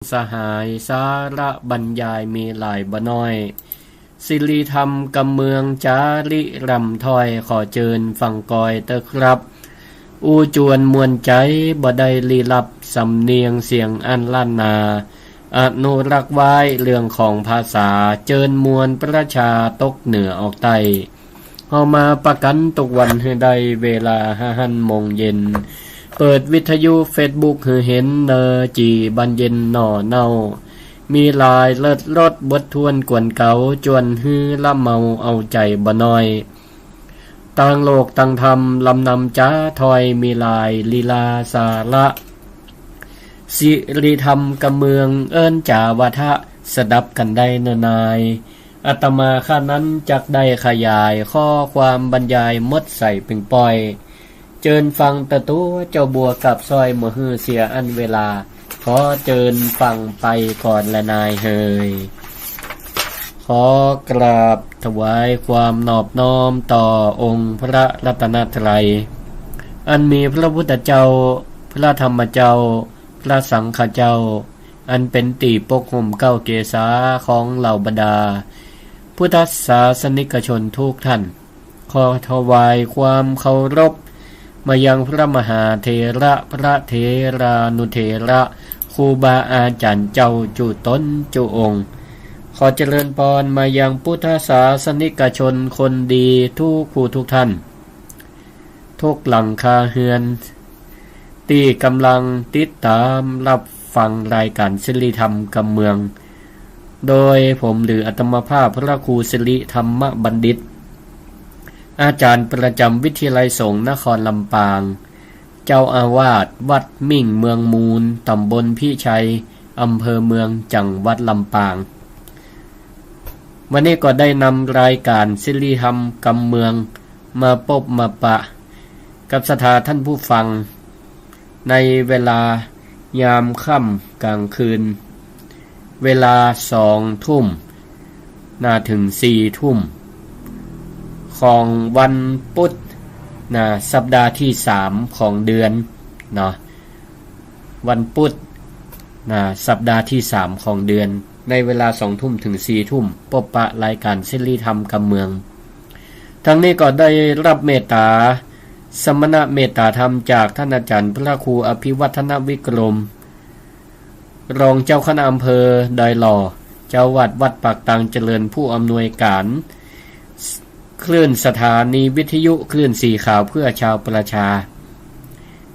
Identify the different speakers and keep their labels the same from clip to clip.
Speaker 1: สหายสาระบรรยายมีหลายบ่น้อยศิริธรรมกำเมืองจาริรำถ้อยขอเจิญฟังกอยเตอครับอูจวนมวลใจบ่ได้ลีลับสำเนียงเสียงอันล้านนาอนุรักษ์ไว้เรื่องของภาษาเจิญมวลประชาตกเหนือออกใต้เฮามาประกันทุกวันให้ได้เวลา5 โมงเย็นเปิดวิทยุเฟซบุ๊กให้เห็นเนอจีบันเย็นหน่อเน่ามีลายเลิศรสบททวนกวนเก่าจวนฮือละเมาเอาใจบ่น้อยต่างโลกต่างธรรมลำนำจ้าถอยมีลายลีลาสาระสิริธรรมกำเมืองเอิ้นจ่าวาทะสดับกันได้เนนายอาตมาข้านั้นจักได้ขยายข้อความบรรยายมดใส่ปิงปอยเจิญฟังตะตัวเจ้าบัวกับซอยมือฮือเสียอันเวลาขอเจิญฟังไปก่อนละนายเฮยขอกราบถวายความนอบน้อมต่อองค์พระรัตนตรัยอันมีพระพุทธเจ้าพระธรรมเจ้าพระสังฆเจ้าอันเป็นตีปกห่มเก้าเกศาของเหล่าบรรดาพุทธศาสนิกชนทุกท่านขอถวายความเคารพมายังพระมหาเถระพระเถรานุเถระครูบาอาจารย์เจ้าจุตนจุองค์ขอเจริญพรมายังพุทธศาสนิกชนคนดีทุกผู้ทุกท่านทุกหลังคาเฮือนที่กำลังติดตามรับฟังรายการศิริธรรมกำเมืองโดยผมหรืออัตมภาพพระครูศิริธรรมบัณฑิตอาจารย์ประจำวิทยาลัยสงฆ์นครลำปางเจ้าอาวาสวัดมิ่งเมืองมูลตำบลพิชัยอำเภอเมืองจังหวัดลำปางวันนี้ก็ได้นำรายการศิริธรรมกำเมืองมาพบมาปะกับศรัทธาท่านผู้ฟังในเวลายามค่ำกลางคืนเวลา2 ทุ่มถึง4 ทุ่มของวันพุธสัปดาห์ที่3ของเดือนเนาะวันพุธสัปดาห์ที่3ของเดือนในเวลา2 ทุ่มถึง4 ทุ่มพบปะรายการศิริธรรมกำเมืองทั้งนี้ก็ได้รับเมตตาสมณะเมตตาธรรมจากท่านอาจารย์พระครูอภิวัฒนวิกรมรองเจ้าคณะอำเภอดอยหล่อเจ้าวัดวัดปากตังเจริญผู้อำนวยการคลื่นสถานีวิทยุคลื่นสีขาวเพื่อชาวประชา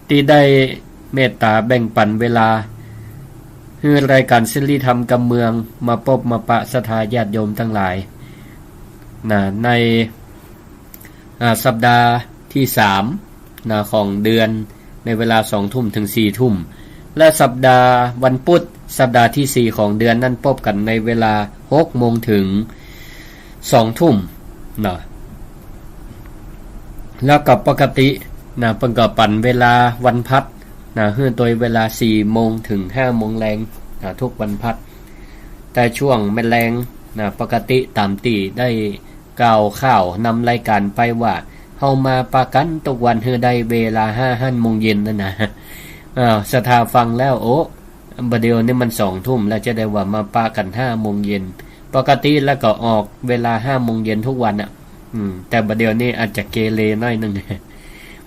Speaker 1: ที่ได้เมตตาแบ่งปันเวลาให้รายการศิริธรรมกำเมืองมาพบมาปะศรัทธาญาติโยมทั้งหลายในสัปดาห์ที่3ของเดือนในเวลา2 ทุ่มถึง4 ทุ่มและสัปดาห์วันพุธสัปดาห์ที่4ของเดือนนั้นพบกันในเวลา6 โมงถึง2 ทุ่มแล้วกับปกติเพิ่นก็ปั่นเวลาวันพัดเฮือโดยเวลา4 โมงถึง5 โมงแรงทุกวันพัดแต่ช่วงแมลงปกติตามตีได้กล่าวข่าวนำรายการไปว่าเฮามาประกันทุกวันเฮือได้เวลา5 โมงเย็นนั่นนะศรัทธาฟังแล้วโอ้บัดเดี๋ยวนี้มัน2 ทุ่มแล้วจะได้ว่ามาปะกัน5 โมงเย็นปกติแล้วก็ออกเวลา5 โมงเย็นทุกวันแต่บัดเดี๋ยวนี้อาจจะเกเรหน่อยนึง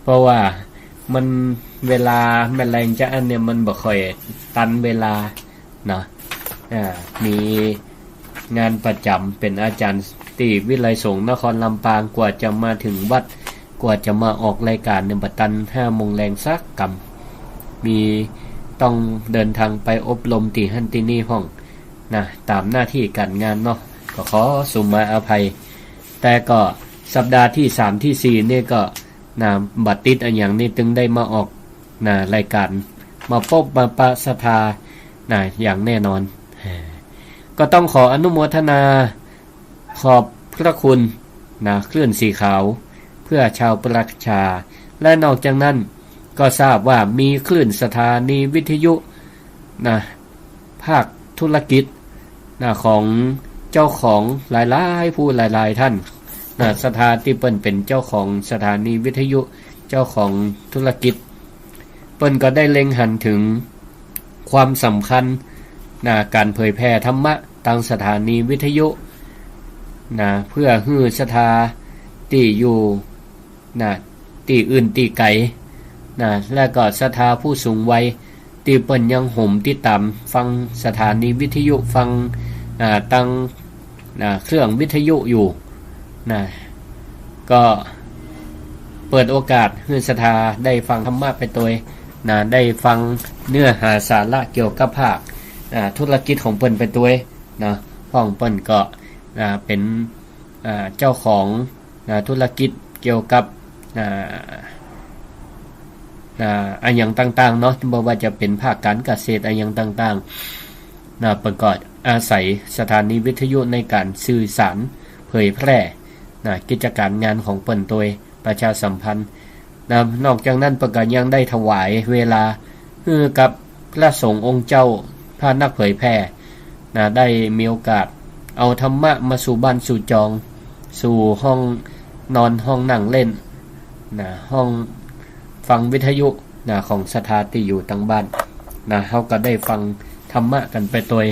Speaker 1: เพราะว่ามันเวลาแมลงจะอันเนี่ยมันบ่ค่อยตันเวลานะมีงานประจำเป็นอาจารย์ที่วิไลสงฆ์นครลำปางกว่าจะมาถึงวัดกว่าจะมาออกรายการเนี่ยบัดตัน5 โมงแรงสักกำมีต้องเดินทางไปอบรมที่หันที่นี่ห้องตามหน้าที่การงานเนาะก็ขอสุมาอภัยแต่ก็สัปดาห์ที่3ที่4นี่ก็บัดติดอันอย่างนี้จึงได้มาออกรายการมาพบมาปะศรัทธาอย่างแน่นอนก็ต้องขออนุโมทนาขอบพระคุณคลื่นสีขาวเพื่อชาวประชาและนอกจากนั้นก็ทราบว่ามีคลื่นสถานีวิทยุภาคธุรกิจของเจ้าของหลายๆผู้หลายๆท่านสถาที่เปิ้นเป็นเจ้าของสถานีวิทยุเจ้าของธุรกิจเปิ้นก็ได้เล็งหันถึงความสำคัญ การเผยแพร่ธรรมะทางสถานีวิทยุเพื่อฮื้อศรัทธาที่อยู่ที่อื่นที่ไกลและก็ศรัทธาผู้สูงวัยที่เปิ้นยังห่มติดตามฟังสถานีวิทยุฟังตั้งเครื่องวิทยุอยู่ก็เปิดโอกาสให้ศรัทธาได้ฟังธรรมะไปโดยได้ฟังเนื้อหาสาระเกี่ยวกับภาคธุรกิจของเปิ้นไปด้วยพ้องเปิ้นก็เป็นเจ้าของธุรกิจเกี่ยวกับอันอย่างต่างๆเนาะบ่ว่าจะเป็นภาคการเกษตรอันอย่างต่างๆเปิ้นก็อาศัยสถานีวิทยุในการสื่อสารเผยแพร่กิจการงานของเปิ้นโดยประชาสัมพันธ์นอกจากนั้นเปิ้นก็ยังได้ถวายเวลาให้กับพระสงฆ์องค์เจ้าพระนักเผยแพร่ได้มีโอกาสเอาธรรมะมาสู่บ้านสู่จองสู่ห้องนอนห้องนั่งเล่นห้องฟังวิทยุของศรัทธาที่อยู่ตั้งบ้านเฮาก็ได้ฟังธรรมะกันไปโดย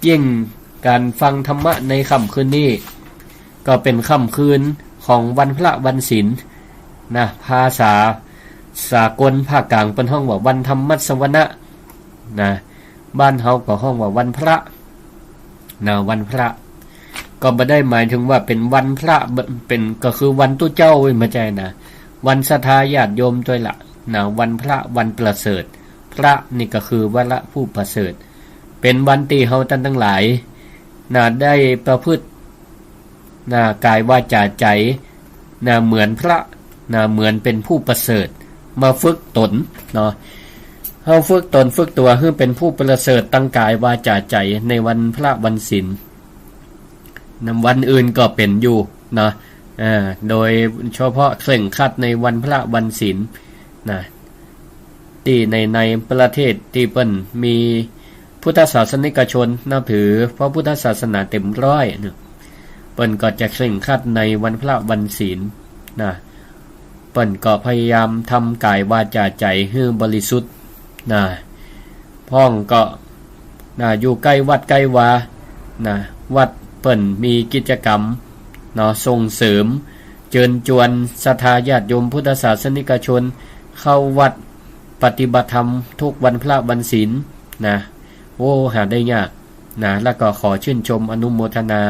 Speaker 1: ยิ่งการฟังธรรมะในค่ำคืนนี้ก็เป็นค่ำคืนของวันพระวันศีลภาษาสากลภาคกลางเป็นห้องว่าวันธรรมสวนะบ้านเฮาก็ห้องว่าวันพระวันพระก็บ่ได้หมายถึงว่าเป็นวันพระเป็นก็คือวันตุเจ้าไม่ใช่วันศรัทธาญาติโยมด้วยล่ะวันพระวันประเสริฐพระนี่ก็คือวระผู้ประเสริฐเป็นวันที่เฮาท่านทั้งหลายได้ประพฤติกายวาจาใจเหมือนพระเหมือนเป็นผู้ประเสริฐมาฝึกตนเฮาฝึกตนฝึกตัวให้เป็นผู้ประเสริฐตั้งกายวาจาใจในวันพระวันศีลวันอื่นก็เป็นอยู่โดยเฉพาะเคร่งครัดในวันพระวันศีลที่ในประเทศที่เปิ้นมีพุทธศาสนิกชนนับถือพระพุทธศาสนาเต็มร้อยเปิ้นก็จะเคร่งครัดในวันพระวันศีลเปิ้นก็พยายามทำกายวาจาใจให้บริสุทธิ์พ้องก็อยู่ใกล้วัดใกล้วาวัดเปิ้นมีกิจกรรมส่งเสริมเชิญชวนศรัทธาญาติโยมพุทธศาสนิกชนเข้าวัดปฏิบัติธรรมทุกวันพระวันศีลโอ้หาได้ยากแล้วก็ขอชื่นชมอนุโมทนา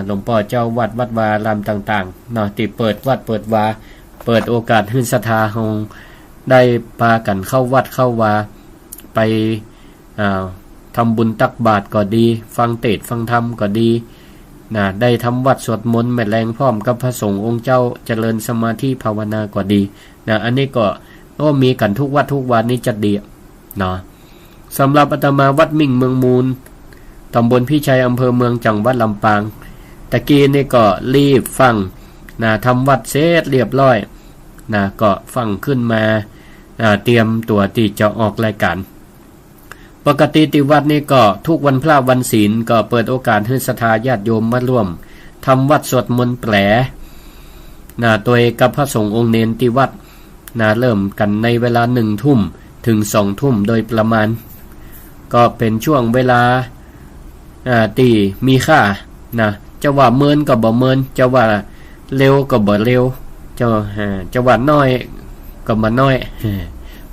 Speaker 1: หลวงพ่อเจ้าวัดวัดวารามต่างๆที่เปิดวัดเปิดวาเปิดโอกาสให้ศรัทธาของได้พากันเข้าวัดเข้าวาไปทำบุญตักบาตรก็ดีฟังเทศน์ฟังธรรมก็ดีได้ทำวัดสวดมนต์แม่แรงพร้อมกับพระสงฆ์องค์เจ้าเจริญสมาธิภาวนาก็ดีอันนี้ก็มีกันทุกวัดทุกวันนี้จัดดีสำหรับอาตมาวัดมิ่งเมืองมูลตำบลพี่ชัยอำเภอเมืองจังหวัดลำปางตะกี้นี่ก็รีบฟังทำวัดเสร็จเรียบร้อยก็ฟังขึ้นมาเตรียมตัวที่จะออกรายการปกติที่วัดนี่ก็ทุกวันพระวันศีลก็เปิดโอกาสให้ศรัทธาญาติโยมมาร่วมทำวัดสวดมนต์แปลโดยกับพระสงฆ์องค์เนนที่วัดเริ่มกันในเวลา 1 ทุ่มถึง 2 ทุ่มโดยประมาณก็เป็นช่วงเวลาที่มีค่าจะว่าเมินก็บ่เมินจะว่าเร็วก็บ่เร็วจะว่าน้อยก็บ่น้อย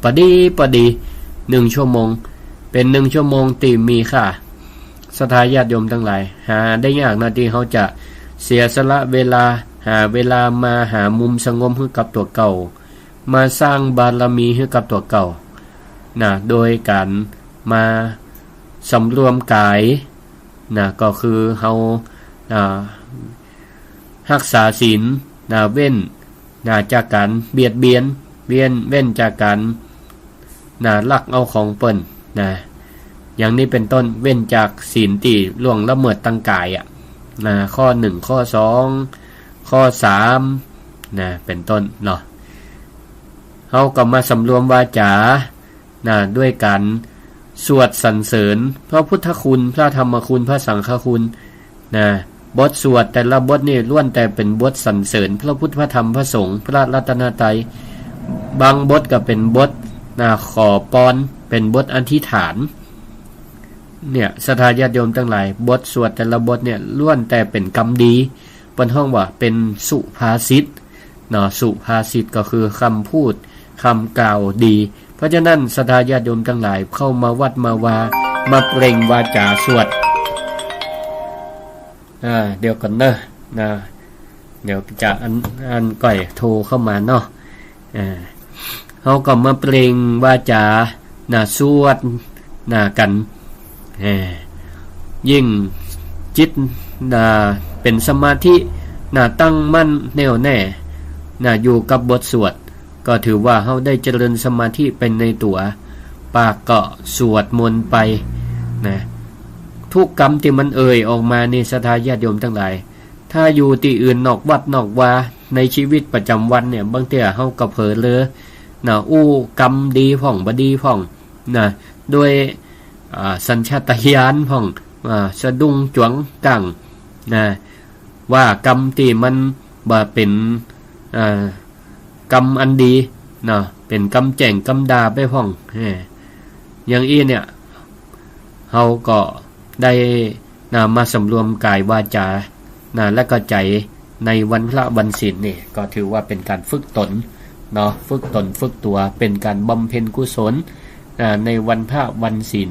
Speaker 1: พอดี1 ชั่วโมงเป็น1 ชั่วโมงที่มีค่าศรัทธาญาติโยมทั้งหลายหาได้ยากที่เขาจะเสียสละเวลาหาเวลามาหามุมสงบให้กับตัวเก่ามาสร้างบารมีให้กับตัวเก่าโดยการมาสำรวมกายก็คือเขารักษาศีลเว้นจากการเบียดเบียนเว้นจากการลักเอาของเปิ้นอย่างนี้เป็นต้นเว้นจากศีลที่ล่วงละเมิดทางกายข้อ1ข้อ2ข้อ3เป็นต้นเฮาก็มาสำรวมวาจาด้วยการสวดสรรเสริญพระพุทธคุณพระธรรมคุณพระสังฆคุณบทสวดแต่ละบทนี่ล้วนแต่เป็นบทสรรเสริญพระพุทธพระธรรมพระสงฆ์พระรัตนตรัยบางบทก็เป็นบทขอพรเป็นบทอธิษฐาน เนี่ยศรัทธาญาติโยมทั้งหลายบทสวดแต่ละบทเนี่ยล้วนแต่เป็นกรรมดีเปิ้นฮ้องว่าเป็นสุภาษิตเนาะสุภาษิตก็คือคำพูดคำกล่าวดีเพราะฉะนั้นศรัทธาญาติโยมทั้งหลายเข้ามาวัดมาวามาเปล่งวาจาสวดเดี๋ยวก่อนนะเดี๋ยวจะอันก่อยโทรเข้ามาเนาะเฮาก็มาเปล่งวาจาสวดกันยิ่งจิตเป็นสมาธิตั้งมั่นแน่วแน่อยู่กับบทสวดก็ถือว่าเฮาได้เจริญสมาธิเป็นในตัวปากก็สวดมนต์ไปทุกกรรมที่มันออกมานี่ศรัทธาญาติโยมทั้งหลายถ้าอยู่ที่อื่นนอกวัดนอกวาในชีวิตประจำวันเนี่ยบางเทื่อเฮาก็เผลอเลอกรรมดีพ่องบ่ดีพ่องด้วยสัญชาตญาณพ่องสะดุ้งจวงกังว่ากรรมที่มันบ่เป็นกรรมอันดีเป็นกรรมแจ่งกรรมดาไปพ่องอย่างอี้เนี่ยเฮาก็ได้มาสำรวมกายวาจาและก็ใจในวันพระวันศีลนี่ก็ถือว่าเป็นการฝึกตนฝึกตนฝึกตัวเป็นการบำเพ็ญกุศลในวันพระวันศีล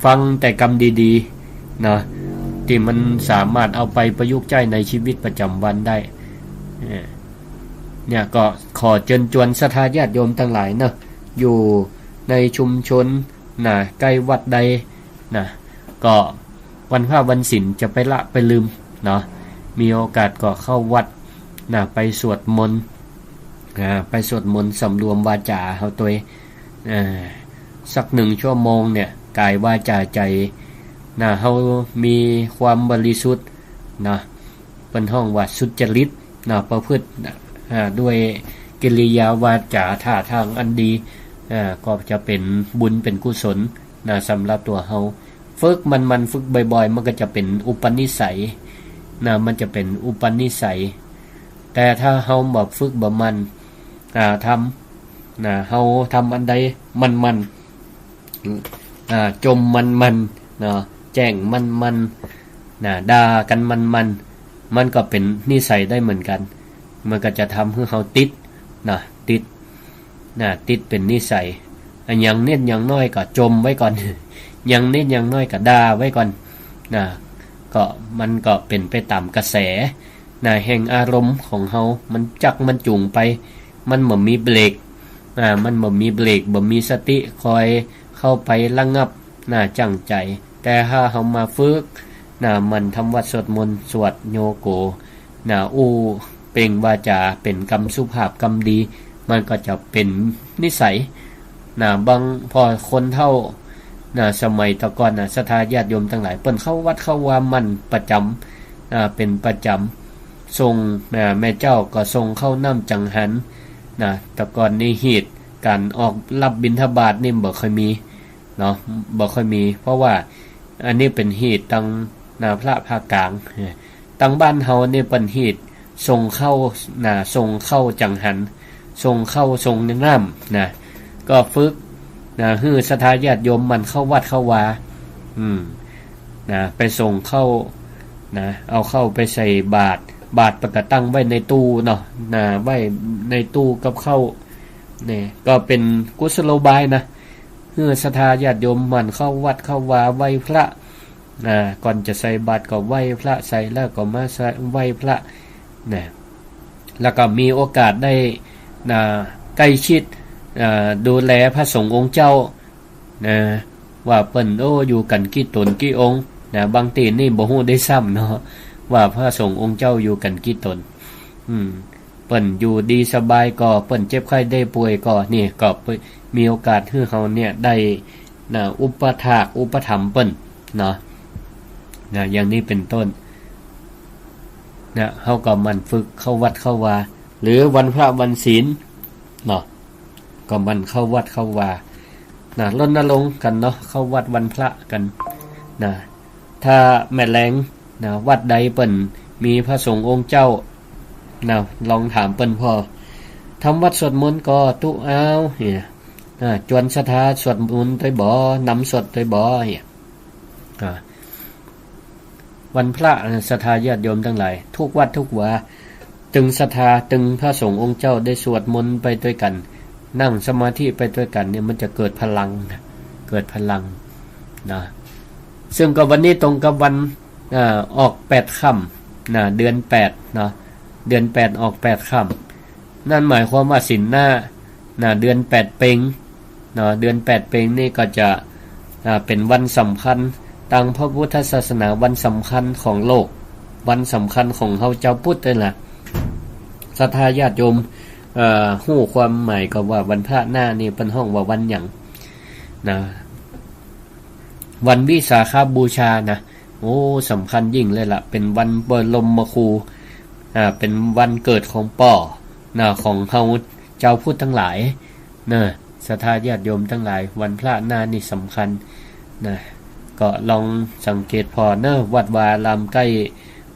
Speaker 1: ฟังแต่กรรมดีๆที่มันสามารถเอาไปประยุกต์ใช้ในชีวิตประจำวันได้เนี่ยก็ขอเชิญชวนศรัทธาญาติโยมทั้งหลายอยู่ในชุมชนใกล้วัดใดก็วันพระวันศีลจะไปละไปลืมมีโอกาสก็เข้าวัดไปสวดมนต์สำรวมวาจาเฮาตัวสัก1ชั่วโมงเนี่ยกายวาจาใจเฮามีความบริสุทธิ์เปิ้นฮ้องว่าสุจริตประพฤติด้วยกิริยาวาจาท่าทางอันดีก็จะเป็นบุญเป็นกุศลสำหรับตัวเฮาฝึกมันฝึกบ่อยๆมันก็จะเป็นอุปนิสัยมันจะเป็นอุปนิสัยแต่ถ้าเฮาบ่ฝึกบ่มันทำเฮาทำอันใดมันจมมันแจ้งมันด่ากันมันก็เป็นนิสัยได้เหมือนกันมันก็จะทำให้เฮาติดติดเป็นนิสัยอย่างเน้นอย่างน้อยก็จมไว้ก่อนอย่างเน้นอย่างน้อยก็ด่าไว้ก่อนก็มันก็เป็นไปตามกระแสแห่งอารมณ์ของเฮามันจักมันจูงไปมันบ่มีเบรกมันบ่มีเบรกบ่มีสติคอยเข้าไประงับจังใจแต่ถ้าเฮามาฝึกมันทำวัดสวดมนต์สวดโยโกเปล่งวาจาเป็นกรรมสุภาพกรรมดีมันก็จะเป็นนิสัยบางพอคนเท่าสมัยตะก่อนศรัทธาญาติโยมทั้งหลายเปิ้นเข้าวัดเข้าว่ามันประจำเป็นประจำทรงแม่เจ้าก็ทรงเข้าน้ำจังหันตะก่อนนี้เหตุการออกรับบิณฑบาตนี่บ่ค่อยมีบ่ค่อยมีเพราะว่าอันนี้เป็นเหตุตังพระภาคกลางตังบ้านเฮานี่เป็นเหตุทรงเข้าทรงเข้าจังหันทรงเข้าทรงน้ำก็ฝึกฮือศรัทธาญาติโยมมันเข้าวัดเข้าวาไปส่งเข้าเอาเข้าไปใส่บาตรประกตั้งไว้ในตู้ไว้ในตู้กับเข้านี่ก็เป็นกุศโลบายฮือศรัทธาญาติโยมมันเข้าวัดเข้าวาไหว้พระก่อนจะใส่บาตรก็ไหว้พระใส่แล้วก็มาใส่ไหว้พระแล้วก็มีโอกาสได้ใกล้ชิดดูแลพระสงฆ์องค์เจ้าว่าเปิ้นอยู่กันกี่ตนกี่องค์บางทีนี่บ่ฮู้ได้ซ้ำว่าพระสงฆ์องค์เจ้าอยู่กันกี่ตนเปิ้นอยู่ดีสบายก็เปิ้นเจ็บไข้ได้ป่วยก็นี่ก็มีโอกาสให้เฮาเนี่ยได้อุปถากอุปถัมภ์เปิ้นอย่างนี้เป็นต้นเฮาก็มันฝึกเข้าวัดเข้าวาหรือวันพระวันศีลก็มันเข้าวัดเข้าวารณรงค์กันเข้าวัดวันพระกันถ้าแม่แรงวัดใดเปิ้นมีพระสงฆ์องค์เจ้าลองถามเปิ้นพอทำวัดสวดมนต์ก็ตุเอาจวนศรัทธาสวดมนต์ได้บ่นำสวดได้บ่ วันพระศรัทธาญาติโยมทั้งหลายทุกวัดทุกวาตึงศรัทธาตึงพระสงฆ์องค์เจ้าได้สวดมนต์ไปด้วยกันนั่งสมาธิไปด้วยกันเนี่ยมันจะเกิดพลังเกิดพลังนะซึ่งก็วันนี้ตรงกับวันออก8ค่ำนะเดือน8นะเดือน8ออก8ค่ำนั่นหมายความว่าศีลหน้านะเดือน8เพ็งนะเดือน8เพ็งนี่ก็จะเป็นวันสำคัญทางพระพุทธศาสนาวันสำคัญของโลกวันสำคัญของเฮาเจ้าพุทธเลยล่ะศรัทธาญาติโยมฮู้ความหมายก็ว่าวันพระหน้านี่เป็นห้องว่าวันหยังนะวันวิสาขบูชานะโอ้สำคัญยิ่งเลยล่ะเป็นวันบรมครูเป็นวันเกิดของป่อนะของเฮาเจ้าพุทธทั้งหลายนะศรัทธาญาติโยมทั้งหลายวันพระหน้านี่สำคัญนะก็ลองสังเกตพอเนอะวัดวารามใกล้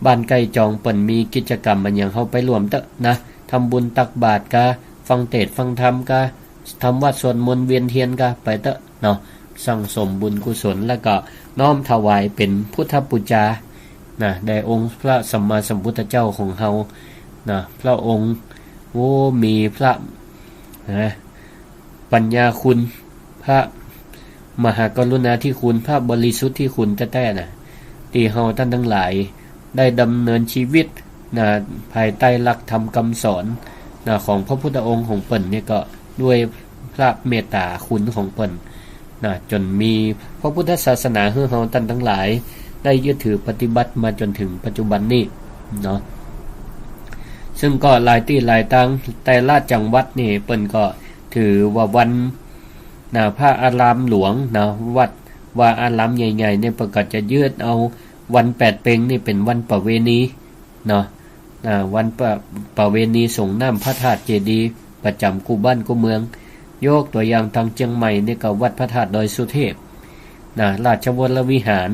Speaker 1: บ้านใกล้จองเปิ่นมีกิจกรรมมันอย่างเฮาไปร่วมเตอะนะทำบุญตักบาตรกะฟังเทศน์ฟังธรรมกะทำวัดสวดมนต์เวียนเทียนกะไปเตอะเนาะสั่งสมบุญกุศลแล้วก็น้อมถวายเป็นพุทธบูชานะแด่องค์พระสัมมาสัมพุทธเจ้าของเฮานะพระองค์โอ้มีพระนะปัญญาคุณพระมหากรุณาธิคุณพระบริสุทธิ์ที่คุณแท้ๆน่ะที่เฮาท่านทั้งหลายได้ดำเนินชีวิตนะภายใต้หลักธรรมคำสอนนะของพระพุทธองค์ของเปิ่นนี่ก็ด้วยพระเมตตาคุณของเปิ่นนะจนมีพระพุทธศาสนาให้เฮาท่านทั้งหลายได้ยึดถือปฏิบัติมาจนถึงปัจจุบันนี้เนาะซึ่งก็หลายที่หลายตังแต่ละจังหวัดนี่เปิ่นก็ถือว่าวันนะพระอารามหลวงนะวัดว่าอารามใหญ่ๆเนี่ยเปิ่นก็จะยืดเอาวัน8เพ็งนี่เป็นวันประเวณีเนาะวันประเวณีส่งน้ำพระธาตุเจดีย์ประจำกูบ้านกูเมืองยกตัวอย่างทางเชียงใหม่นี่ก็วัดพระธาตุดอยสุเทพนะราชวรวิหาร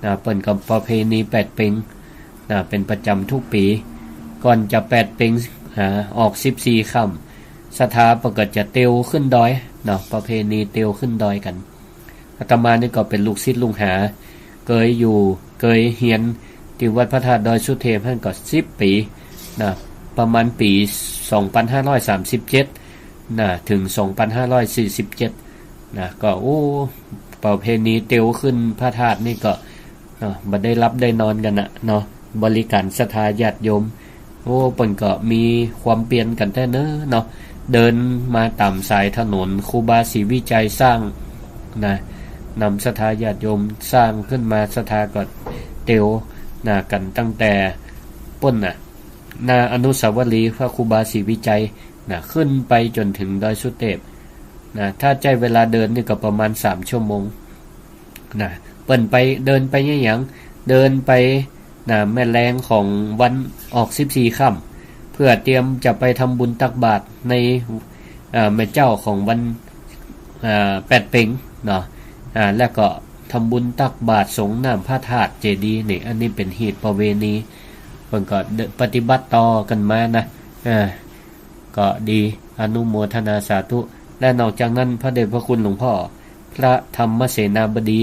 Speaker 1: นะเปิ่นกับประเพณี8เพ็งนะเป็นประจำทุกปีก่อนจะ8เพ็งออก14ค่ำศรัทธาปกติจะเตียวขึ้นดอยเนาะประเพณีเตียวขึ้นดอยกันอาตมานี่ก็เป็นลูกศิษย์ลูกหาเคยเรียนที่วัดพระธาตุดอยสุเทพท่านก็10ปีนะประมาณปี2537นะถึง2547นะก็โอ้ประเพณีเตียวขึ้นพระธาตุนี่ก็บ่ได้รับได้นอนกันน่ะเนาะบริการศรัทธาญาติโยมโอ้เพิ่นก็มีความเปลี่ยนกันแท้เนาะเดินมาตามสายถนนครูบาศรีวิจัยสร้างนะนำศรัทธาญาติโยมสร้างขึ้นมาศรัทธาก็เตียวนะกันตั้งแต่ป้นน่ะนาอนุสาวรีย์พระครูบาศรีวิจัยนะขึ้นไปจนถึงดอยสุเทพนะถ้าใจเวลาเดินนี่ก็ประมาณ3ชั่วโมงนะเปิ้นไปเดินไปหยังเดินไปนะแม่แรงของวันออก14ค่ำเพื่อเตรียมจะไปทำบุญตักบาตรในแม่เจ้าของวัน8เพ็งเนาะแล้วก็ทำบุญตักบาตรสงน้ำพระธาตุเจดีย์นี่อันนี้เป็นเหตุประเวณีเพิ่นก็ปฏิบัติต่อกันมานะก็ดีอนุโมทนาสาธุและนอกจากนั้นพระเดชพระคุณหลวงพ่อพระธรรมเสนาบดี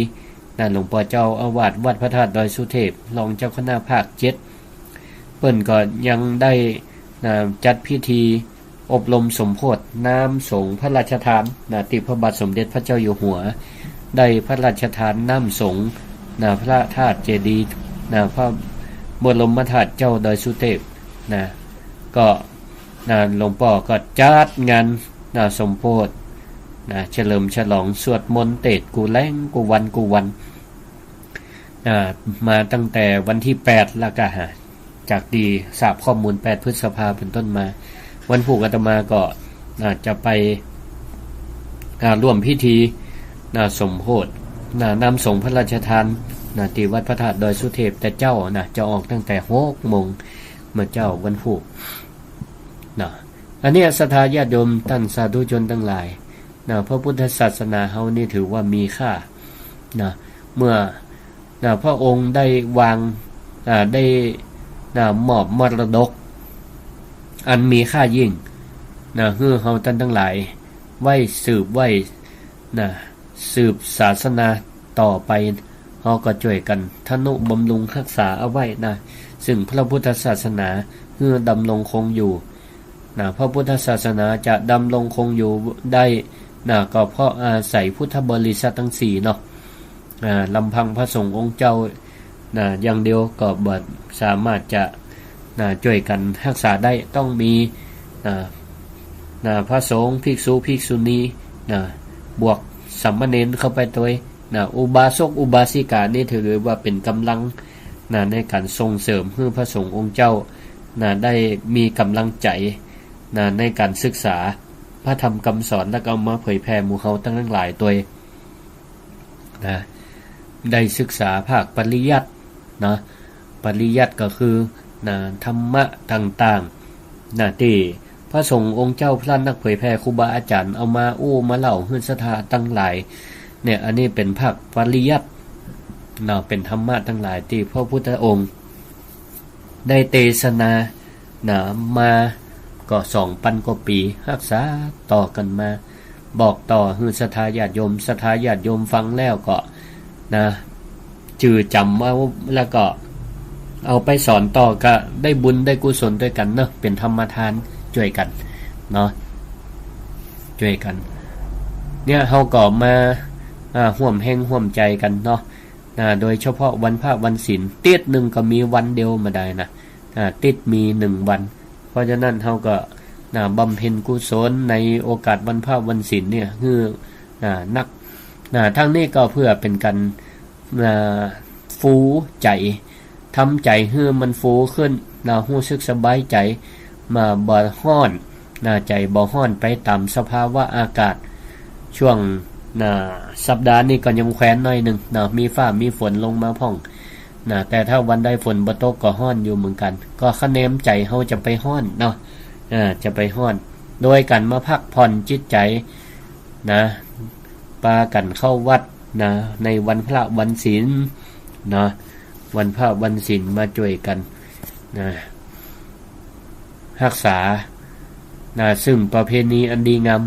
Speaker 1: หลวงพ่อเจ้าอาวาสวัดพระธาตุดอยสุเทพรองเจ้าคณะภาค7เพิ่นก็ยังได้จัดพิธีอบรมสมโภชน้ำสงฆ์พระราชทานติพระบาทสมเด็จพระเจ้าอยู่หัวได้พระราชทานน้ำสงฆ์พระธาตุเจดีย์พระบรมธาตุเจ้าดอยสุเทพก็หลวงพ่อก็จัดงานสมโภชเฉลิมฉลองสวดมนต์เทศน์กูแลงกูวันมาตั้งแต่วันที่8แล้วก็จากดีทราบข้อมูล8พฤษภาคมเป็นต้นมาวันพุธอาตมาก็จะไปร่วมพิธีสมโภชนำสงฆ์พระราชทานที่วัดพระธาตุดอยสุเทพแต่เจ้าจะออกตั้งแต่6 โมงเมื่อเจ้าวันพุธอันนี้ศรัทธาญาติโยมท่านสาธุชนทั้งหลายพระพุทธศาสนาเฮานี่ถือว่ามีค่าเมื่อพระองค์ได้วางได้มอบมรดกอันมีค่ายิ่งให้เฮาท่านทั้งหลายไว้สืบศาสนาต่อไปเฮ เราก็ช่วยกันทนุบำรุงรักษาเอาไว้นะซึ่งพระพุทธศาสนาดำรงคงอยู่นะพระพุทธศาสนาจะดำรงคงอยู่ได้นะก็เพราะอาศัยพุทธบริษัททั้ง4เนาะลำพังพระสงฆ์องค์เจ้านะอย่างเดียวก็บ่สามารถจะนะช่วยกันรักษาได้ต้องมีพระสงฆ์ภิกษุภิกษุณีนะบวกสามเณรเข้าไปด้วยนะอุบาสกอุบาสิกานี่ถือว่าเป็นกำลังนะในการส่งเสริมให้พระสงฆ์องค์เจ้านะได้มีกำลังใจนะในการศึกษาพระธรรมคำสอนแล้วก็เอามาเผยแผ่หมู่เฮาทั้งหลายตัวนะได้ศึกษาภาคปริยัตินะปริยัติก็คือนะธรรมะต่างๆนะที่พระสงฆ์องค์เจ้าพระนักเผยแผ่ครูบาอาจารย์เอามามาเล่าให้ศรัทธาทั้งหลายเนี่ยอันนี้เป็นภาคปริยัตินะเป็นธรรมะทั้งหลายที่พระพุทธองค์ได้เทศนานะมาก็2,000 กว่าปีรักษาต่อกันมาบอกต่อให้ศรัทธาญาติโยมฟังแล้วก็นะจื่อจำเอาแล้วก็เอาไปสอนต่อก็ได้บุญได้กุศลด้วยกันเนาะเป็นธรรมทานช่วยกันเนาะช่วยกันเนี่ยเฮาก็มาร่วมแห่งร่วมใจกันเนาะโดยเฉพาะวันพระวันศีลติด1ก็มีวันเดียวมาได้นะติดมี1วันเพราะฉะนั้นเฮาก็บำเพ็ญกุศลในโอกาสวันพระวันศีลเนี่ยคือนักทั้งนี้ก็เพื่อเป็นการฟูใจทำใจให้มันฟูขึ้นรู้สึกสบายใจมาบ่ร้อนใจบ่ร้อนไปตามสภาวะอากาศช่วงสัปดาห์นี้ก็ยังแขวนหน่อยนึงมีฟ้ามีฝนลงมาพ่องแต่ถ้าวันใดฝนบ่ตกก็ร้อนอยู่เหมือนกันก็คะแนนใจเฮาจะไปร้อนเนาะจะไปร้อนโดยการมาพักผ่อนจิตใจปากันเข้าวัดในวันพระวันศีลวันพระวันศีลมาช่วยกันรักษาซึ่งประเพณีอันดีงาม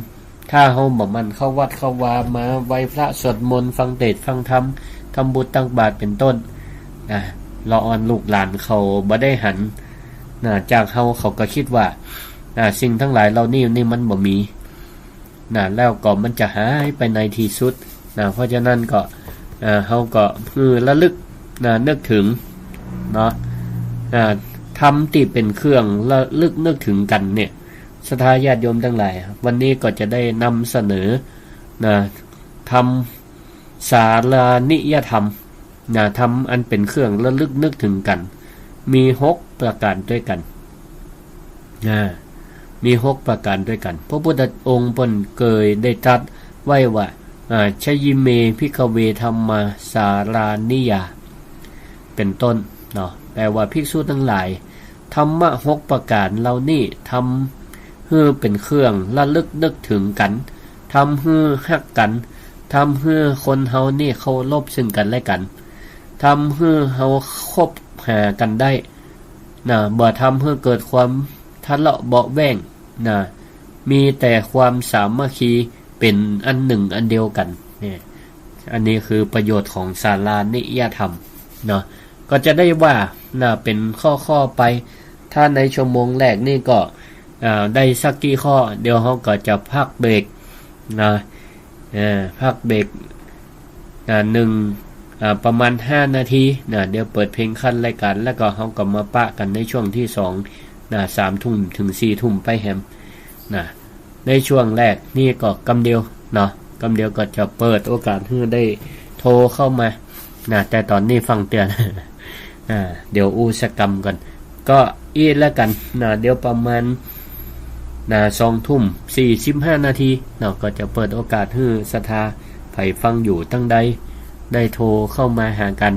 Speaker 1: ถ้าเฮาบ่มันเข้าวัดเข้าวามาไหว้พระสวดมนต์ฟังเทศน์ฟังธรรมทำบุญตักบาตรเป็นต้นละอ่อนลูกหลานเขาบ่ได้หันจากเฮาเขาก็คิดว่าสิ่งทั้งหลายเหล่านี้มันบ่มีแล้วก็มันจะหายไปในที่สุดเพราะฉะนั้นก็เฮาก็ระลึกนึกถึงเนาะทำที่เป็นเครื่องระลึกนึกถึงกันเนี่ยศรัทธาญาติโยมทั้งหลายวันนี้ก็จะได้นำเสนอทำสารานิยธรรมทำอันเป็นเครื่องระลึกนึกถึงกันมี6ประการด้วยกันมี6ประการด้วยกันพระพุทธองค์เพิ่นเคยได้ตรัสไว้ว่าชยิเมภิกขเวธัมมาสารานิยาเป็นต้นเนาะแปลว่าภิกษุทั้งหลายธรรมะ6ประการเหล่านี้ทำให้เป็นเครื่องระลึกนึกถึงกันทำให้ฮักกันทำให้คนเฮานี่เคารพซึ่งกันและกันทำให้เฮาคบหากันได้บ่ทำให้เกิดความทะเลาะเบาะแว้งมีแต่ความสามัคคีเป็นอันหนึ่งอันเดียวกันเนี่ยอันนี้คือประโยชน์ของศาลานิยธรรมเนาะก็จะได้ว่าเป็นข้อไปถ้าในชั่วโมงแรกนี่ก็ได้สักกี่ข้อเดี๋ยวเราก็จะพักเบรกพักเบรกประมาณ5นาทีเดี๋ยวเปิดเพลงขั้นรายการแล้วก็เราก็มาปะกันในช่วงที่2 3 ทุ่มถึง 4 ทุ่มไปแฮมในช่วงแรกนี่ก็กำเดียวกำเดียวก็จะเปิดโอกาสให้ได้โทรเข้ามาแต่ตอนนี้ฟังเตือนเดี๋ยวสกรรมกันก็แล้วกันเดี๋ยวประมาณ2 ทุ่ม 45 นาทีก็จะเปิดโอกาสให้ศรัทธาไผฟังอยู่ตั้งใดได้โทรเข้ามาหากัน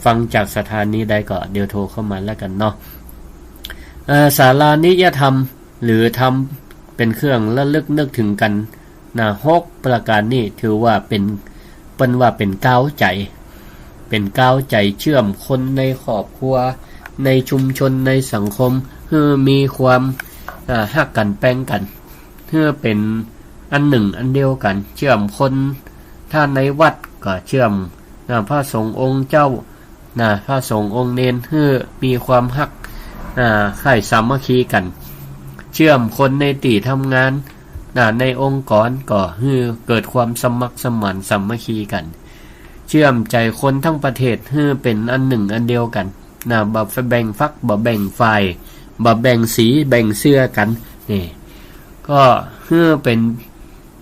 Speaker 1: ฟังจากสถานีใดก็เดี๋ยวโทรเข้ามาแล้วกันศาลานิยธรรมหรือทำเป็นเครื่องระลึกนึกถึงกัน6ประการนี้ถือว่าเป็นก้าวใจเป็นก้าวใจเชื่อมคนในครอบครัวในชุมชนในสังคมให้มีความฮักกันแป้งกันเพื่อเป็นอันหนึ่งอันเดียวกันเชื่อมคนถ้าในวัด ก็เชื่อมพระสงฆ์องค์เจ้าพระสงฆ์องค์เนนให้มีความฮักใคร่สามัคคีกันเชื่อมคนในตีทำงานในองค์กรก็ให้เกิดความสมัครสมานสามัคคีกันเชื่อมใจคนทั้งประเทศให้เป็นอันหนึ่งอันเดียวกันบ่แบ่งฝักบ่แบ่งฝ่ายบ่แบ่งสีแบ่งเสื้อกันนี่ก็ให้เป็น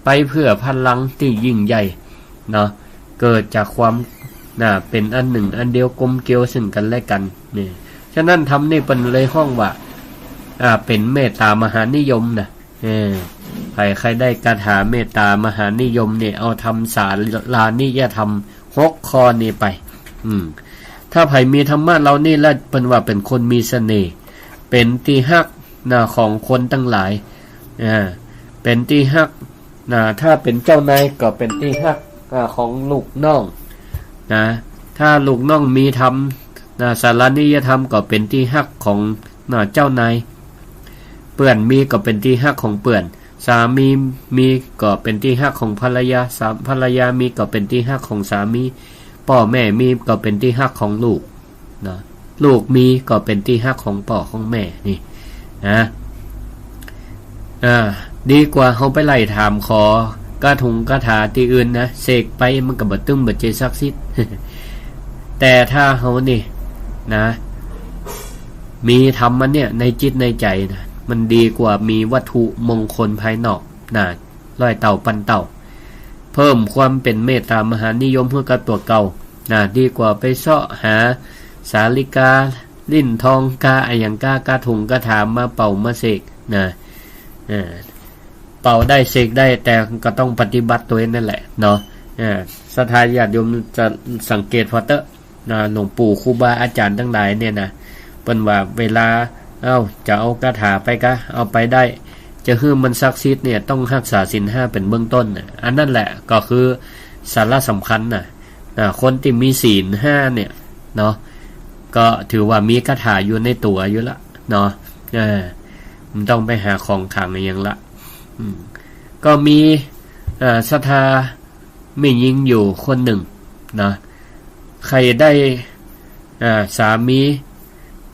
Speaker 1: ไปเพื่อพลังที่ยิ่งใหญ่เนาะเกิดจากความเป็นอันหนึ่งอันเดียวกลมเกลียวซึ่งกันและกันนี่ฉะนั้นทำนี่เป็นเลยห้องว่าเป็นเมตตามหานิยมนะใครได้คาถาเมตตามหานิยมเนี่ยเอาทำสารานิยธรรม6ข้อนี้ไปถ้าไผมีธรรมะเรานี่แล้วเป็นว่าเป็นคนมีเสน่ห์เป็นที่ฮักของคนทั้งหลายเป็นที่ฮักถ้าเป็นเจ้านายก็เป็นที่ฮักของลูกน้องถ้าลูกน้องมีธรรมสารานิยธรรมก็เป็นที่ฮักของเจ้านายเปื่อนมีก็เป็นที่ฮักของเปื่อนสามีมีก็เป็นที่ฮักของภรรยาภรรยามีก็เป็นที่ฮักของสามีพ่อแม่มีก็เป็นที่ฮักของลูกลูกมีก็เป็นที่ฮักของพ่อของแม่นี่ดีกว่าเฮาไปไล่ถามขอกระถุงกระถาที่อื่นนะเสกไปมันก็บ่ตึ้มบ่เจศักดิ์สิทธิ์ แต่ถ้าเฮานี่มีธรรมมันเนี่ยในจิตในใจนะมันดีกว่ามีวัตถุมงคลภายนอกร้อยเต่าปันเต่าเพิ่มความเป็นเมตตามหานิยมเพื่อกับตัวเก่าดีกว่าไปเสาะหาสาลิกาลิ้นทองกาอย่างกาถุงกระถามมาเป่ามาเสกเป่าได้เสกได้แต่ก็ต้องปฏิบัติตัวเองนั่นแหละเนาะศรัทธาญาติโยมจะสังเกตพอเตอะหลวงปู่ครูบาอาจารย์ทั้งหลายเนี่ยนะเป็นว่าเวลาจะเอาคาถาไปก็เอาไปได้จะให้มันศักดิ์สิทธิ์เนี่ยต้องรักษาศีล5เป็นเบื้องต้นอันนั่นแหละก็คือสาระสำคัญคนที่มีศีล5เนี่ยเนาะก็ถือว่ามีคาถาอยู่ในตัวอยู่ละเนาะมันต้องไปหาของขลังอย่างละก็มีศรัทธาไม่ยิงอยู่คนหนึ่งนะใครได้สามี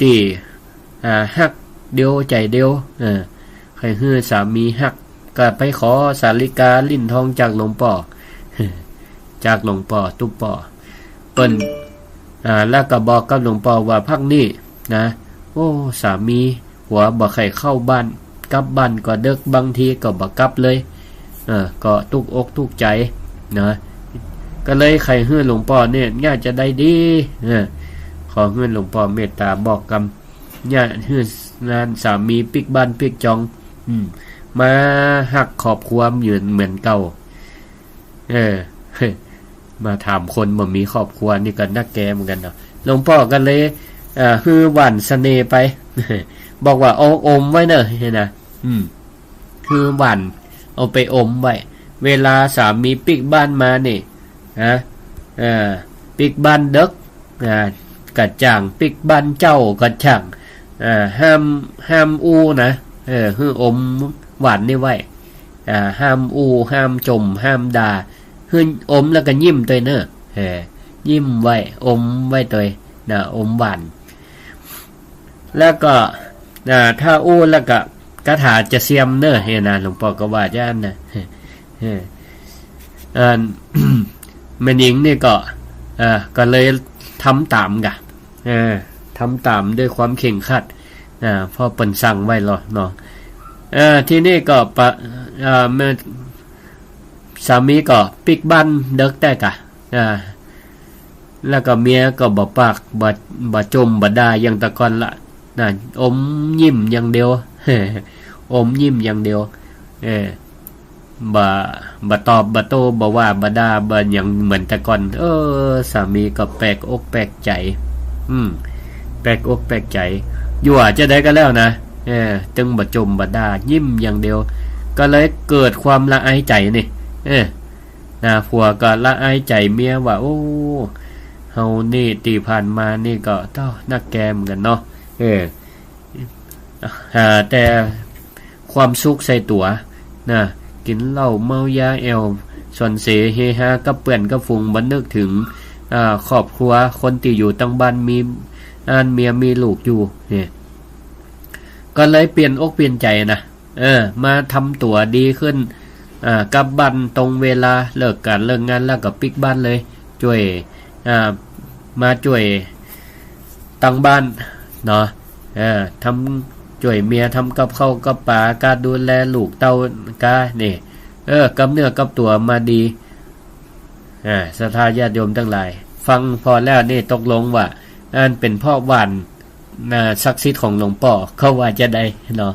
Speaker 1: ที่ฮักเดียวใจเดียวใครฮื้อสามีฮักก็ไปขอสาลิกาลิ้นทองจากหลวงป่อจากหลวงป่อตุ๊ปป่อเปิ้นแล้วก็บอกกับหลวงป่อว่าพักนี้นะโอ้สามีหัวบ่ใครเข้าบ้านกลับบ้านก็เดึกบางทีก็บ่กลับเลยก็ทุกอกทุกใจนะก็เลยใครฮื้อหลวงป่อเนี่ยญาติจะได้ดีขอเงินหลวงป่อเมตตาบอกกำญาติฮื้อนานสามีปิกบ้านปิกจองมาหักขอบความยืนเหมือนเก่ามาถามคนบ่มีครอบครัวนี่ก็นักแกเหมือนกันเนาะหลวงพ่อกันเลยฮื้อหว่านเสน่ห์ไป บอกว่าเอาอมไว้เนอะเห็นนะคือหว่านเอาไปอมไว้เวลาสามีปิกบ้านมานี่ปิกบ้านเด็กกระจ่างปิกบ้านเจ้ากระจ่างห้ามอูนะฮื้ออมหวานนี่ไว้ห้ามอูห้ามจมห้ามด่าฮื้ออมแล้วก็ยิ้มตัวเนอะยิ้มไว้อมไว้ตัวอมหวานแล้วก็ถ้าอู้แล้วก็คาถาจะเสียมเนอะเห็นนะหลวงพ่อก็ว่าจ้านนะแม่หญิงนี่ก็เลยทำตามกะทำตามด้วยความเข่งขัดพอเปิ่นสั่งไว้หรอเนาะที่นี่ก็เมื่อสามีก็ปิกบ้านเด็กแต่กะแล้วก็เมียก็บ่ปากบ่จมบ่ด่าอย่างตะก่อนละอมยิ้มอย่างเดียวอมยิ้มอย่างเดียวบ่ตอบบ่โต้บ่ว่าบ่ด่าบ่หยังเหมือนแต่ก่อนสามีก็แปลกอกแปลกใจแปลกอกแปลกใจอยู่จะได้ก็แล้วนะจึงบ่จมบ่ด่ายิ้มอย่างเดียวก็เลยเกิดความละอายใจนี่ผัวก็ละอายใจเมียว่าโอ้เฮานี่ตีผ่านมานี่ก็นักแกมกันเนาะแต่ความสุขใส่ตัวกินเหล้าเมายาแอล ส่วนเสเฮฮากับเปื่อนกับฝูงบ่นึกถึงครอบครัวคนที่อยู่ตั้งบ้านมีเมียมีลูกอยู่นี่ก็เลยเปลี่ยนอกเปลี่ยนใจนะมาทำตัวดีขึ้นกลับบ้านตรงเวลาเลิกการเลิกงานแล้วก็ปิกบ้านเลยช่วยมาช่วยตั้งบ้านเนาะทำช่วยเมียทำกับข้าวกับปลาการดูแลลูกเต้ากานี่กับเนื้อกับตัวมาดีศรัทธาญาติโยมทั้งหลายฟังพอแล้วนี่ตกลงว่าอันเป็นพ่อหวานศักดิ์สิทธิ์ของหลวงพ่อเขาว่าจะได้เนาะ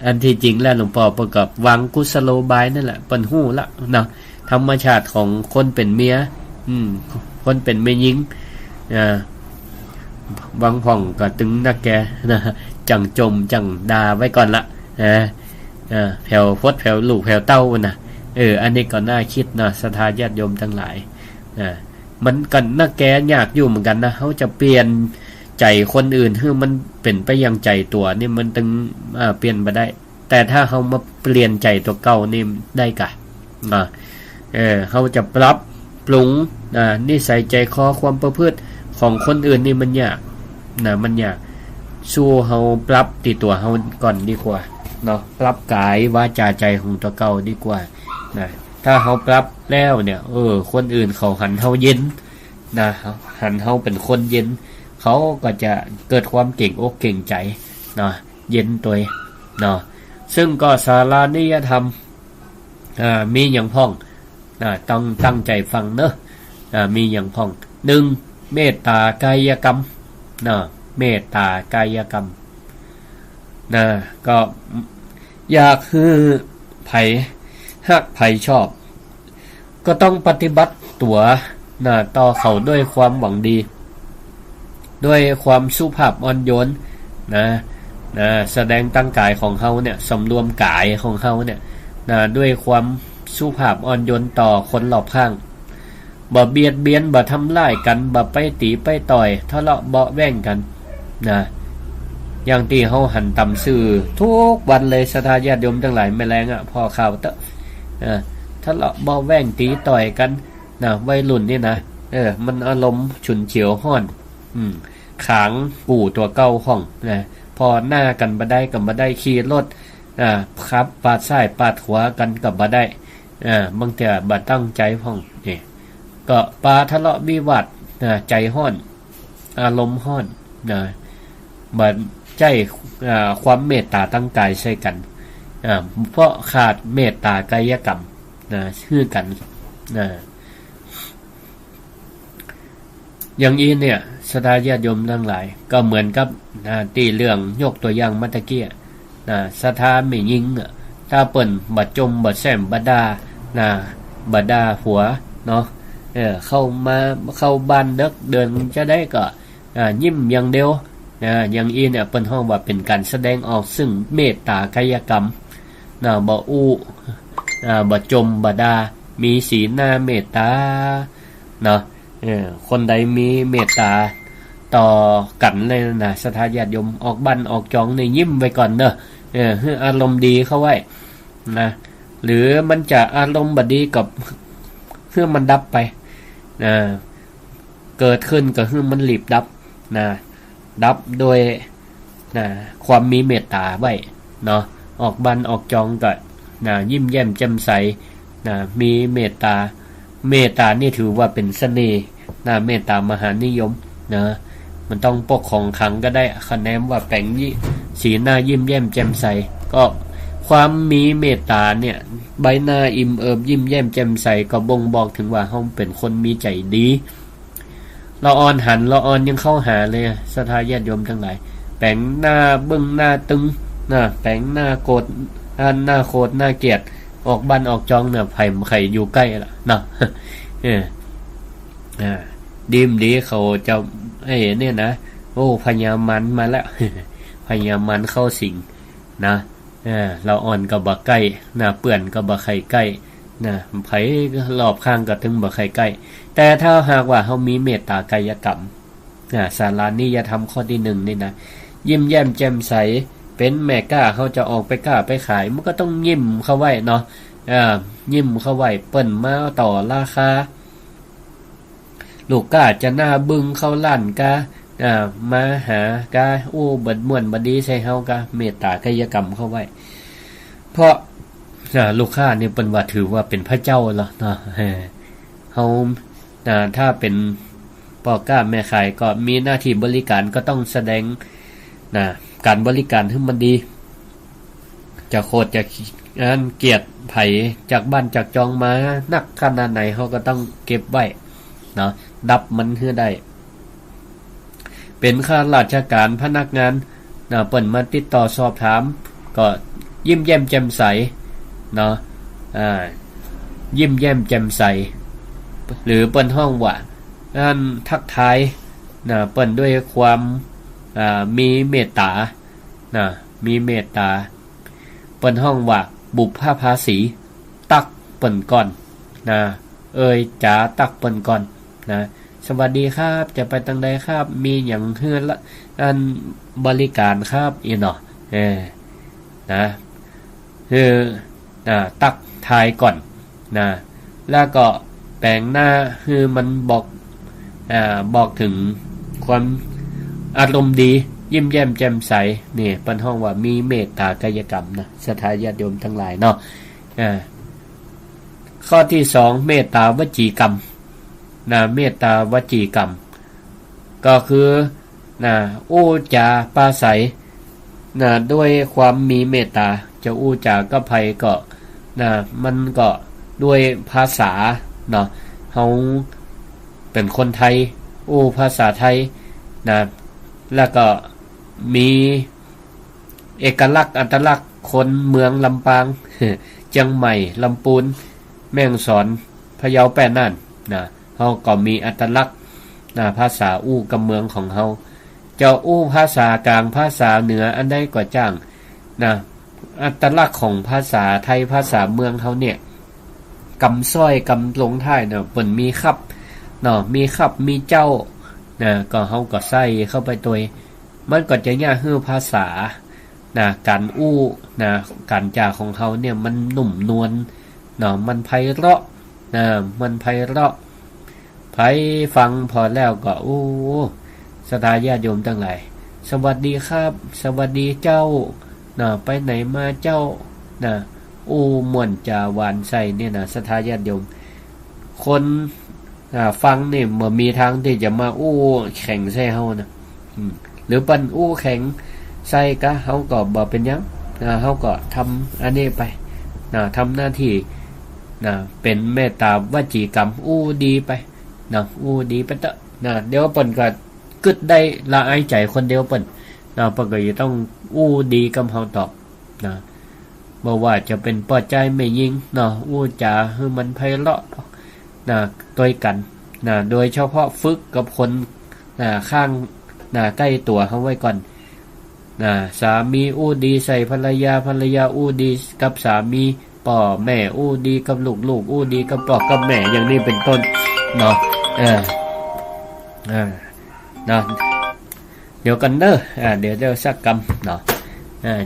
Speaker 1: อันที่จริงแล้วหลวงพ่อประกอบวางกุศโลบายนั่นแหละเปิ้นฮู้ละเนาะธรรมชาติของคนเป็นเมียคนเป็นแม่หญิงบางพ่องก็ตึงนักแกนะจังจมจังดาไว้ก่อนละแผ่วพดแผ่วลูกแผ่วเต้านะอันนี้ก็น่าคิดนะศรัทธาญาติโยมทั้งหลายมันกันนักแกยากอยู่เหมือนกันนะเขาจะเปลี่ยนใจคนอื่นให้มันเป็นไปอย่างใจตัวนี่มันตึงเปลี่ยนไปได้แต่ถ้าเขามาเปลี่ยนใจตัวเก่านี่ได้กะเขาจะปรับปรุงนิสัยใจคอความประพฤติของคนอื่นนี่มันยากมันยากสู้เขาปรับติดตัวเขาก่อนดีกว่าเนาะปรับกายวาจาใจของตัวเก่าดีกว่านะถ้าเขาปรับแล้วเนี่ยคนอื่นเขาหันเขาเย็นนะหันเขาเป็นคนเย็นเขาก็จะเกิดความเก่งอกเก่งใจเนาะเย็นตัวเนาะซึ่งก็ศาลานิยธรรมมีอย่างพ่องต้องตั้งใจฟังเนอะมีอย่างพ่อง1เมตตากายกรรมเมตตากายกรรมก็อยากคือไผฮักไผชอบก็ต้องปฏิบัติตัวต่อเขาด้วยความหวังดีด้วยความสุภาพอ่อนโยนแสดงตั้งกายของเขาเนี่ยสำรวมกายของเขาเนี่ยด้วยความสุภาพอ่อนโยนต่อคนรอบข้างบ่เบียดเบียนบ่ทำร้ายกันบ่ไปตีไปต่อยทะเลาะเบาะแว้งกันอย่างที่เฮาหันต่ำซื่อทุกวันเลยศรัทธาญาติโยมทั้งหลายแม่แรงพอข่าวเตอะทะเลาะเบาะแว้งตีต่อยกันวัยรุ่นนี่นะมันอารมณ์ฉุนเฉียวห้อนขางปู่ตัวเก่าห้องพอหน้ากันบ่ได้กับบ่ได้ขี่รถครับปาดซ้ายปาดขวากันกับบ่ได้บางทีบ่ตั้งใจห้องนี่ก็ปาทะเลาะวิวาทใจห้อนอารมณ์ห้อนบ่ใจความเมตตาตั้งกายใส่กันเพราะขาดเมตตากายกรรมชื่อกันอย่างนี้เนี่ยศรัทธาญาติโยมทั้งหลายก็เหมือนกับตีเรื่องยกตัวอย่างเมื่อกี้ศรัทธาไม่ยิงถ้าเปิ้นบ่จมบ่แซมบ่ด่าบ่ด่าผัวเนาะเข้าบ้านเด็กเดินจะได้ก็ยิ้มอย่างเดียวอย่างนี้เนี่ยเปิ้นฮ้องว่าเป็นการแสดงออกซึ่งเมตตากายกรรมบ่อู้บ่จมบ่ด่ามีศีลหน้าเมตตาเนาะคนใดมีเมตตาต่อกันเลยนะศรัทธาญาติโยมออกบ้านออกจองนี่ยิ้มไว้ก่อนเด้อให้อารมณ์ดีเข้าไว้นะหรือมันจะอารมณ์บ่ดีกับเพื่อมันดับไปเกิดขึ้นก็คือมันรีบดับโดยความมีเมตตาไว้เนาะออกบ้านออกจองก็ยิ้มแย้มแจ่มใสมีเมตตานี่ถือว่าเป็นเสน่ห์เมตตามหานิยมมันต้องปกของขังก็ได้คะแนนว่าแปลงสีหน้ายิ้มแย้มแจ่มใสก็ความมีเมตตาเนี่ยใบหน้าอิ่มเอิบยิ้มแย้มแจ่มใสก็บ่งบอกถึงว่าเฮาเป็นคนมีใจดีละอ่อนหันละอ่อนยังเข้าหาเลยศรัทธาญาติโยมทั้งหลายแปลงหน้าบึ้งหน้าตึงแปลงหน้าโกรธหน้าโคตรหน้าเกลียดออกบ้านออกจองเนี่ยไข่อยู่ใกล้ละเนาะดีเขาจะเนี่ยนะโอ้พญามันมาแล้วพญามันเข้าสิงนะเราอ่อนกับบ่ใกล้เปื่อนกับบ่ไข่ใกล้ไผรอบข้างก็ถึงบ่ไข่ใกล้แต่ถ้าหากว่าเฮามีเมตตากายกรรมศาลานิยธรรมข้อที่1นี่นะยิ้มแย้มแจ่มใสเป็นแม่กล้าเขาจะออกไปกล้าไปขายมันก็ต้องยิ้มเข้าไว้เนาะ ยิ้มเข้าไว้เปิ้นมาต่อราคาลูกก็จะหน้าบึ้งเข้าลั่นกะมาหากะเบิดม่วนบดีใส่เฮากะเมตตากายกรรมเข้าไว้เพราะลูกค้านี่เปิ้นว่าถือว่าเป็นพระเจ้าแล้วเนาะเฮาถ้าเป็นพ่อค้าแม่ขายก็มีหน้าที่บริการก็ต้องแสดงการบริการให้มันดีจะโคตรจะเกียรติไผจากบ้านจากจองมานักขนาดไหนเฮาก็ต้องเก็บไว้เนาะดับมันให้ได้เป็นข้าราชการพนักงานเปิ้นมาติดต่อสอบถามก็ยิ้มแย้มแจ่มใสเนาะยิ้มแย้มแจ่มใสหรือเปิ้นห้องว่าทักทายเปิ้นด้วยความมีเมตตามีเมตตาเปิ้นห้องว่าบุพภาษีตักเปิ้นก่อนจ๋าตักเปิ้นก่อนสวัสดีครับจะไปทางใดครับมีหยังให้บริการครับอีเนาะตักทายก่อนแล้วก็แปลงหน้าคือมันบอกถึงความอารมณ์ดียิ้มแย้มแจ่มใสนี่เปิ้นฮ้องว่ามีเมตตากายกรรมนะศรัทธาญาติโยมทั้งหลายเนาะข้อที่2เมตตาวจีกรรมเมตตาวจีกรรมก็คือจาปราศัยด้วยความมีเมตตาจะจากัไผก็มันก็ด้วยภาษาเนาะเฮาเป็นคนไทยภาษาไทยแล้วก็มีเอกลักษณ์อัตลักษณ์คนเมืองลำปางเชียงใหม่ลำพูนแม่ฮ่องสอนพะเยาแป้น่านเฮาก็มีอัตลักษณ์ภาษากับเมืองของเฮาเจ้าภาษากลางภาษาเหนืออันใดก็จ้างอัตลักษณ์ของภาษาไทยภาษาเมืองเฮาเนี่ยกำซ้อยกำลงท้ายเปิ้นมีครับมีครับมีเจ้าก็เฮาก็ใส่เข้าไปตัวมันก็จะยากฮื้อภาษาการการจาของเฮาเนี่ยมันนุ่มนวลมันไพเราะมันไพเราะไผฟังพอแล้วก็ศรัทธาญาติโยมทั้งหลายสวัสดีครับสวัสดีเจ้าไปไหนมาเจ้าม่วนจาหวานใส่เนี่ยศรัทธาญาติโยมคนฟังนี่บ่มีทางที่จะมาแข็งใส่เฮานะหรือปันแข็งใส่กะเฮาก็บ่เป็นหยังเฮาก็ทำอันนี้ไปทำหน้าที่เป็นเมตตาวจีกรรมดีไปดีไปเถอะเดี๋ยวเปิ้นก็กึดได้ละอายใจคนเดียวเปิ้นเปิ้นก็จะต้องดีกับเฮาตอบบ่ว่าจะเป็นป้อใจไม่ยิงจาให้มันไพเราะตัวกันโดยเฉพาะฝึกกับคนข้างใกล้ตัวเฮาไว้ก่อนสามีดีใส่ภรรยาดีกับสามีพ่อแม่ดีกับลูกดีกับพ่อกับแม่อย่างนี้เป็นต้นเดี๋ยวกันเด้อเดี๋ยวสักกรรม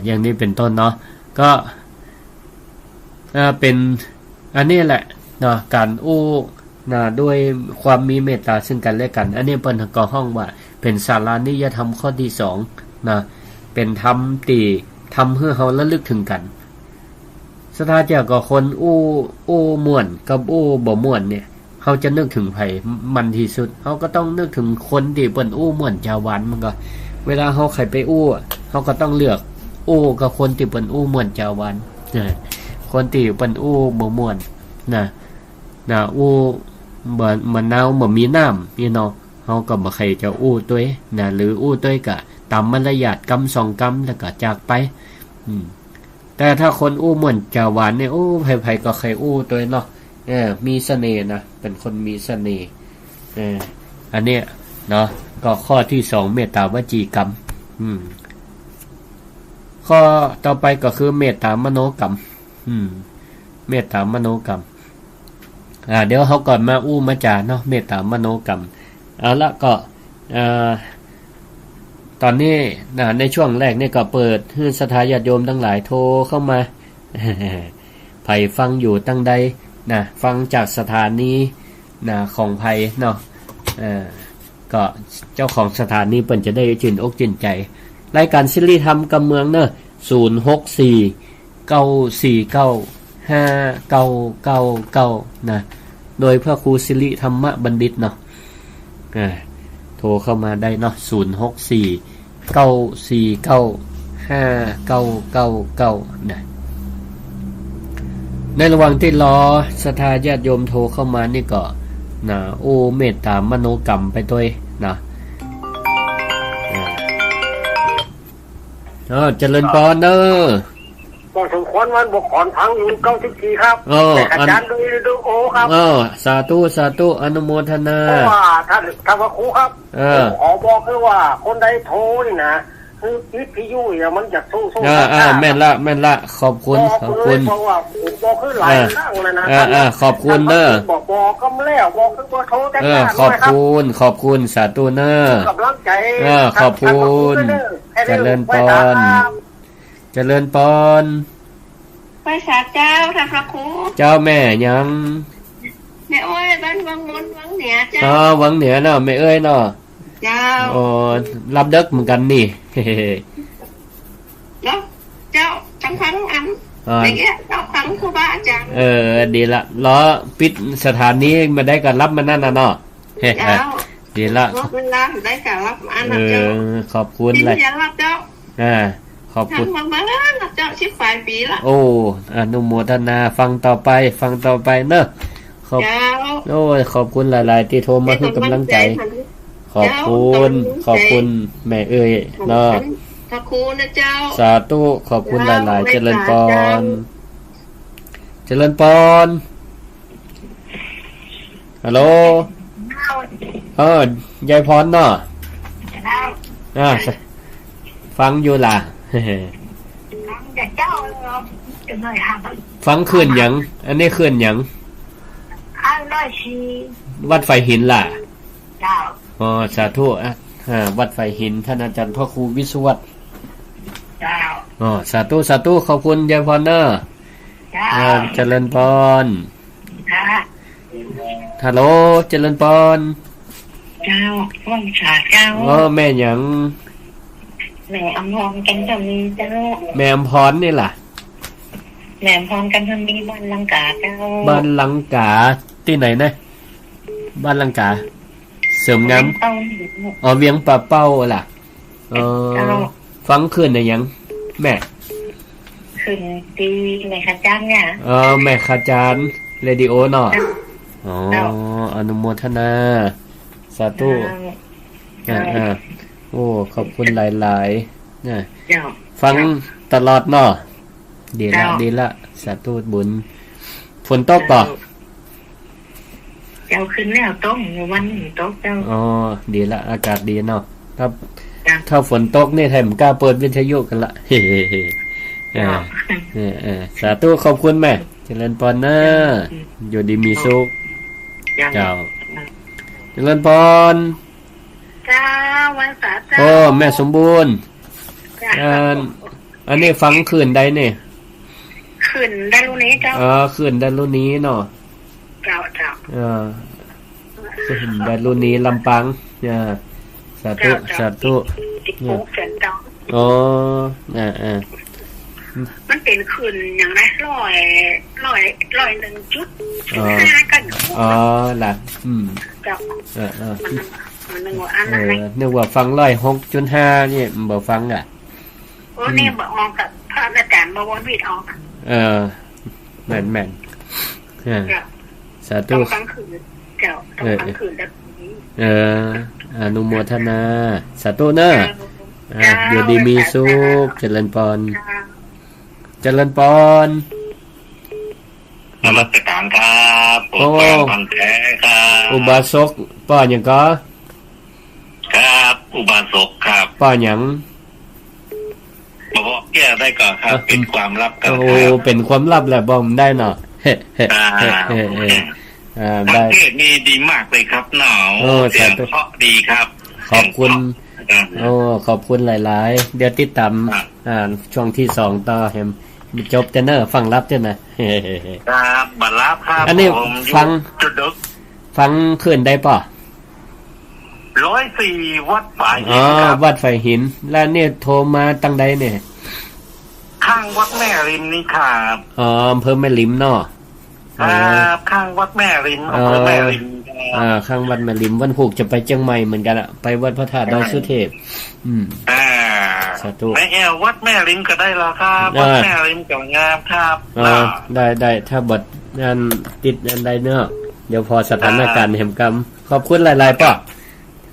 Speaker 1: อย่างนี้เป็นต้นก็เป็นอันนี้แหละการด้วยความมีเมตตาซึ่งกันและกันอันนี้เปิ้นก็ห้องว่าเป็นสารานิยธรรมข้อที่2เป็นธรรมที่ทำให้เฮาระลึกถึงกันศรัทธาเจ้าก็คนม่วนกับบ่ม่วนเนี่ยเฮาจะนึกถึงไผมันที่สุดเฮาก็ต้องนึกถึงคนที่เปิ้นม่วนจาหวานมันก็เวลาเฮาใครไปเฮาก็ต้องเลือกกับคนที่เปิ้นม่วนจาหวานคนที่เปิ้นบ่ม่วนมันนาวบ่มีน้ำพี่น้องเฮาก็บ่ใครจะตัวหรือตัวก็ตามมารยาทกำ2กำแล้วก็จากไปแต่ถ้าคนม่วนจาหวานเนี่ยไผๆก็ใครตัวเนาะมีเสน่ห์นะเป็นคนมีเสน่ห์อันเนี้ยก็ข้อที่2เมตตาวจีกรรมข้อต่อไปก็คือเมตตามโนกรรมเมตตามโนกรรมเดี๋ยวเฮาก่อนมามาจาเมตตามโนกรรมเอาละก็ตอนนี้ในช่วงแรกนี่ก็เปิดให้ศรัทธาญาติโยมทั้งหลายโทรเข้ามาไผ ไผฟังอยู่ตั้งใดนะฟังจากสถานีนะของไผเนาะก็เจ้าของสถานีเปิ้นจะได้ชื่นอกชื่นใจรายการสิริธรรมกับเมืองเนอะ064-949-5999นะโดยพระครูสิริธรรมบัณฑิตเนาะโทรเข้ามาได้เนาะ064-949-5999นะในระหว่างที่รอศรัทธาญาติโยมโทรเข้ามานี่ก็นะโอ้เมตตามโนกรรมไปด้วยนะเจริญพรเด้อ
Speaker 2: ก็สมควรวันบกขอนพังอยู่94ครับแต่อาจารย์ดูโอครับ
Speaker 1: สาธุอนุโมทนา
Speaker 2: เพราะว่าท่านพระครูครับขอบอกคือว่าคนใดโทรนี่นะคือวิทยุเนี่ยมันจะสู้
Speaker 1: แม่นละขอบคุณ
Speaker 2: เพราะว่าบอกคือหลายครั้งเลยนะ
Speaker 1: ขอบคุณเด้อ
Speaker 2: บอกก็แล้วบอกคือบ่โทรแต่
Speaker 1: ขอบคุณสาธุเด้อก
Speaker 2: ำลังใจ
Speaker 1: ขอบคุณเจริญพร
Speaker 3: ไปสาเจ้าท่านพระครู
Speaker 1: เจ้าแม่ยัง
Speaker 3: แม่เอ้ยบ้านวังมนวังเหนือเจ้า
Speaker 1: วังเหนือเนาะแม่เอ้ยเนาะ
Speaker 3: เจ้า
Speaker 1: รับเด็กเหมือนกันนี่
Speaker 3: แล้วเจ้าทั้งอันอย่างเงี้ยเจ้าทั้งครูบาอาจารย์
Speaker 1: ดีละล้อปิดสถานนี้มาได้กันรับมานั่นน่ะเนาะดีละ
Speaker 3: เวลาได้กันรับอันนะเจ้า
Speaker 1: ขอบคุณเลย
Speaker 3: รับเจ้า
Speaker 1: ขอบคุณ
Speaker 3: ทำมาแล้วเจ้าชิบปลายปีละ
Speaker 1: โอ้อนุโมทนาฟังต่อไปเนอะขอบคุณหลายๆที่โทรมาให้กำลังใจขอบคุณแม่เอ้ยเนาะ
Speaker 3: พระครูนะเจ้า
Speaker 1: สาธุขอบคุณหลายๆเจริญพรฮัลโหลยายพรเนาะฟังอยู่ล่ะฟังคืนหยังอันนี้คืนหยังวัดไฟหินล่ะสาธุวัดไฟหินท่านอาจารย์พ่อครูวิศวัตรสาธุขอบคุณยายพรเนอะเจริญพรฮัลโหลเจริญพร
Speaker 3: เจ้าว่างฉาเจ้า
Speaker 1: แม่หยัง
Speaker 3: แม่อำพรกันจะมีเจ้า
Speaker 1: แม่อำพรนี่ล่ะ
Speaker 3: แม่อำพรกันจะมีบ้านลังกาเจ้า
Speaker 1: บ้านลังกาที่ไหนนะบ้านลังกาเสริมงามเวียงป่าเป้าล่ะฟังคืนได้ยังแม่
Speaker 3: คืนตีแม่ขจารเนี่ย
Speaker 1: แม่ขจารเรดิโอเนาะอนุโมทนาสาธุโอ้ขอบคุณหลายๆนะฟังตลอดเนาะดีละสาธุบุญฝนตกป่ะ
Speaker 3: เจ้าขึ้นแล้วตกวันตกเจ้า
Speaker 1: ดีละอากาศดีเนาะครับถ้าฝนตกนี่แถมกล้าเปิดวิทยุกันละสาธุขอบคุณแม่เจริญพรนะอยู่ดีมีสุขเจ้าเจริญพร
Speaker 3: วันสาเจ้า
Speaker 1: แม่สมบูรณ์อันนี้ฟังคืนใดเนี่ย
Speaker 3: คืนได้รุ่นนี้เจ้า
Speaker 1: คืนได้รุ่นนี้เนาะ
Speaker 3: เจ้า
Speaker 1: คืนได้รุ่นนี้ลำปางสาธุ
Speaker 3: มันเป็นคืนอย่างไร101.5กัน
Speaker 1: ล่ะ
Speaker 3: เจ้า
Speaker 1: นึกว่าฟัง106.5นี่บ่ฟังอ่ะ
Speaker 3: นี่บ่ออกกับพระอาจารย์บ่วนวิทย์ออก
Speaker 1: แม่นสาธุ
Speaker 3: ต้องฟังคืนเจ้าต้องฟังคืนแบบ
Speaker 1: อนุโมทนาสาธุเนอะอยู่ดีมีสุขเจริญพร
Speaker 2: นมัสการครับพันแท้ครับ
Speaker 1: อุบาสกป้าหยังก็
Speaker 2: ครับอุบาสกครับ
Speaker 1: ป้าหยัง
Speaker 2: บอกแก้ได้ก่อนครับเป็นความลับกัน
Speaker 1: เป็นความลับแหละบอกได้เนาะ
Speaker 2: ได้นี่ดีมากเลยครับหนาวเสียงเพราะดีครับ
Speaker 1: ขอบคุณขอบคุณหลายๆเดี๋ยวติดตามช่วงที่2ต่อ จบจะเนอะฟังรับจ้ะ
Speaker 2: ครับบัตรรับครับ
Speaker 1: อันนี้ฟัง
Speaker 2: จุดดึก
Speaker 1: ฟังขึ้นได้ป่ะ
Speaker 2: 104วัดฝ่ายหิ
Speaker 1: นครับวัดฝ่ายหินแล้วเนี่ยโทรมาตั้งใดเนี่ย
Speaker 2: ข้างวัดแม่ริมนี่ครับ
Speaker 1: อำเภอแม่ริมเนาะ
Speaker 2: ข้างวัดแม่ริมอำเภอแม่ริม
Speaker 1: ข้างวัดแม่ริมวันพุธจะไปเชียงใหม่เหมือนกันอะไปวัดพระธาตุดอยสุเทพสาธุ
Speaker 2: ไม่วัดแม่ริมก็ได้แล้วครับวัดแม่ริมก็งามครับ
Speaker 1: ได้ถ้าบทงานติดงานใดเนอะเดี๋ยวพอสถานการณ์แห่งกรรมขอบคุณหลายๆป่ะ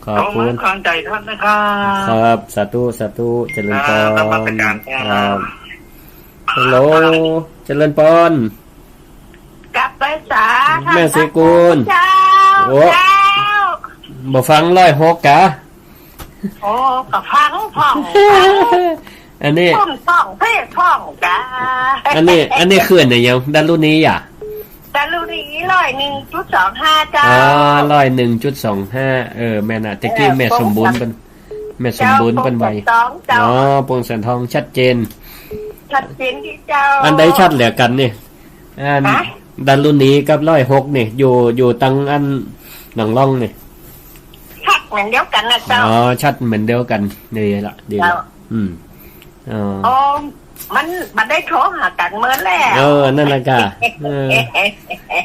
Speaker 2: ขอบคุณขอบใจท่านนะครับ
Speaker 1: ครับสาธุเจริญพรครับฮัลโหลเจริญพร
Speaker 3: กลับไปสา
Speaker 1: แม่สิกุลโอ้บ่ฟัง106กะ
Speaker 3: โอ้ก็ฟังพ่อง
Speaker 1: อันนี้
Speaker 3: พ่องเพ่พ่องกะ
Speaker 1: อันนี้คืนได้ยังดันรุ่นนี้อ่ะ
Speaker 3: ดันรุ่นนี้101.25จ้า
Speaker 1: 101.25แม่น่ะตะกี้แม่สมบูรณ์เป็นไวโปร่งแสนทองชัดเจน
Speaker 3: ที่เจ้า
Speaker 1: อันใดชัดเหลือกันนี่ดันรุ่นนี้กับ106นี่อยู่ตังอันหนังล่องนี่
Speaker 3: ชัดเหมือนเดียวกันนะเจ้า
Speaker 1: ชัดเหมือนเดียวกันนี่ละดีละ
Speaker 3: มันได้โทรหากันเหมือนแล้ว
Speaker 1: นั่นแหละค่ะ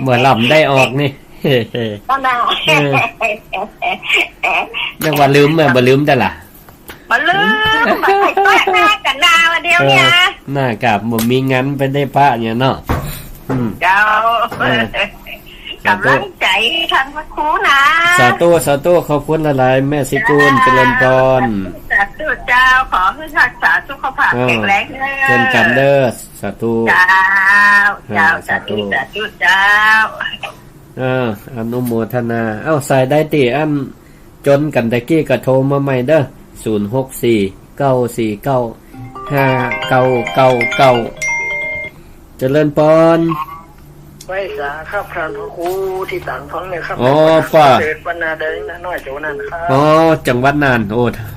Speaker 1: เหมือนหลับได้ออกนี่
Speaker 3: ก็ได้
Speaker 1: เรียกว่าลืมบ่ลืมแต่ละ
Speaker 3: มาลืมมาใส่ป้าหน้ากันดาวเดียวเนี่ย
Speaker 1: หน้ากับบ่มีงั้นไปได้ป้าเนี่ยเนาะ
Speaker 3: เจ้ากำลังใจทางพระครูนะ
Speaker 1: สาธุขอบคุณหลายๆแม่สิกุลเจริญพร
Speaker 3: สาธุเจ้าขอให้รักษาสุขภาพแข็งแรงเด้อ
Speaker 1: เป็นกันเด้อสาธุ
Speaker 3: เจ้าสาธุเจ้า
Speaker 1: อนุโมทนาใส่ได้ติอันจนกันตะกี้ก็โทรมาใหม่เด้อ064-949-5999เจริญพร
Speaker 2: ไว้สาครับพระครูที่ต่างท้องเนี่ยครับ
Speaker 1: ป้า
Speaker 2: เกิดวันนาเดินน้อยโจนั่นครับ
Speaker 1: จังหวัดน่านโ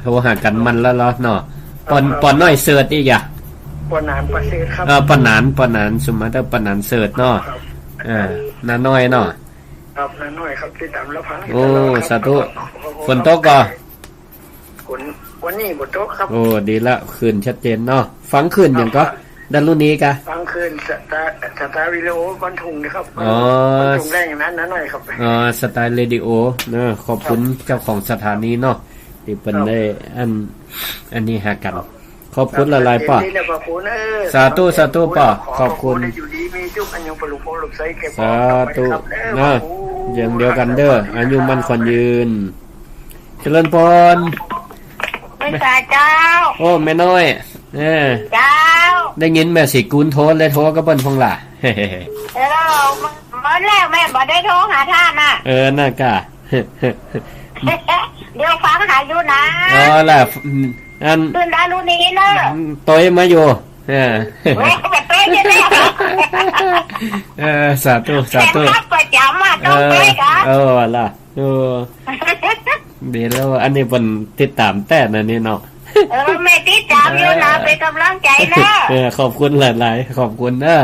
Speaker 1: ทรหากันมันแล้วเนาะปอนน้อยเสิร์ชอีกอ่ะ
Speaker 2: ปอนนานประเสริฐครับ
Speaker 1: ปอนนานสมมาแต่ปอนนานเสิร์ชเนาะนาน้อยเนาะ
Speaker 2: ครับนาน้อยครับที่ตามแล้วพั
Speaker 1: งสาธุฝนตกก่อ
Speaker 2: วันนี้ฝนตกครับ
Speaker 1: ดีละคืนชัดเจนเนาะฟังคืนอย่างก็ดันรุ่นนี้กะ
Speaker 2: ฟังคืนสตาร์วิดีโอบันทุงนะครับบันทุงแรงอย่างนั้นหน่อยครับ
Speaker 1: สไตล์เรดิโอเนาะขอบคุณเจ้าของสถานีเนาะที่เป็นได้อันนี้หากันขอบคุณหลายๆป่ะสาธุป่ะขอบคุณสาธุนะอย่างเดียวกันเด้ออายุมันขวัญยืนเจริญพร
Speaker 3: ไม่ตาเจ้า
Speaker 1: แม่น้อย
Speaker 3: เจ้า
Speaker 1: ได้ยินแม่สิกุลโทรเลยโทรก็เปิ้นพงล่ะ
Speaker 3: มื้อแรกแม่บ่ได้โทรหาท่านน่ะ
Speaker 1: น่ากะ
Speaker 3: เดี๋ยวฟังหาอยู่นะ
Speaker 1: ล่ะอัน
Speaker 3: ตื่นได้รู้นี้เนาะ
Speaker 1: ต้อยมาอยู่สาธุ
Speaker 3: ประจำอ่ะต้องไปกัน
Speaker 1: ล่ะเดี๋ยวแล้วอันนี้เพิ่นติดตามแต่นั่นนี่เนาะ
Speaker 3: ไม่ติดตามอยู่นะเป็นกำลังใจนะ
Speaker 1: ขอบคุณหลายๆขอบคุณนะ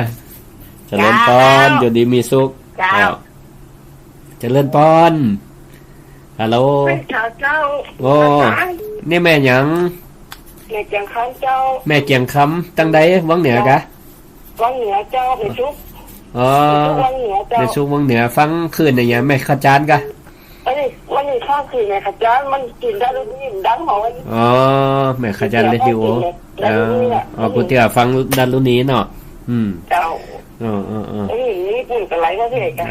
Speaker 1: เจริญพรอยู่ดีมีสุขเจริญพรฮัลโหลนี่แม่หยัง
Speaker 3: แม่เจียงคำเจ้า
Speaker 1: แม่เจียงคำตั้งใดวังเหนือกะ
Speaker 3: วังเหนือเจ้าไปชุก
Speaker 1: ไปชุกวังเหนือฟังคืนอย่างแม่ขจานกะ
Speaker 3: มันมีข้าวคือไงขจานมันกินได้รู้นี่ดังหอย
Speaker 1: แม่ขจานเรดิโอกูเตี้ยฟังดันรุ่นนี้เนาะ
Speaker 3: เจ้านี่ปุ่นกันไรก็เท่กัน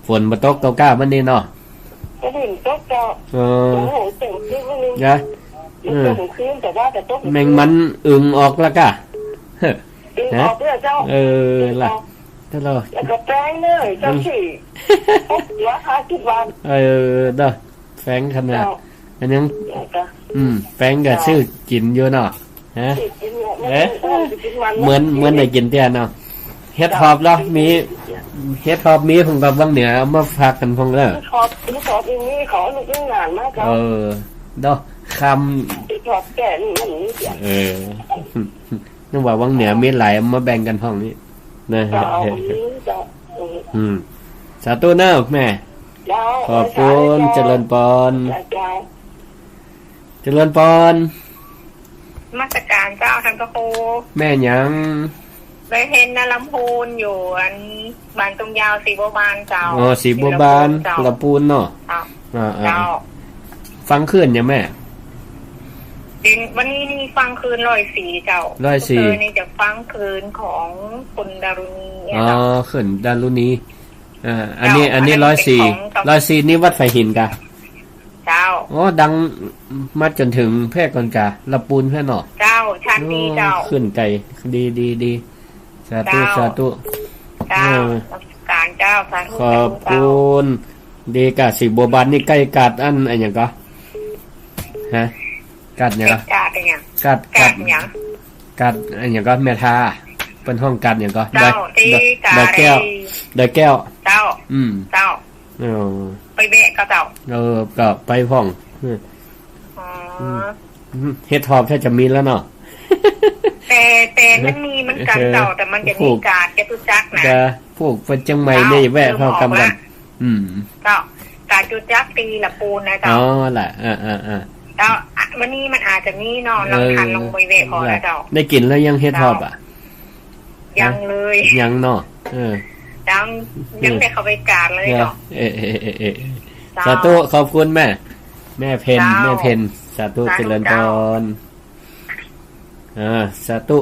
Speaker 1: ฝนมาตกเก้ามันนี่เนาะ
Speaker 3: ก็ฝนตกเจ้าโอ้โหเต็มที่มันนี่
Speaker 1: ยะแมงมันอึ่งออกแล้วกะ
Speaker 3: ออกเจ้า
Speaker 1: ล่ะถ้าเรา
Speaker 3: แล้วก็แป้งเลยเจ้าสิ50 วัน
Speaker 1: เด้อแป้งขนาดอันยังแป้งก็ซื้อกินอยู่เนาะฮะเหมือนได้กินเตี้ยเนาะเฮ็ดหอบแล้วมีเฮ็ดหอบมีของกับวังเหนือเอามาฝากกันพงเด้อ
Speaker 3: หอบมีขอลูกงานมากครับ
Speaker 1: เด้อคำ นึกว่าวังเหนือมีหลายมาแบ่งกันห้องนี้นะ
Speaker 2: เจ้าเจ้า
Speaker 1: สาธุเนอะแม่ขอบคุณเจริญพรเจริญพร
Speaker 3: มาตรการเจ้าทางกระโค
Speaker 1: แม่หยัง
Speaker 3: ไปเห็นนาลำพูนอยู่อันบานตรงยาวสีบัวบานเจ้า
Speaker 1: อ๋อสีบัวบานลำพูนเนาะ
Speaker 3: เจ้า
Speaker 1: ฟังคืนเนี่ยแม่
Speaker 3: วันนี้นี่ฟังคืน104เจ้า104นี่จะฟังคืนของคุณดารุณี
Speaker 1: อ๋อคืนดารุณีอันนี้104นี่วัดไฟหินกะ
Speaker 3: เจ้า
Speaker 1: อ๋อดังมาจนถึงแพร่ก่อนกะลำปูนแพร่เนาะ
Speaker 3: เจ้าชั้นดีเจ้า
Speaker 1: ขึ้นไกลดีสาธุ
Speaker 3: เจ้าการเจ้าสาธุ
Speaker 1: ขอบคุณดีกะสีบัวบานนี่ใกล้กาดอันอะไรอย่างก็ฮะกัดเนี่ยก็
Speaker 3: กัดอย่าง
Speaker 1: กัดอย่างกัดอันอย่างก็เมทาเป็นห้องกัดอย่างก็ได้แก้วเจ้า
Speaker 3: เจ้าไปแบะก็เจ้า
Speaker 1: ก็ไปห้องเฮ็ดทอบแค่จะมีแล้วเนาะ
Speaker 3: แต่มันมีมันกันเจ้าแต่มันจะมีการแกตุจักนะ
Speaker 1: พวกเป็นจังใหม่นี่แวะเข้ากำกัน
Speaker 3: เจ้าการจุจักตีละปูนนะเจ้า
Speaker 1: อ๋อแหละ
Speaker 3: เจ้าวันนี้มันอาจจะมีนอนลองทันลงไปเวะพอแล้วเจ้า
Speaker 1: ได้กินแล้วยังเฮ็ดทอบ
Speaker 3: ยังเลย
Speaker 1: ยังเนาะ
Speaker 3: ยังได้เข้าไปการเลยเนาะ
Speaker 1: สาธุขอบคุณแม่เพนสาธุเจริญพรสาธุ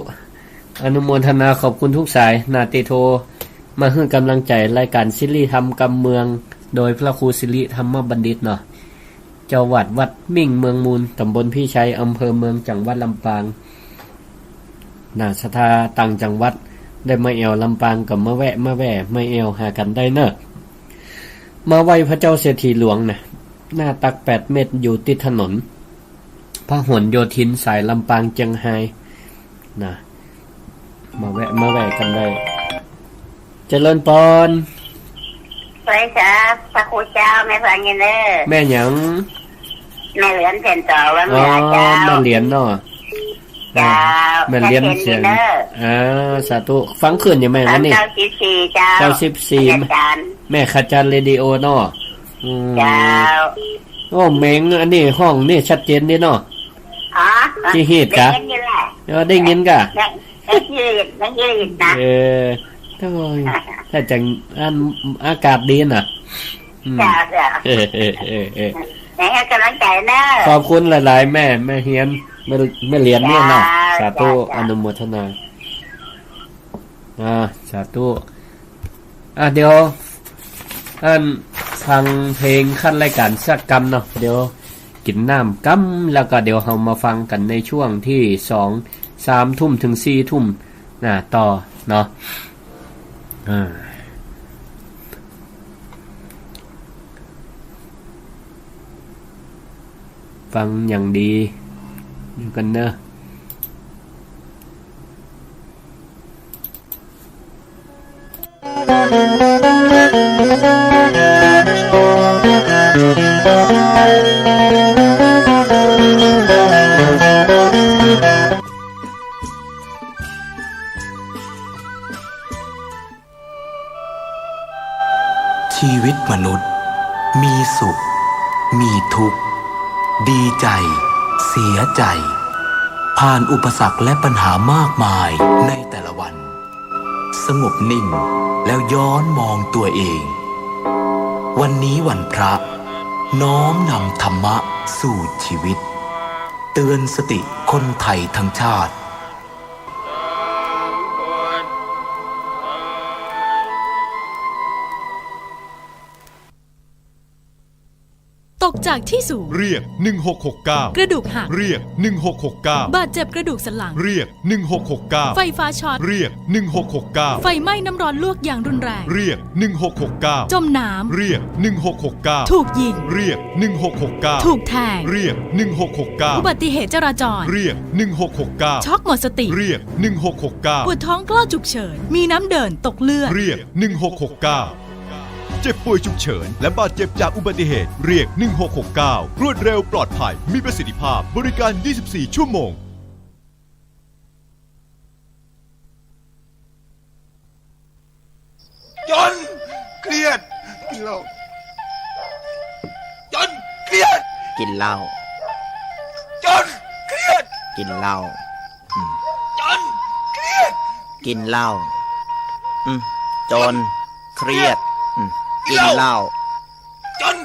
Speaker 1: อนุโมทนาขอบคุณทุกสายนาติโทมาให้กำลังใจรายการศิริธรรมกำเมืองโดยพระครูศิริธรรมบัณฑิตเนาะเจ้าวัดมิ่งเมืองมูลตำบลพี่ชัยอำเภอเมืองจังหวัดลำปางน่าศรัทธาต่างจังหวัดได้มาแอวลำปางกับมาแวะมาแอวหากันได้เนอะมาไหว้พระเจ้าเศรษฐีหลวงนะหน้าตัก8 เมตรอยู่ติดถนนพหลโยธินสายลำปางเชียงไฮ้นะมาแวะกันได้เจริญพร
Speaker 3: สวัสดีครับพระครูเจ้าแม่ฟังยินเด้อ
Speaker 1: แม่หยัง
Speaker 3: แม่เหรียญเพ็ญต่อว่าแม่
Speaker 1: เจ้าแม่เหรียญเนาะ
Speaker 3: เจ้า
Speaker 1: แม่เหรียญเสียงสาธุฟังขึ้นยังไงวะนี่
Speaker 3: เจ้า
Speaker 1: 14แม่ขจรเรดิโอเนาะ
Speaker 3: เจ้า
Speaker 1: โอ้เม้งอันนี้ห้องนี่ชัดเจนดีเนาะที่ฮีดกะได้ยินกะ
Speaker 3: ได้ยินนะ
Speaker 1: ถ้าจังอากาศดีน่ะ
Speaker 3: ให้กำลังใจนะ
Speaker 1: ขอบคุณหลายๆแม่เฮียนแม่เหรียญเนี่ยเนาะสาธุอนุโมทนาสาธุเดี๋ยวฟังเพลงขั้นรายการสักกรรมเนาะเดี๋ยวกินน้ำกำแล้วก็เดี๋ยวเรามาฟังกันในช่วงที่2-3 ทุ่มถึง4 ทุ่มต่อเนาะฟังอย่างดีอยู่กันเนอะ
Speaker 4: ชีวิตมนุษย์มีสุขมีทุกข์ดีใจเสียใจผ่านอุปสรรคและปัญหามากมายในแต่ละวันสงบนิ่งแล้วย้อนมองตัวเองวันนี้วันพระน้อมนำธรรมะสู่ชีวิตเตือนสติคนไทยทั้งชาติ
Speaker 5: ตกจากที่สูง
Speaker 6: เรียก1669
Speaker 5: กระดูกหัก
Speaker 6: เรียก1669
Speaker 5: บาดเจ็บกระดูกสันหลัง
Speaker 6: เรียก1669
Speaker 5: ไฟฟ้าช็อต
Speaker 6: เรียก1669
Speaker 5: ไฟไหม้น้ำร้อนลวกอย่างรุนแรง
Speaker 6: เรียก1669
Speaker 5: จมน้ำ
Speaker 6: เรียก1669
Speaker 5: ถูกยิง
Speaker 6: เรียก1669
Speaker 5: ถูกแทง
Speaker 6: เรียก1669
Speaker 5: อุบัติเหตุจราจร
Speaker 6: เรียก1669
Speaker 5: ช็อกหมดสติ
Speaker 6: เรียก1669
Speaker 5: ปวดท้องกล้าฉุกเฉินมีน้ำเดินตกเลือด
Speaker 6: เรียก1669เจ็บป่วยฉุกเฉินและบาดเจ็บจากอุบัติเหตุเรียก1669รวดเร็วปลอดภัยมีประสิทธิภาพบริการ24 ชั่วโมง
Speaker 7: จนเครียดกินเหล้าจนเครียดกินเหล้าจนเครียดกินเหล้าจนเครียดกินเหล้าจนเครียดกินเหล้าจน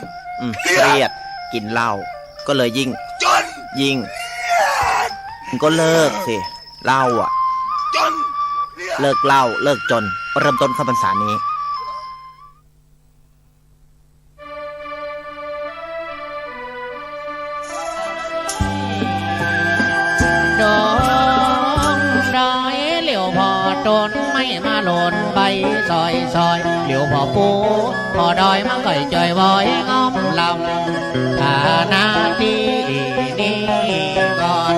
Speaker 7: เครียดกินเหล้าก็เลยยิ่งก็เลิกสิเหล้าอ่ะเลิกเหล้าเลิกจนเริ่มต้นเข้าพรรษานี้
Speaker 8: ดองดอยเหลียวพอตนไม่มาหล่นใบซอยเหลียวพอปูพอดอยมาก่อยจอยบอยอ้อมลำนาทีนี้ก่อน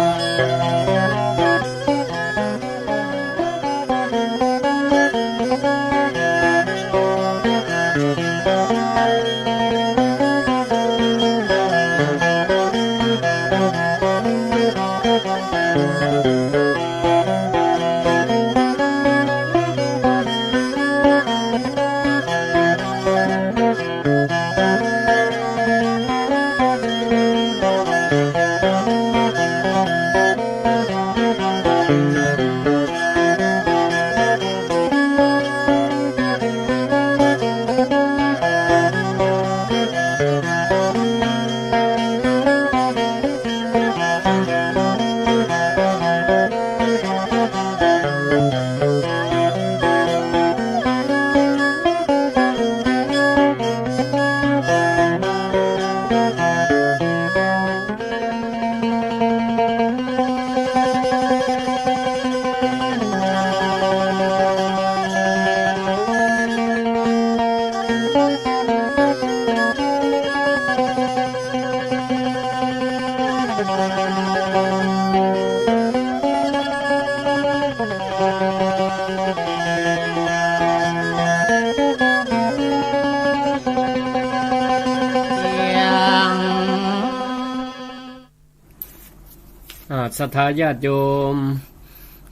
Speaker 1: ศรัทธาญาติโยม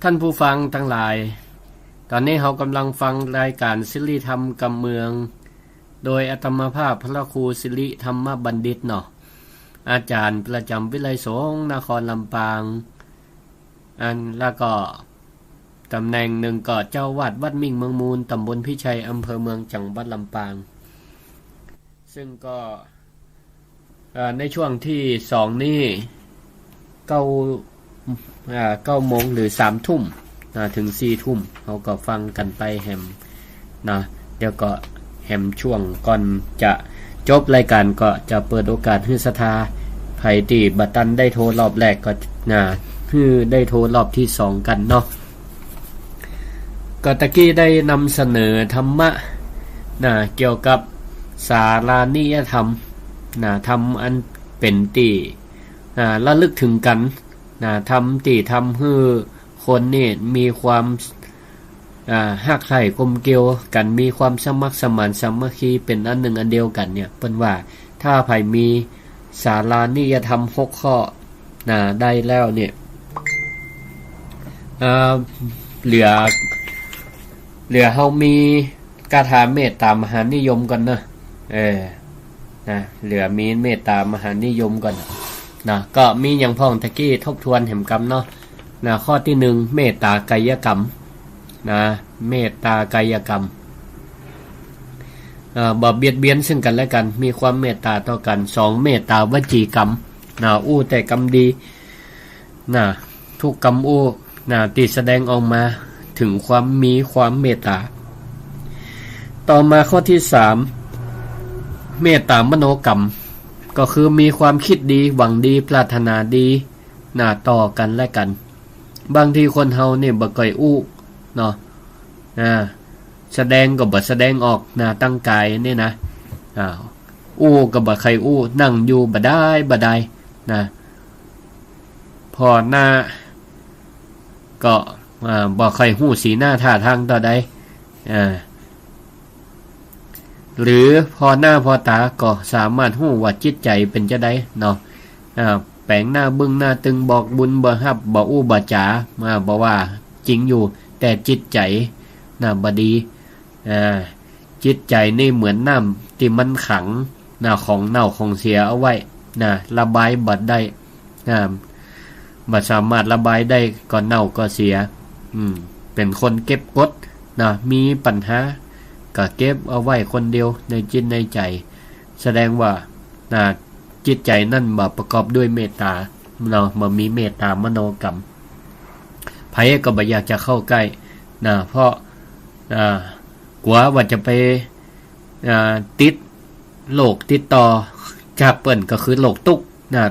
Speaker 1: ท่านผู้ฟังทั้งหลายตอนนี้เรากำลังฟังรายการศิริธรรมกำเมืองโดยอาตมาภาพพระครูศิริธรรมบัณฑิตเนาะอาจารย์ประจำวิไลสงฆ์นครลำปางแล้วก็ตำแหน่งหนึ่งก็เจ้าวาดวัดมิ่งเมืองมูลตำบลพิชัยอำเภอเมืองจังหวัดลำปางซึ่งก็ในช่วงที่2นี้9 โมงหรือ3 ทุ่มถึง4 ทุ่มเราก็ฟังกันไปแฮมนะเดี๋ยวก็แฮมช่วงก่อนจะจบรายการก็จะเปิดโอกาสให้ศรัทธาไผที่บัตันได้โทรรอบแรกก็คือได้โทรรอบที่2กันเนาะก็ตะกี้ได้นำเสนอธรรมะเกี่ยวกับสารานิยธรรมธรรมอันเป็นตีระลึกถึงกันทำที่ทำให้คนนี่มีความฮักใคร่กลมเกลียวกันมีความสมัครสมานสามัคคีเป็นอันหนึ่งอันเดียวกันเนี่ยเปิ้นว่าถ้าไผมีสารานิยธรรม6 ข้อได้แล้วเนี่ยเหลือเฮามีคาถาเมตตามหานิยมก่อนนะเหลือมีเมตตามหานิยมก่อนก็มีอย่างพ้องตะกี้ทบทวนแห่งกรรมเนาะข้อที่1เมตตากายกรรมเมตตากายกรรมบ่เบียดเบียนซึ่งกันและกันมีความเมตตาต่อกัน2เมตตาวจีกรรมอู้แต่กรรมดีทุกกรรมอู้ที่แสดงออกมาถึงความเมตตาต่อมาข้อที่3เมตตามโนกรรมก็คือมีความคิดดีหวังดีปรารถนาดีต่อกันและกันบางทีคนเฮาเนี่ยบ่ค่อยอู้เนาะแสดงก็บ่แสดงออกตั้งกายนี่นะอู้ก็บ่ใครอู้นั่งอยู่บ่ได้พอหน้าก็บ่ค่อยฮู้สีหน้าท่าทางต่อใดหรือพอหน้าพอตาก็สามารถฮู้ว่าจิตใจเป็นจะได้เนาะแปลงหน้าบึ้งหน้าตึงบอกบุญบ่ฮับบ่อู้บ่จ๋าบ่ว่าจริงอยู่แต่จิตใจบ่ดี จิตใจนี่เหมือนน้ำที่มันขังของเน่าของเสียเอาไว้ระบายบัดได้บัดสามารถระบายได้ก็เน่าก็เสียเป็นคนเก็บกดมีปัญหาก็เก็บเอาไว้คนเดียวในจิตในใจแสดงว่าจิตใจนั่นบ่ประกอบด้วยเมตตาบ่มีเมตตามโนกรรมไผก็บ่อยากจะเข้าใกล้เพราะกลัวว่าจะไปติดโรคติดต่อจากเปิ้นก็คือโรคตุก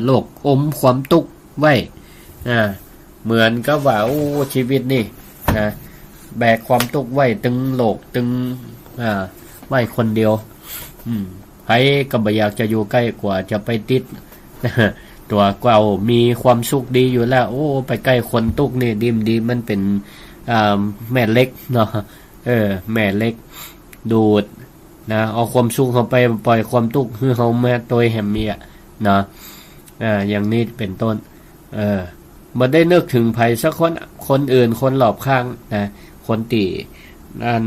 Speaker 1: โรคอมความตุกไว้เหมือนกับว่าโอ้ชีวิตนี่แบกความตุกไว้ตึงโลกตึงไว้คนเดียวไผก็บ่อยากจะอยู่ใกล้กว่าจะไปติดตัวเก่ามีความสุขดีอยู่แล้วโอ้ไปใกล้คนตุกนี่ดีมันเป็นแม่เล็กเนาะแม่เล็กดูดเอาความสุขเข้าไปปล่อยความตุกคือเฮามาตัวแหมมีอย่างนี้เป็นต้นบ่ได้นึกถึงไผสักคนอื่นคนรอบข้างคนที่นั่น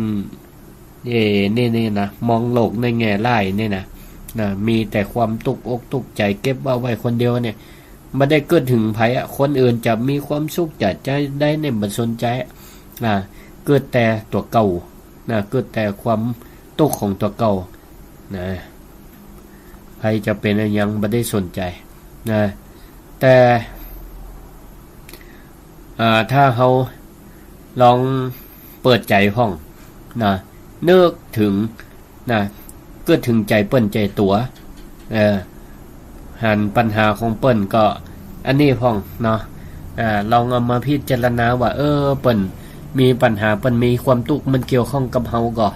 Speaker 1: นี่นะมองโลกในแง่ร้ายนี่นะมีแต่ความตุกอกตุกใจเก็บเอาไว้คนเดียวเนี่ยบ่ได้เกิดถึงไผคนอื่นจะมีความสุขจะได้เนี่ยบ่สนใจเกิดแต่ตัวเก่าเกิดแต่ความตุกของตัวเก่าไผจะเป็นอะไรยังบ่ได้สนใจแต่ถ้าเฮาลองเปิดใจห้องนึกถึงเกิดถึงใจเปิ้นใจตัวหันปัญหาของเปิ้นก็อันนี้ห้องลองเอามาพิจารณาว่าเปิ้นมีปัญหาเปิ้นมีความทุกข์มันเกี่ยวข้องกับเฮาก็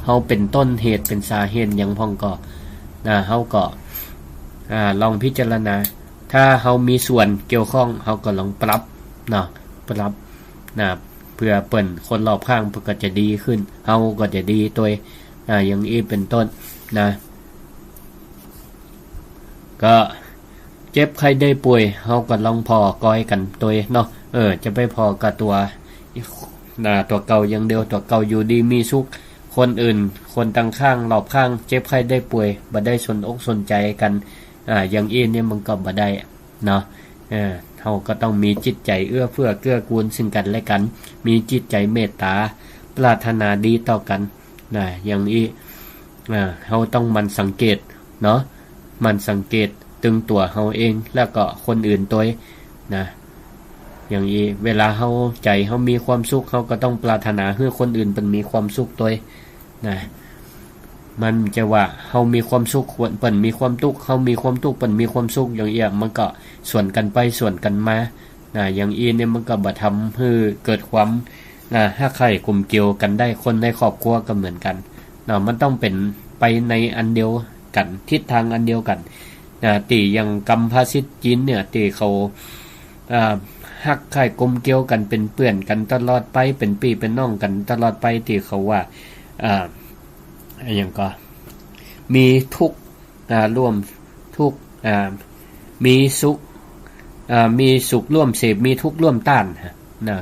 Speaker 1: เฮาเป็นต้นเหตุเป็นสาเหตุหยังพ้องก็เฮาก็ลองพิจารณาถ้าเฮามีส่วนเกี่ยวข้องเฮาก็ลองปรับเพื่อเปิ้นคนรอบข้างเพิ่นก็จะดีขึ้นเฮาก็จะดีตัวอย่างนี้เป็นต้นก็เจ็บใครได้ป่วยเฮาก็ลองพอกอยกันตัวเนาะจะไปพอกับตัวตัวเก่าอย่างเดียวตัวเก่าอยู่ดีมีสุขคนอื่นคนต่างข้างรอบข้างเจ็บใครได้ป่วยบ่ได้สนอกสนใจกันอย่างนี้เนี่ยมันก็บ่ได้เนาะเฮาก็ต้องมีจิตใจเอื้อเฟื้อเกื้อกูลซึ่งกันและกันมีจิตใจเมตตาปรารถนาดีต่อกันอย่างนี้เฮาต้องมันสังเกตเนาะมันสังเกตตึงตัวเฮาเองแล้วก็คนอื่นตัวอย่างนี้เวลาเฮาใจเฮามีความสุขเฮาก็ต้องปรารถนาให้คนอื่นเป็นมีความสุขตัวมันจะว่าเฮามีความสุขควรเปิ้นมีความทุกข์เฮามีความทุกข์เปิ้นมีความสุขอย่างเงี้ยมันก็ส่วนกันไปส่วนกันมาอย่างอีเนี่ยมันก็บ่ทำให้เกิดความฮักใคร่กลมเกลียวกันได้คนในครอบครัวก็เหมือนกันมันต้องเป็นไปในอันเดียวกันทิศทางอันเดียวกันติอย่างกรรมภาษิตจีนเนี่ยติเขาฮักใคร่กลมเกลียวกันเป็นเพื่อนกันตลอดไปเป็นพี่เป็นน้องกันตลอดไปติเขาว่าอย่างก็มีทุกข์ร่วมทุกข์มีสุขมีสุขร่วมเสพมีทุกข์ร่วมต้าน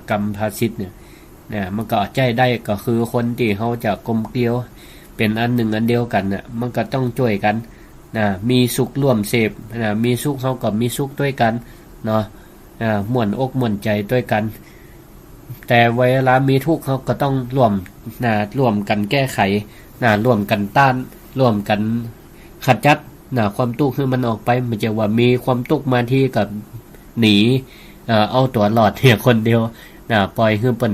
Speaker 1: กรรมภาษิตเนี่ยมันก็ใจได้ก็คือคนที่เขาจะกลมเกลียวเป็นอันหนึ่งอันเดียวกันมันก็ต้องช่วยกันมีสุขร่วมเสพมีสุขเขาก็มีสุขด้วยกันเนาะม่วนอกม่วนใจด้วยกันแต่เวลามีทุกข์เขาก็ต้องร่วมกันแก้ไขร่วมกันต้านร่วมกันขจัดความทุกข์ให้มันออกไปมันจะว่ามีความทุกข์มาที่กับหนีเอาตัวรอดเพียงคนเดียวปล่อยให้เปิ้น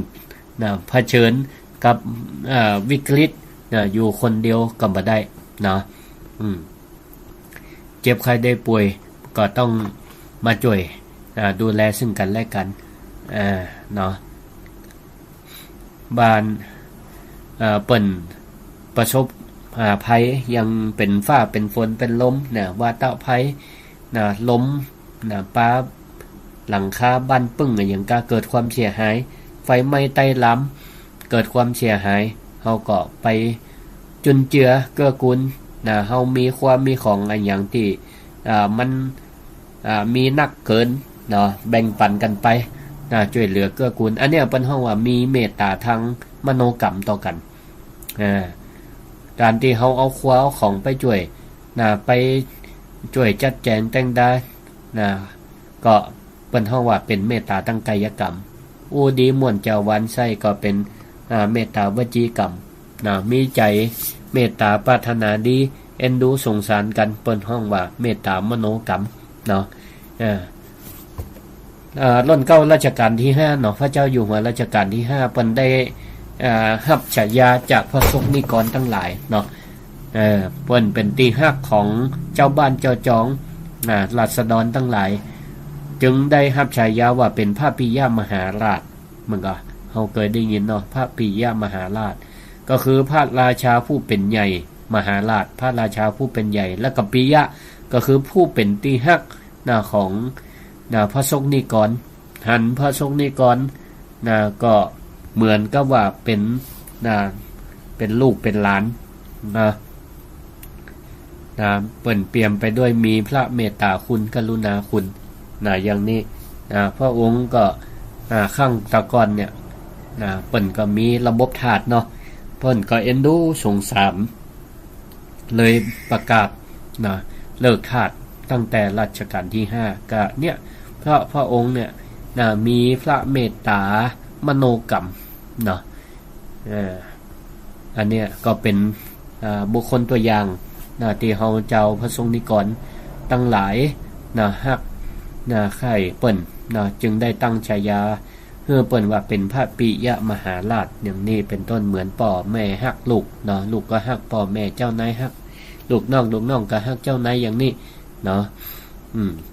Speaker 1: เผชิญกับวิกฤตอยู่คนเดียวก็บ่ได้เจ็บใครได้ป่วยก็ต้องมาช่วยดูแลซึ่งกันและกันเนาะบ้านเปิ้นประสบภัยยังเป็นฟ้าเป็นฝนเป็นลมวาตภัยลมฟ้าหลังคาบ้านปึ้งอย่างก็เกิดความเสียหายไฟไหม้ใต้ล้ำเกิดความเสียหายเฮาก็ไปจุนเจือเกื้อกูลเฮามีความมีของอะไรอย่างที่มันมีนักเกินเนาะแบ่งปันกันไปช่วยเหลือเกื้อกูลอันเนี้ยเปิ้นเฮาว่ามีเมตตาทางมโนกรรมต่อกัน การที่เฮาเอาครัวเอาของไปช่วยไปช่วยจัดแจงแต่งได้ก็เปิ้นเฮาว่าเป็นเมตตาทางกายกรรมอูดีม่วนเจ้าวันไส้ก็เป็นเมตตาวจีกรรมมีใจเมตตาปรารถนาดีเอ็นดูสงสารกันเปิ้นห้องว่าเมตตามโนกรรมเนาะรุ่นเก้ารัชกาลที่5เนาะพระเจ้าอยู่หัวรัชกาลที่5เปิ้นได้รับฉายาจากพระสงฆ์นิกรทั้งหลายเนาะเปิ้นเป็นตีฮักของเจ้าบ้านเจ้าจองราษฎรทั้งหลายจึงได้รับฉายาว่าเป็นพระปิยมหาราชมันก็เฮาเคยได้ยินเนาะพระปิยมหาราชก็คือพระราชาผู้เป็นใหญ่มหาราชพระราชาผู้เป็นใหญ่และก็ปิยะก็คือผู้เป็นตีฮักของพระสงฆ์นิกรหันพระสงฆ์นิกรก็เหมือนกับว่าเป็นลูกเป็นหลานเปิ่นเปี่ยมไปด้วยมีพระเมตตาคุณกรุณาคุณอย่างนี้พระองค์ก็ข้างตะกอนเนี่ยเปิ่นก็มีระบบทาสเนาะเปิ่นก็เอ็นดูสงสารเลยประกาศเลิกทาสตั้งแต่รัชกาลที่5ก็เนี่ยพระองค์เนี่ยมีพระเมตตามโนกรรมเนาะอันเนี้ยก็เป็นบุคคลตัวอย่างที่เฮาเจ้าพระสงฆ์นิกรตั้งหลายฮักไข่เปิ้นจึงได้ตั้งฉายาเพื่อเปิ้นว่าเป็นพระปิยมหาราชอย่างนี้เป็นต้นเหมือนพ่อแม่ฮักลูกลูกก็ฮักพ่อแม่เจ้านายฮักลูกน้องก็ฮักเจ้านายอย่างนี้เนาะ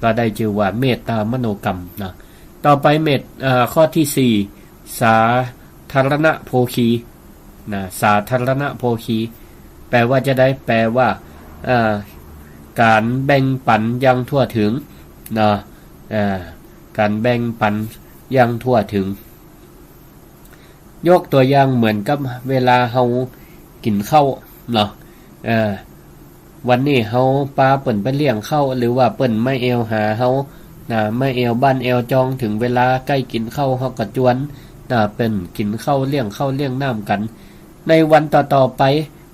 Speaker 1: ก็ได้ชื่อว่าเมตตามโนกรรมต่อไปข้อที่4สาธารณโภคีสาธารณโภคีแปลว่าจะได้แปลว่าการแบ่งปันอย่างทั่วถึงการแบ่งปันอย่างทั่วถึงยกตัวอย่างเหมือนกับเวลาเฮากินข้าวเนาะวันนี้เฮาปาเปิ้นไปเลี้ยงข้าวหรือว่าเปิ้นไม่เอวหาเฮาไม่เอวบ้านเอวจองถึงเวลาใกล้กินข้าวเฮาก็จวนเป็นกินข้าวเลี้ยงน้ำกันในวันต่อๆไป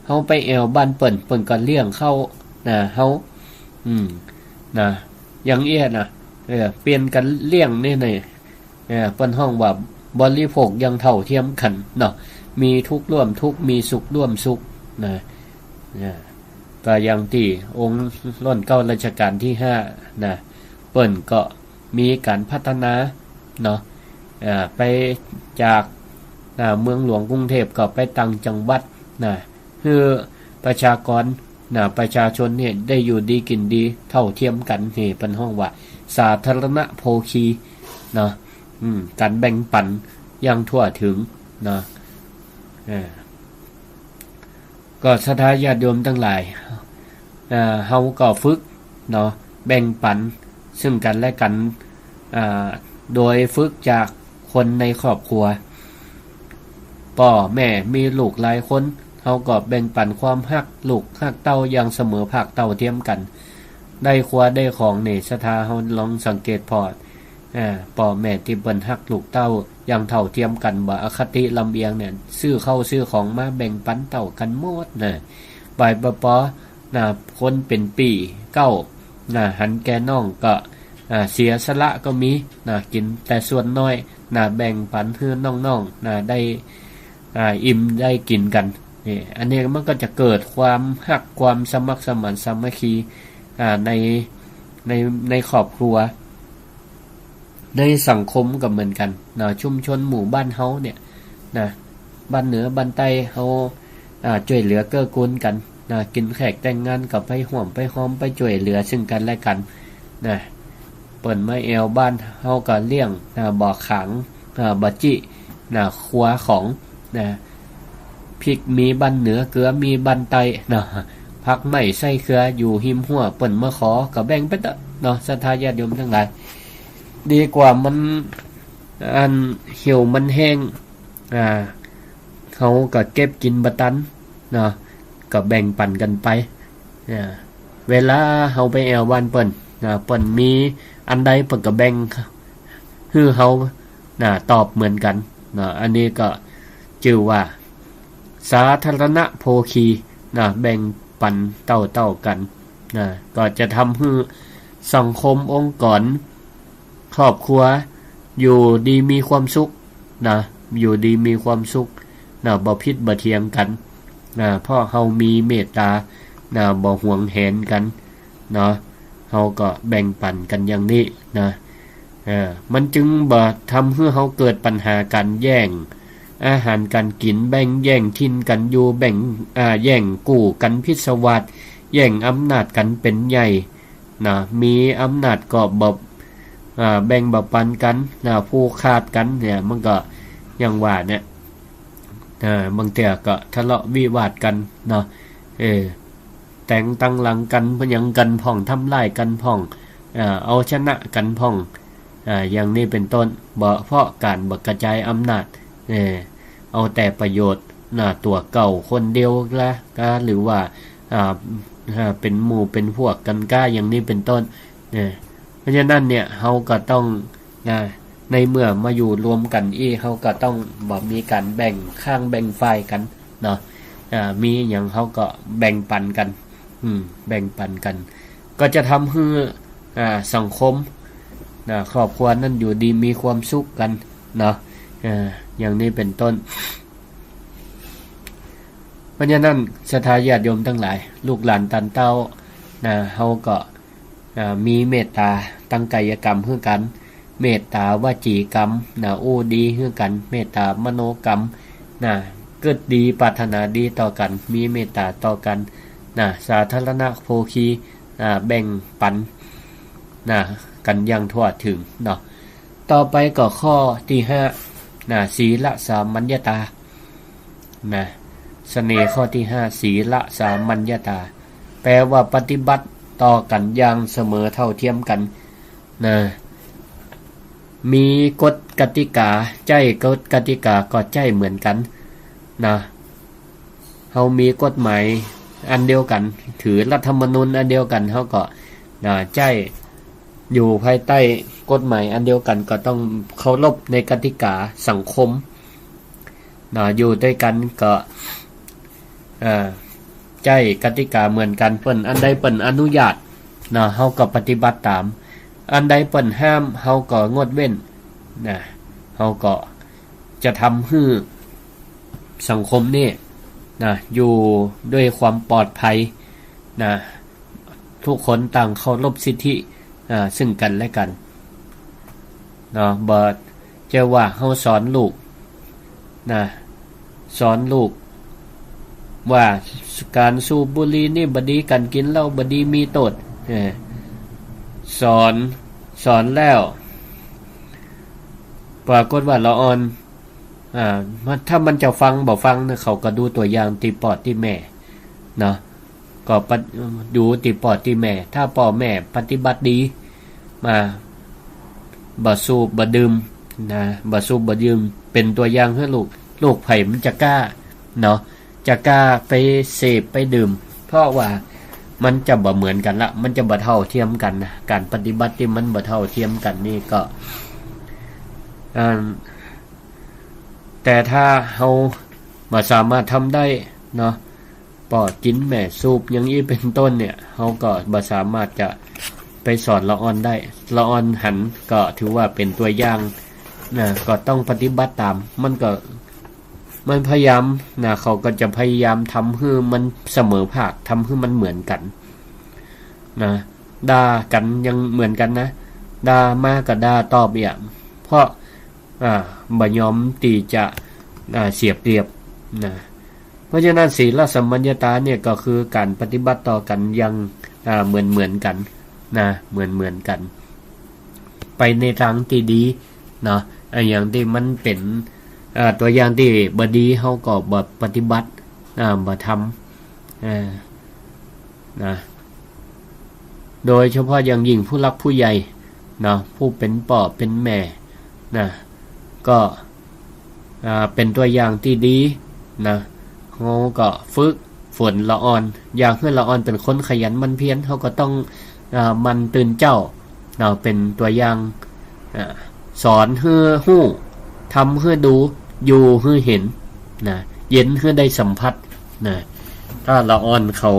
Speaker 1: เฮาไปเอวบ้านเปิ้นก็เลี้ยงข้าวเฮาอย่างเอี้ยเปลี่ยนกันเลี้ยงนี่เปิ้นห้องว่าบริโภคอย่างเท่าเทียมกันเนาะมีทุกข์ร่วมทุกข์มีสุขร่วมสุขก็อย่างที่องค์รุ่นเก้ารัชกาลที่5เปิ้นก็มีการพัฒนาเนาะไปจากเมืองหลวงกรุงเทพก็ไปต่างจังหวัดคือประชากรประชาชนเนี่ยได้อยู่ดีกินดีเท่าเทียมกันนี่เป็นห้องว่าสาธารณโภคีเนาะการแบ่งปันอย่างทั่วถึงเนาะก็ศรัทธาญาติโยมทั้งหลายเฮาก็ฝึกเนาะแบ่งปันซึ่งกันและกันโดยฝึกจากคนในครอบครัวพ่อแม่มีลูกหลายคนเฮาก็แบ่งปันความฮักลูกฮักเต้าอย่างเสมอภาคเต้าเทียมกันได้ครัวได้ของนี่ศรัทธาเฮาลองสังเกตพอพ่อแม่ที่เปิ้นฮักลูกเต้าอย่างเท่าเทียมกันบ่อคติลำเอียงเนี่ยซื้อข้าวซื้อของมาแบ่งปันเต้ากันหมดไปปอคนเป็นปีเก้าหันแก่น้องก็เสียสละก็มีกินแต่ส่วนน้อยแบ่งปันให้น้องๆได้อิ่มได้กินกันนี่อันนี้มันก็จะเกิดความฮักความสมัครสมานสามัคคีในครอบครัวในสังคมก็เหมือนกันชุมชนหมู่บ้านเฮาเนี่ยบ้านเหนือบ้านใต้เฮาช่วยเหลือเกื้อกูลกันกินแขกแต่งงานกับไปห่วมไปหอมไปช่วยเหลือซึ่งกันและกันเปิ้นมาแอวบ้านเฮาก็เลี้ยงบ่อขังบ่จิครัวของพริกมีบ้านเหนือเกลือมีบ้านใต้ผักไม้ใส่เกลืออยู่หิมหัวเปิ้นมาขอก็แบ่งไปเนาะศรัทธาญาติโยมทั้งหลายดีกว่ามันอันเหี่ยวมันแห้งเขาก็เก็บกินบ่ตันเนาะก็แบ่งปันกันไปเวลาเฮาไปแอวบ้านเปิ้นเปิ้นมีอันใดเปิ้นก็แบ่งคือเฮาตอบเหมือนกันอันนี้ก็ชื่อว่าสาธารณโภคี นะแบ่งปันเต้ากันนะก็จะทำให้สังคมองค์กรครอบครัวอยู่ดีมีความสุขนะอยู่ดีมีความสุขนะบ่ผิดบ่เถียงกันนะเพราะเฮามีเมตตานะบ่หวงแหนกันเนาะเฮาก็แบ่งปันกันอย่างนี้นะมันจึงบ่ทำให้เฮาเกิดปัญหาการแย่งอาหารการกินแบ่งแย่งถิ่นกันอยู่แบ่งแย่งกู้กันพิศวาสแย่งอำนาจกันเป็นใหญ่นะมีอำนาจก็บ่แบ่งบ่ปันกันนะผู้ขาดกันเนี่ยมันก็อย่างว่าเนี่ยบางเทื่อก็ทะเลาะวิวาทกันเนาะแต่งตั้งหลังกันพยังกันพ่องทำลายกันพ่องเอาชนะกันพ่องอย่างนี้เป็นต้นบ่เพราะการบ่กระจายอำนาจเอาแต่ประโยชน์ตัวเก่าคนเดียวละก็หรือว่าเป็นหมู่เป็นพวกกันก้าอย่างนี้เป็นต้นเพราะฉะนั้นเนี่ยเฮาก็ต้องในเมื่อมาอยู่รวมกันเฮาก็ต้องบ่มีการแบ่งข้างแบ่งฝ่ายกันเนาะมีหยังเฮาก็แบ่งปันกันแบ่งปันกันก็จะทำให้สังคมครอบครัวนั้นอยู่ดีมีความสุขกันเนาะอย่างนี้เป็นต้นเพราะฉะนั้นศรัทธาญาติโยมทั้งหลายลูกหลานตันเต้าเฮาก็มีเมตตาตั้งกายกรรมให้กันเมตตาวจีกรรมอู้ดีให้กันเมตตามโนกรรมเกิดดีปรารถนาดีต่อกันมีเมตตาต่อกันสาธารณโภคีแบ่งปันกันอย่างทั่วถึงเนาะต่อไปก็ข้อที่5ศีลสามัญญตาเสน่ห์ข้อที่5ศีลสามัญญตาแปลว่าปฏิบัติต่อกันอย่างเสมอเท่าเทียมกันมีกฎกติกาใจกฎกติกาก็ใจเหมือนกันเฮามีกฎหมายอันเดียวกันถือรัฐธรรมนูญอันเดียวกันเฮาก็ใจอยู่ภายใต้กฎหมายอันเดียวกันก็ต้องเคารพในกติกาสังคมอยู่ด้วยกันก็ใจกติกาเหมือนกันเปิ้นอันใดเปิ้นอนุญาตเฮาก็ปฏิบัติตามอันใดเปิ้นห้ามเฮาก็งดเว้นเฮาก็จะทำให้สังคมนี่อยู่ด้วยความปลอดภัยทุกคนต่างเคารพสิทธิซึ่งกันและกันบ่จะว่าเฮาสอนลูกสอนลูกว่าการสูบบุหรี่นี่บ่ดีการกินเหล้าบ่ดีมีโทษสอนแล้วปรากฏว่าละอ่อนถ้ามันจะฟังบ่ฟังเขาก็ดูตัวอย่างที่ปอดที่แม่ก็ดูที่ปอดที่แม่ถ้าพ่อแม่ปฏิบัติดีมาบ่สูบบ่ดื่มบ่สูบบ่ดื่มเป็นตัวอย่างให้ลูกไผมันจะกล้าจะกล้าไปเสพไปดื่มเพราะว่ามันจะบ่เหมือนกันละมันจะบ่เท่าเทียมกันการปฏิบัติที่มันบ่เท่าเทียมกันนี่ก็แต่ถ้าเฮาบ่สามารถทำได้ปอดกินแม่สูบอย่างนี้เป็นต้นเนี่ยเฮาก็บ่สามารถจะไปสอนละอ่อนได้ละอ่อนหันก็ถือว่าเป็นตัวอย่างก็ต้องปฏิบัติตามมันพยายามเขาก็จะพยายามทำให้มันเสมอภาคทำให้มันเหมือนกันด่ากันยังเหมือนกันนะด่ามาก็ด่าตอบอย่างเพราะบ่ยอมที่จะเสียเปรียบเพราะฉะนั้นศีลสัมมัญญตาเนี่ยก็คือการปฏิบัติต่อกันยังเหมือนกันเหมือนกันไปในทางที่ดีอย่างที่มันเป็นตัวอย่างที่บ่ดีเฮาก็บ่ปฏิบัติบ่ทำโดยเฉพาะอย่างยิ่งผู้รักผู้ใหญ่ผู้เป็นพ่อเป็นแม่ก็เป็นตัวอย่างที่ดีเฮาก็ฝึกฝนละอ่อนอย่างให้ละอ่อนเป็นคนขยันมันเพียรเฮาก็ต้องมันตื่นเจ้าเป็นตัวอย่างสอนให้ฮู้ทำให้ดูอยู่ให้เห็นเย็นให้ได้สัมผัส ถ้าละอ่อนเขา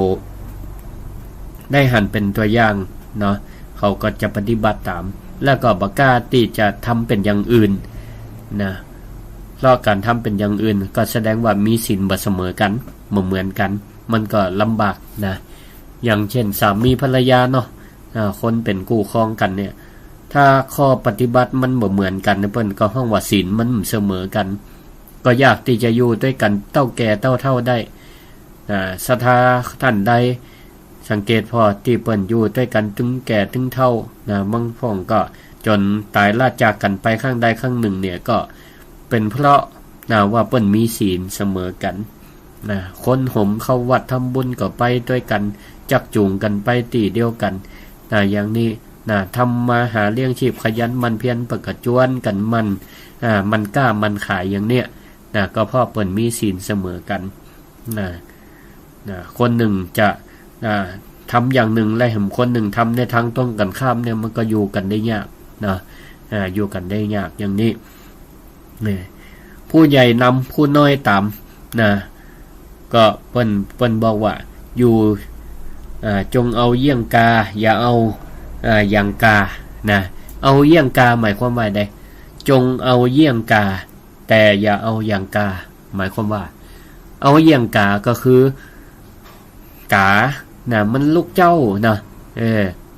Speaker 1: ได้หันเป็นตัวอย่างเนาะเขาก็จะปฏิบัติตามแล้วก็บ่กล้าที่จะทำเป็นอย่างอื่นนะเพราะการทำเป็นอย่างอื่นก็แสดงว่ามีศีลบ่เสมอกันบ่เหมือนกันมันก็ลำบากนะอย่างเช่นสามีภรรยาเนาะคนเป็นคู่ครองกันเนี่ยถ้าข้อปฏิบัติมันบ่เหมือนกันเพิ่นก็ฮ้องว่าศีลมันเสมอกันก็ยากที่จะอยู่ด้วยกันเต้าแก่เต้าเฒ่าได้ศรัทธาท่านใดสังเกตพอที่เปิ้นอยู่ด้วยกันถึงแก่ถึงเฒ่าบางพ่องก็จนตายลาจากกันไปข้างใดข้างหนึ่งเนี่ยก็เป็นเพราะว่าเปิ้นมีศีลเสมอกันคนห่มเข้าวัดทำบุญก็ไปด้วยกันจักจูงกันไปตีเดียวกันอย่างนี้ทำมาหาเลี้ยงชีพขยันมันเพียรประกจวนกันมันกล้ามันขายอย่างเนี้ยก็เพราะเปิ้นมีศีลเสมอกันคนหนึ่งจะทำอย่างหนึ่งและเห็นคนหนึ่งทำในทางตรงกันข้ามเนี่ยมันก็อยู่กันได้ยากอยู่กันได้ยากอย่างนี้ผู้ใหญ่นำผู้น้อยตามก็เปิ้นบอกว่าอยู่จงเอาเยี่ยงกาอย่าเอาอย่างกาเอาเยี่ยงกาหมายความว่าใดจงเอาเยี่ยงกาแต่อย่าเอาอย่างกาหมายความว่าเอาเยี่ยงกาก็คือกามันลูกเจ้า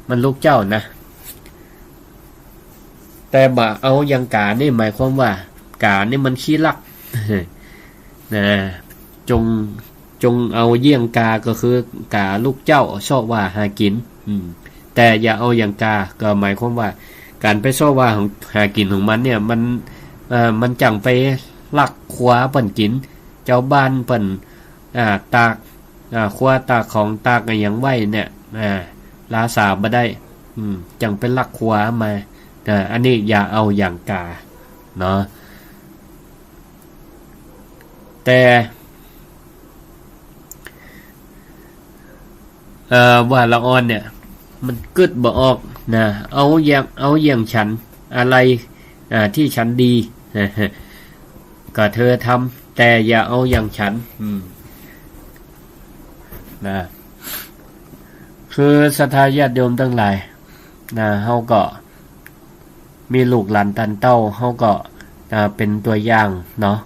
Speaker 1: มันลูกเจ้านะแต่บ่เอาอย่างกานี่หมายความว่ากานี่มันขี้ลักจงเอาเยี่ยงกาก็คือกาลูกเจ้าชอบว่าหากินแต่อย่าเอาอย่างกาก็หมายความว่าการไปชอบว่าของหากินของมันเนี่ยมันจังไปลักขวาเปิ้นกินเจ้าบ้านเปิ้นตากขวาตากของตากอย่างไว้เนี่ยลาสาบ่ได้จังไปลักขวามาอันนี้อย่าเอาอย่างกาเนาะแต่ว่าละอ่อนเนี่ยมันกึดบ่ออกเอาอย่างฉันอะไรที่ฉันดีก็เธอทำแต่อย่าเอาอย่างฉันคือศรัทธาญาติโยมทั้งหลายเฮาก็มีลูกหลานตันเต้าเฮาก็เป็นตัวอย่างเนาะ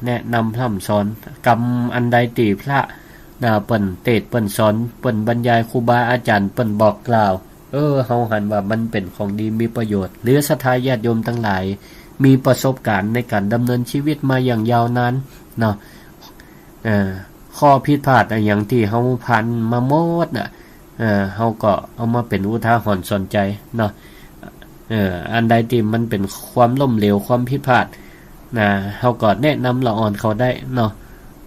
Speaker 1: แนะนำพร่ำสอนกรรมอันใดตีพระเปิ้นเทศน์เปิ้นสอนเปิ้นบรรยายครูบาอาจารย์เปิ้นบอกกล่าวเฮาหันว่ามันเป็นของดีมีประโยชน์หรือศรัทธาญาติโยมทั้งหลายมีประสบการณ์ในการดำเนินชีวิตมาอย่างยาวนานเนาะข้อผิดพลาดอย่างที่เฮาผ่านมาหมดเฮาก็เอามาเป็นอุทาหรณ์สอนใจเนาะอันใดที่มันเป็นความล้มเหลวความผิดพลาดเฮาก็แนะนำละอ่อนเขาได้เนาะ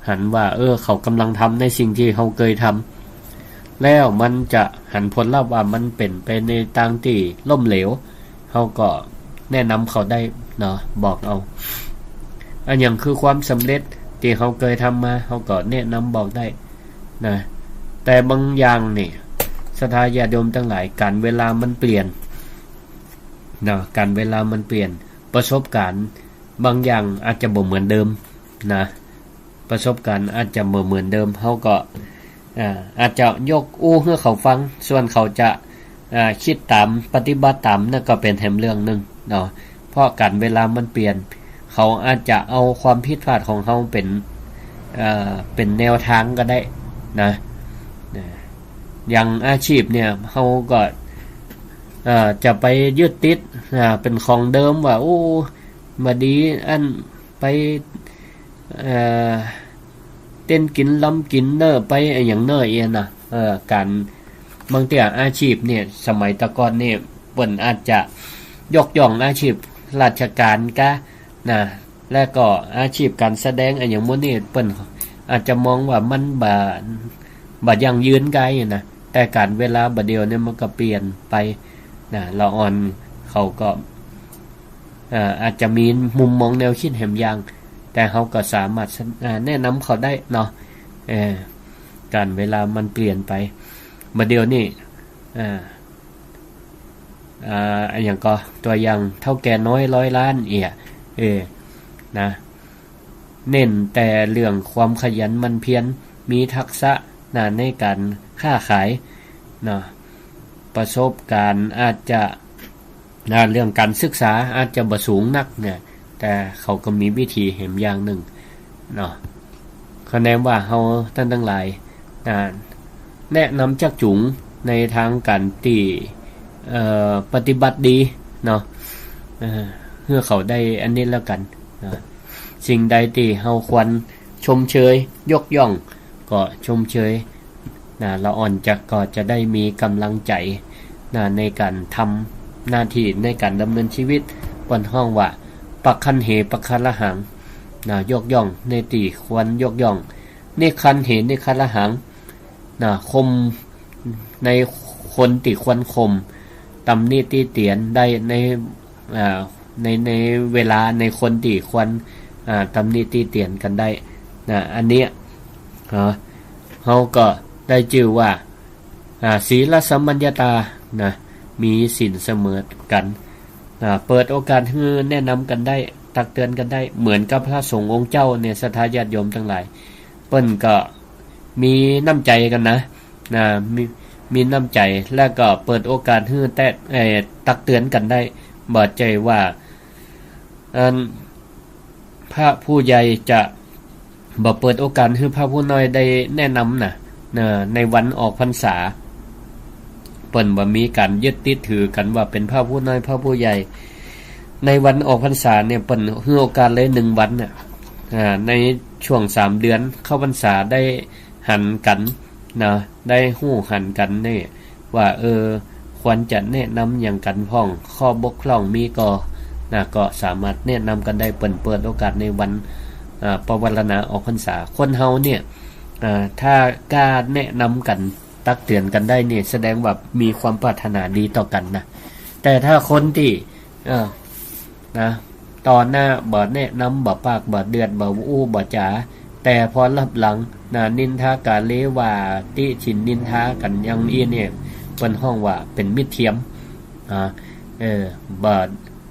Speaker 1: หันว่าเขากำลังทำในสิ่งที่เฮาเคยทำแล้วมันจะหันผลลัพธ์ว่ามันเป็นไปในทางที่ล้มเหลวเฮาก็แนะนำเขาได้เนาะบอกเอาอันอย่างคือความสำเร็จที่เฮาเคยทำมาเฮาก็แนะนำบอกได้แต่บางอย่างนี่ศรัทธาญาติโยมทั้งหลายการเวลามันเปลี่ยนการเวลามันเปลี่ยนประสบการณ์บางอย่างอาจจะบ่เหมือนเดิมประสบการณ์อาจจะบ่เหมือนเดิมเฮาก็อาจจะยกให้เขาฟังส่วนเขาจะคิดตามปฏิบัติตามนั่นก็เป็นแถมเรื่องนึงเนาะเพราะการเวลามันเปลี่ยนเขาอาจจะเอาความผิดพลาดของเฮาเป็นแนวทางก็ได้อย่างอาชีพเนี่ยเฮาก็จะไปยึดติดเป็นของเดิมว่ามาดีอันไปเต้นกินล้ำกินเนอไปอย่างเนอการบางทีอาชีพเนี่ยสมัยตะก่อนเนี่ยเปิ้นอาจจะยกย่องอาชีพราชการและก็อาชีพการแสดงอย่างมื้อนี้เปิ้นอาจจะมองว่ามันบ่ยั่งยืนไกลแต่การเวลาบัดเดียวเนี่ยมันก็เปลี่ยนไปละอ่อนเขาก็อาจจะมีมุมมองแนวคิดแหมอย่างแต่เขาก็สามารถแนะนำเขาได้เนาะการเวลามันเปลี่ยนไปบัดเดียวนี่อย่างก็ตัวอย่างเท่าแก่น้อย100 ล้านเน้นแต่เรื่องความขยันมันเพียร มีทักษะในการค้าขายประสบการณ์อาจจะเรื่องการศึกษาอาจจะบ่สูงนักเนี่ยแต่เขาก็มีวิธีแหมอย่างหนึ่งคะแนนว่าเฮาท่านทั้งหลายแนะนำจักจุงในทางการที่ปฏิบัติดีเพื่อเขาได้อันนี้แล้วกันสิ่งใดที่เฮาควรชมเชยยกย่องก็ชมเชยละอ่อนก็จะได้มีกำลังใจในการทำหน้าที่ในการดำเนินชีวิตบนห้องว่าปักคันเหปักคันละหังยกย่องในที่ควรยกย่องในคันเหในคันละหังคมในคนที่ควรคมตำหนิติเตียนได้ในเวลาในคนที่ควรตำหนิติเตียนกันได้อันนี้เฮาก็ได้ชื่อว่าศีลสัมมัญญาตามีศีลเสมอกันเปิดโอกาสให้แนะนำกันได้ตักเตือนกันได้เหมือนกับพระสงฆ์องค์เจ้าเนี่ยศรัทธาญาติโยมทั้งหลายเปิ้นก็มีน้ำใจกันมีน้ำใจแล้วก็เปิดโอกาสให้ตักเตือนกันได้บ่ใจว่าพระผู้ใหญ่จะบ่เปิดโอกาสให้พระผู้น้อยได้แนะนำในวันออกพรรษาเปิ้นบ่มีการยึดติดถือกันว่าเป็นพระผู้น้อยพระผู้ใหญ่ในวันออกพรรษาเนี่ยเปิ้นให้โอกาสเลย1วันในช่วง3เดือนเข้าพรรษาได้หันกันได้ฮู้หันกันนี่ว่าควรจะแนะนำอย่างกันพ้องข้อบกพร่องมีก็สามารถแนะนำกันได้เปิดโอกาสในวันปวารณาออกพรรษาคนเฮาเนี่ยถ้ากล้าแนะนำกันตักเตือนกันได้เนี่ยแสดงว่ามีความปรารถนาดีต่อกันนะแต่ถ้าคนที่ตอนหน้าบ่แนะนำบ่ปากบ่เดือดบ่อู้บ่จ๋าแต่พอรับหลังนินทากาเลว่าติฉินนินทากันอย่างนี้เนี่ยเปิ้นห้องว่าเป็นมิตรเทียม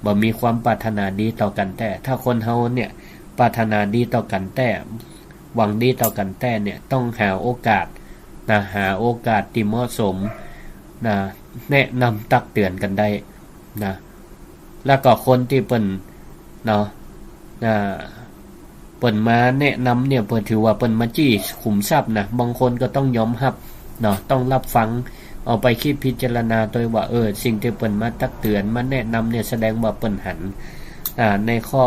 Speaker 1: บ่มีความปรารถนาดีต่อกันแต่ถ้าคนเฮาเนี่ยปรารถนาดีต่อกันแต่หวังดีต่อกันแต่เนี่ยต้องหาโอกาสหาโอกาสที่เหมาะสมแนะนำตักเตือนกันได้แล้วก็คนที่เปิ้นเปิ้นมาแนะนำเนี่ยเปิ้นถือว่าเปิ้นมาจี้ขุมทรัพย์บางคนก็ต้องยอมรับต้องรับฟังเอาไปคิดพิจารณาโดยว่าสิ่งที่เปิ้นมาตักเตือนมาแนะนำเนี่ยแสดงว่าเปิ้นหันในข้อ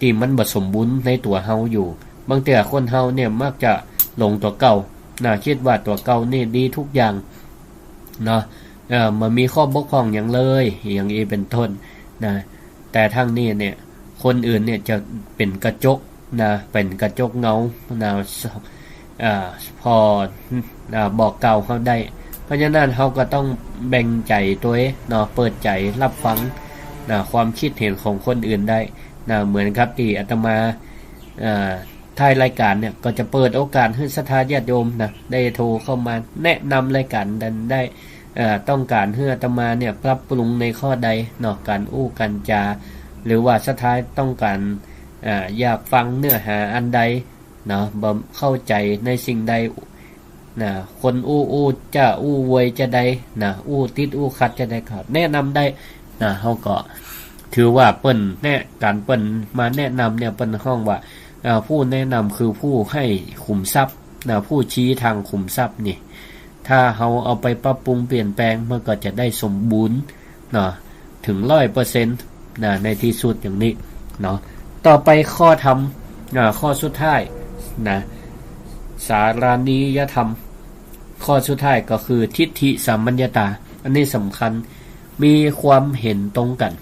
Speaker 1: ที่มันบ่สมบูรณ์ในตัวเฮาอยู่บางเทื่อคนเฮาเนี่ยมักจะหลงตัวเก่าคิดว่าตัวเก่านี่ดีทุกอย่างมันมีข้อบกพร่องอย่างเลยอย่างนี้เป็นต้นแต่ทางนี้เนี่ยคนอื่นเนี่ยจะเป็นกระจกเป็นกระจกเงาพอบอกเก่าเขาได้เพราะฉะนั้นเขาก็ต้องแบ่งใจตัวเองเปิดใจรับฟังความคิดเห็นของคนอื่นได้เหมือนครับที่อาตมาท้ายรายการเนี่ยก็จะเปิดโอกาสให้ศรัทธาญาติโยมได้โทรเข้ามาแนะนำรายการดันได้ต้องการให้อาตมาเนี่ยปรับปรุงในข้อใดการอู้กันจาหรือว่าศรัทธาต้องการอยากฟังเนื้อหาอันใดบ่เข้าใจในสิ่งใดคนอู้จะอู้ไว้จะใดอู้ติดอู้ขัดจะได้ครับแนะนำได้เฮาก็ถือว่าเปิ้นการเปิ้นมาแนะนำเนี่ยเปิ้นห้องว่าผู้แนะนำคือผู้ให้ขุมทรัพย์ผู้ชี้ทางขุมทรัพย์นี่ถ้าเฮาเอาไปปรับปรุงเปลี่ยนแปลงมันก็จะได้สมบูรณ์ถึง 100% ในที่สุดอย่างนี้ต่อไปข้อธรรมข้อสุดท้ายสารานิยธรรมข้อสุดท้ายก็คือทิฏฐิสัมมัญญตาอันนี้สำคัญมีความเห็นตรงกัน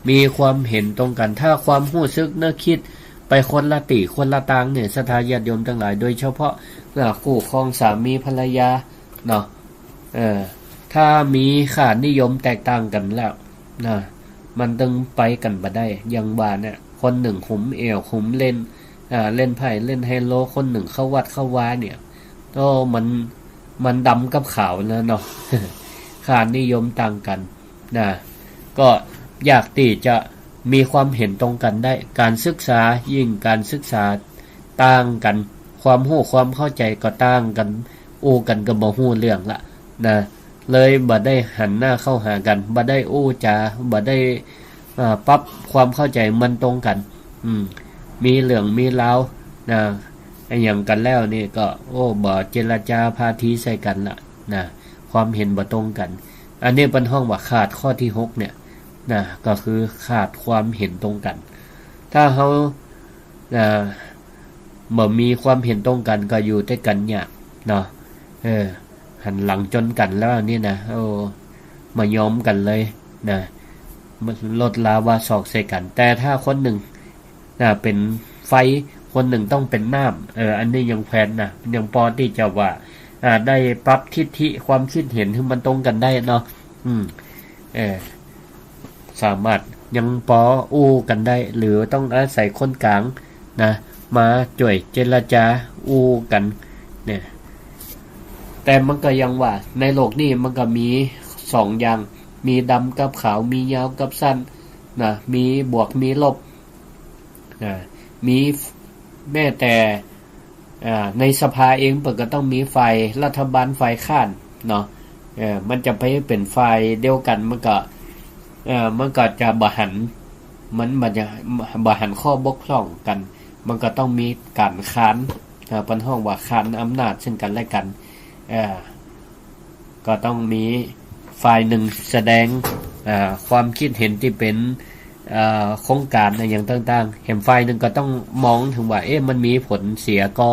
Speaker 1: มีความเห็นตรงกันถ้าความรู้สึกนึกคิดไปคนละติคนละตางเนี่ยศรัทธาญาติโยมทั้งหลายโดยเฉพาะคู่ครองสามีภรรยาถ้ามีค่านิยมแตกต่างกันแล้วมันต้องไปกันบ่ได้อย่างว่าเนี่ยคนหนึ่งหุมเอวหุมเล่นเล่นไพ่เล่นไฮโลคนหนึ่งเข้าวัดเข้าวาเนี่ยก็มันดำกับขาวนะค่านิยมต่างกันก็อยากที่จะมีความเห็นตรงกันได้การศึกษายิ่งการศึกษา ต่างกันความรู้ความเข้าใจก็ต่างกันอู้กันก็บ่ฮู้เรื่องละนะเลยบ่ได้หันหน้าเข้าหากันบ่ได้อู้จาบ่ได้ปรับความเข้าใจมันตรงกันมีเรื่องมีราวนะอย่างกันแล้วนี่ก็บ่เจรจาพาทีใส่กันละนะความเห็นบ่ตรงกันอันนี้เป็นห้องว่าขาดข้อที่6เนี่ยนะก็คือขาดความเห็นตรงกันถ้าเฮาบ่มีความเห็นตรงกันก็อยู่ด้วยกันยากเนาะหันหลังจนกันแล้วนี่นะมายอมกันเลยนะลดลาวาศอกใส่กันแต่ถ้าคนหนึ่งเป็นไฟคนหนึ่งต้องเป็นน้ำอันนี้ยังแพนนะยังพอที่จะว่าได้ปรับทิฏฐิความคิดเห็นให้มันตรงกันได้เนาะสามารถยังพออู้กันได้หรือต้องอาศัยคนกลางนะมาช่วยเจรจาอู้กันเนี่ยแต่มันก็ยังว่าในโลกนี้มันก็มี2อย่างมีดำกับขาวมียาวกับสั้นนะมีบวกมีลบมีแม้แต่ในสภาเองก็ต้องมีฝ่ายรัฐบาลฝ่ายค้านเนาะมันจะไปเป็นฝ่ายเดียวกันมันก็จะบ่หันมันจะบ่หันข้อบกพร่องกันมันก็ต้องมีการค้านเป็นห้องว่าค้านอำนาจซึ่งกันและกันก็ต้องมีฝ่ายหนึ่งแสดงความคิดเห็นที่เป็นโครงการอย่างต่างๆเห็นฝ่ายหนึ่งก็ต้องมองถึงว่ามันมีผลเสียก็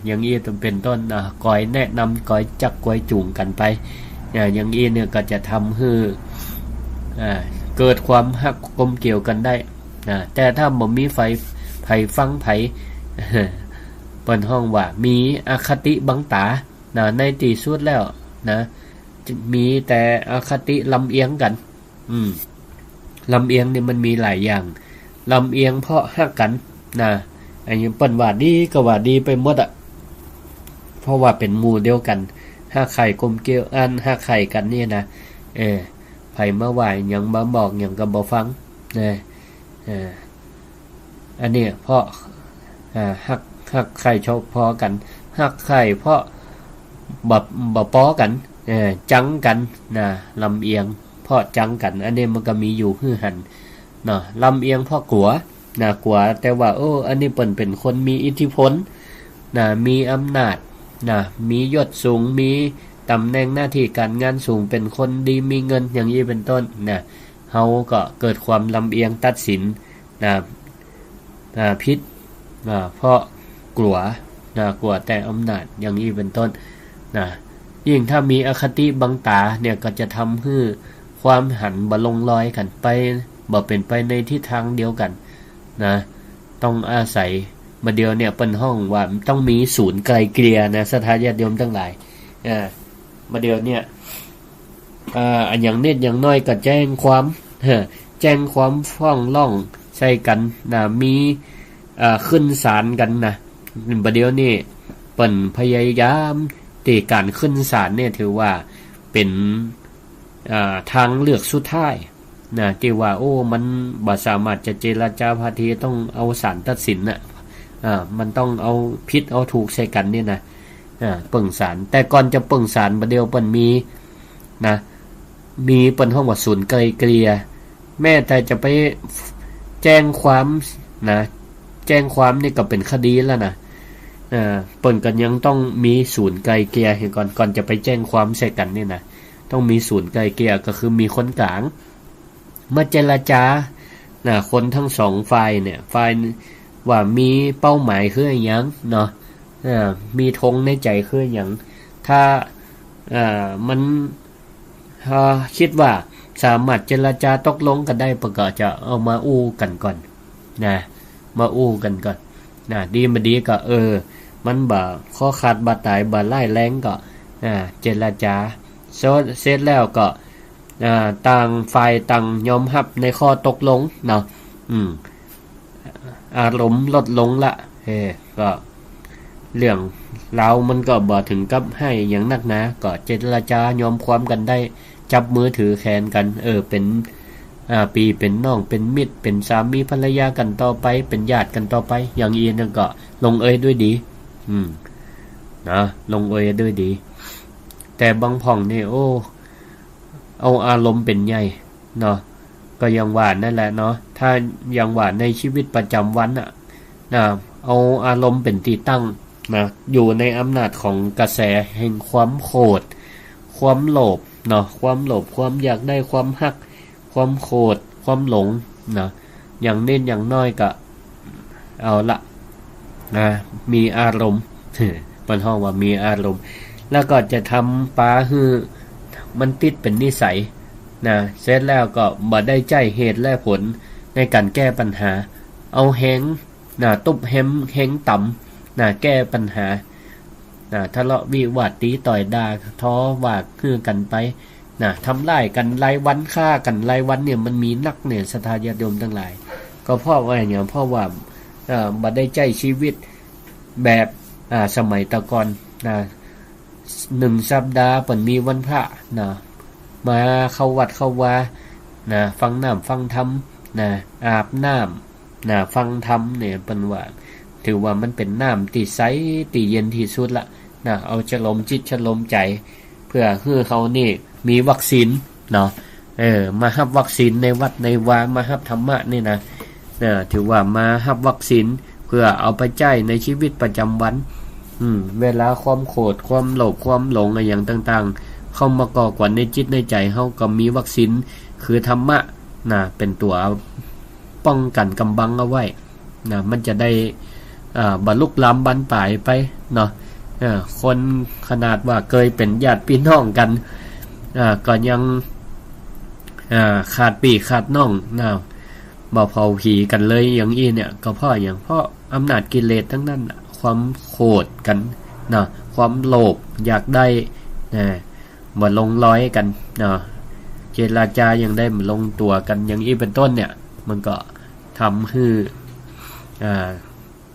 Speaker 1: อย่างนี้เป็นต้นก้อยแนะนำก้อยจักก้อยจูงกันไปอย่างนี้เนี่ยก็จะทำให้เกิดความฮักกลมเกี่ยวกันได้แต่ถ้าบ่มีไผฟังไผเปิ้นห้องว่ามีอคติบังตาในที่สุดแล้วนะมีแต่อคติลำเอียงกันลำเอียงนี่มันมีหลายอย่างลำเอียงเพราะฮักกันนะอันนี้เปิ้นว่าดีก็ว่าดีไปหมดเพราะว่าเป็นหมู่เดียวกันฮักไข่กลมเกี่ยวฮักไข่กันนี่นะไผมาว่าหยังมาบอกหยังก็บ่ฟังนะอันนี้เพราะฮักไข่ชอบพอกันฮักไข่เพราะบ่ปอกันจังกันนะลำเอียงเพราะจังกันอันนี้มันก็มีอยู่คือหันเนาะลำเอียงเพราะกลัวกลัวแต่ว่าอันนี้เปิ้นเป็นคนมีอิทธิพลมีอำนาจมียศสูงมีตำแหน่งหน้าที่การงานสูงเป็นคนดีมีเงินอย่างนี้เป็นต้นเฮาก็เกิดความลำเอียงตัดสินผิดเพราะกลัวแต่อำนาจอย่างนี้เป็นต้นยิ่งถ้ามีอคติบังตาเนี่ยก็จะทำให้ความหันบ่ลงรอยกันไปบ่เป็นไปในทิศทางเดียวกันต้องอาศัยมาเดียวเนี่ยเปิ้นห้องว่าต้องมีศูนย์ไกลเกลี่ยนะสถาญาติโยมทั้งหลายมาเดียวเนี่ยอย่างนิดอย่างน้อยก็แจ้งความฟ้องร้องใส่กันมีขึ้นศาลกันมาเดียวนี่เปิ้นพยายามที่การขึ้นศาลเนี่ยถือว่าเป็นทางเลือกสุดท้ายที่ว่ามันบ่สามารถจะเจรจาพาทีต้องเอาศาลตัดสินมันต้องเอาผิดเอาถูกใส่กันนี่เปิ่งศาลแต่ก่อนจะเปิ่งศาลประเดี๋ยวเปิ้นมีเปิ้นห้องว่าศูนย์ไกลเกลี่ยแม้แต่จะไปแจ้งความแจ้งความนี่ก็เป็นคดีแล้วเปิ้นก็ยังต้องมีศูนย์ไกลเกลี่ยให้ก่อนจะไปแจ้งความใส่กันนี่ต้องมีศูนย์ไกลเกลี่ยก็คือมีคนกลางมาเจรจาคนทั้งสองฝ่ายเนี่ยฝ่ายว่ามีเป้าหมายคือหยังเนาะมีธงในใจคือหยังถ้ามันคิดว่าสามารถเจรจาตกลงกันได้ก็จะเอามาอู้กันก่อนมาอู้กันก่อนดีมาดีก็มันบ่ข้อขาดบ่ตายบ่ไล่แรงก็เจรจาเสร็จแล้วก็ต่างฝ่ายต่างยอมรับในข้อตกลงเนาะอารมณ์ลดลงละก็เรื่องเรามันก็บ่ถึงกับให้อย่างนักนะก็เจรจายอมความกันได้จับมือถือแขนกันเป็น ปีเป็นน้องเป็นมิตรเป็นสามีภรรยากันต่อไปเป็นญาติกันต่อไปอย่างอีนั่นก็ลงเอยด้วยดีนะลงเอยด้วยดีแต่บางพ่องนี่โอ้เอาอารมณ์เป็นใหญ่เนาะก็ยังหวานนั่นแหละเนาะถ้ายังหวานในชีวิตประจำวันนะเอาอารมณ์เป็นที่ตั้งนะอยู่ในอำนาจของกระแสแห่งความโกรธความโลภเนาะความโลภความอยากได้ความฮักความโกรธความหลงนะอย่างเน้นอย่างน้อยก็เอาละนะมีอารมณ์มันห้องว่ามีอารมณ์แล้วก็จะทำปลาฮือมันติดเป็นนิสัยนะเสร็จแล้วก็บ่ได้ใจเหตุและผลในการแก้ปัญหาเอาแหงนะตุบแหงต่ำนะแก้ปัญหานะทะเลาะวิวาทตีต่อยด่าท้อว่าคือกันไปนะทำร้ายกันรายวันฆ่ากันรายวันเนี่ยมันมีนักเนี่ยศรัทธาญาติโยมทั้งหลายก็เพราะว่าอย่างเพราะว่าบ่ได้ใจชีวิตแบบสมัยตะก่อนนะ1สัปดาห์เปิ่นมีวันพระนะมาเข้าวัดเข้าวานะฟังน้ำฟังธรรมนะอาบน้ำนะฟังธรรมเนี่ยเปิ่นว่าถือว่ามันเป็นน้ำที่ใสที่เย็นที่สุดละนะเอาฉลมจิตฉลมใจเพื่อให้เขานี่มีวัคซีนเนาะมารับวัคซีนในวัดในวามารับธรรมะนี่นะถือว่ามารับวัคซีนเพื่อเอาไปใช้ในชีวิตประจำวันเวลาความโกรธความโลภความหลงอะไรอย่างต่างๆเข้ามาก่อกวนในจิตในใจเฮาก็มีวัคซีนคือธรรมะนะเป็นตัวป้องกันกำบังเอาไว้นะมันจะได้บรรลุล้ำบรรปลายไปเนาะคนขนาดว่าเคยเป็นญาติพี่น้องกันก็ยังขาดปีขาดน้องนะบ่เผาผีกันเลยอย่างนี้เนี่ยก็เพราะอำนาจกิเลสทั้งนั้นความโกรธกันนะความโลภอยากได้มาลงร้อยกันนะเจรจายังได้มาลงตัวกันอย่างนี้เป็นต้นเนี่ยมันก็ทำให้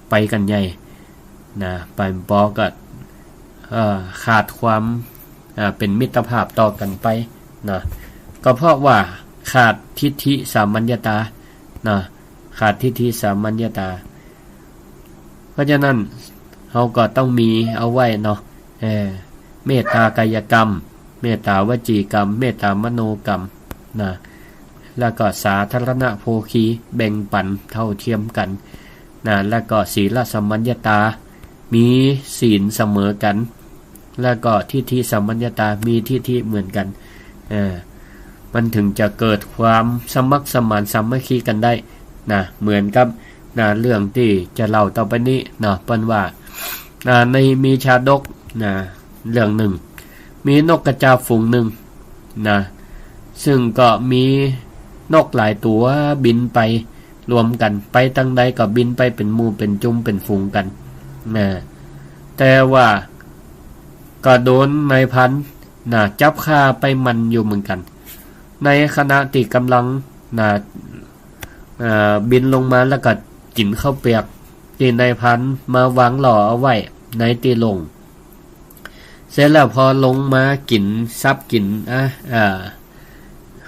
Speaker 1: ไปกันใหญ่นะไปปอก็ขาดความเป็นมิตรภาพต่อกันไปนะก็เพราะว่าขาดทิฏฐิสามัญญตานะขาดทิฏฐิสามัญญตาเพราะฉะนั้นเราก็ต้องมีเอาไว้เนาะเมตตากายกรรมเมตตาวจีกรรมเมตตามโนกรรมนะแล้วก็สาธารณโภคีแบ่งปันเท่าเทียมกันนะแล้วก็ศีลสัมมัญญตามีศีลเสมอกันแล้วก็ทิฏฐิสัมมัญญตามีทิฏฐิเหมือนกันมันถึงจะเกิดความสมัครสมานสามัคคีกันได้นะเหมือนกับเรื่องที่จะเล่าต่อไปนี้นะเปิ้นว่าในมีชาดกนะเรื่องหนึ่งมีนกกระจาบฝูงหนึ่งนะซึ่งก็มีนกหลายตัวบินไปรวมกันไปทางใดก็บินไปเป็นหมู่เป็นจุ่มเป็นฝูงกันนะแต่ว่าก็โดนนายพันนะจับฆ่าไปมันอยู่เหมือนกันในขณะที่กำลังบินลงมาแล้วก็กินข้าวเปียกที่นายพันมาวางหล่อเอาไว้ในตีลงเสร็จแล้วพอลงมากินซับกิน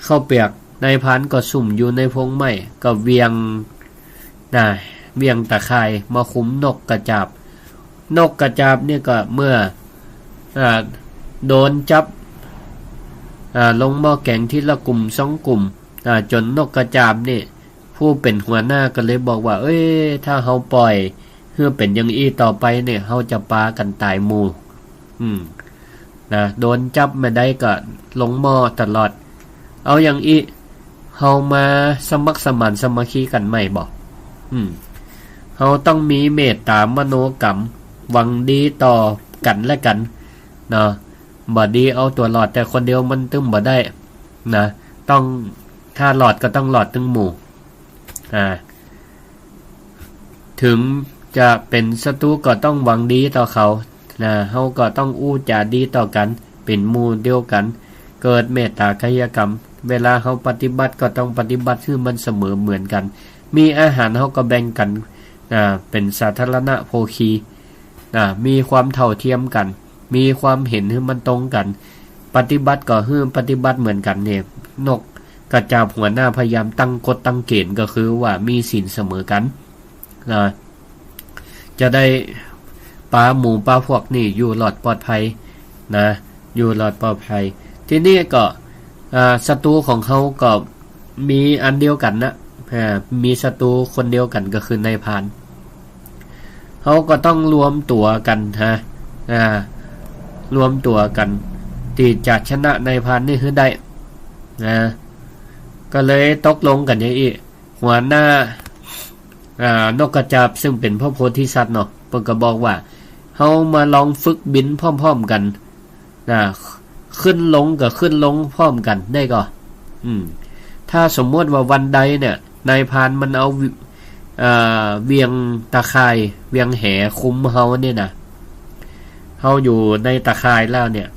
Speaker 1: ข้าวเปียกนายพันก็สุ่มอยู่ในพงไม้ก็เวียงตะข่ายมาคุ้มนกกระจาบเนี่ยก็เมื่อโดนจับลงหม้อแกงที่ละกลุ่ม2กลุ่มจนนกกระจาบนี่ผู้เป็นหัวหน้าก็เลยบอกว่าถ้าเฮาปล่อยเพื่อเป็นอย่างอี้ต่อไปเนี่ยเฮาจะปากันตายหมู่โดนจับมาได้ก็ลงหม้อตลอดเอาอย่างอี้เฮามาสมัครสมานสามัคคีกันใหม่บ่เฮาต้องมีเมตตามโนกรรมหวังดีต่อกันและกันเนาะบ่ดีเอาตัวหลอดแต่คนเดียวมันตึ้มบ่ได้นะต้องถ้าหลอดก็ต้องหลอดตึงหมู่ถึงจะเป็นศัตรูก็ต้องหวังดีต่อเขาเฮาก็ต้องอู้จาดีต่อกันเป็นหมู่เดียวกันเกิดเมตตากายกรรมเวลาเฮาปฏิบัติก็ต้องปฏิบัติให้มันเสมอเหมือนกันมีอาหารเฮาก็แบ่งกันเป็นสาธารณโภคีมีความเท่าเทียมกันมีความเห็นให้มันตรงกันปฏิบัติก็คือปฏิบัติเหมือนกันเนี่ยนก กระจาบหัวหน้าพยายามตั้งกฎตั้งเกณฑ์ก็คือว่ามีศีลเสมอกันนะจะได้ปลาหมูปลาพวกนี่อยู่หลอดปลอดภัยนะอยู่หลอดปลอดภัยที่นี่ก็ศัตรูของเขาก็มีอันเดียวกันนะมีศัตรูคนเดียวกันก็คือนายพรานเขาก็ต้องรวมตัวกันรวมตัวกันที่จะชนะนายพรานนี่คือได้ก็เลยตกลงกันอย่างนี้หัวหน้านกกระจาบซึ่งเป็นพระโพธิสัตว์เนาะเพิ่นก็บอกว่าเฮามาลองฝึกบินพร้อมๆกันขึ้นลงกับขึ้นลงพร้อมกันได้ก็ถ้าสมมติว่าวันใดเนี่ยนายพรานมันเอาเวียงตะข่ายเวียงแหคุ้มเฮาเนี่ยนะเฮาอยู่ในตะข่ายแล้วเนี่ย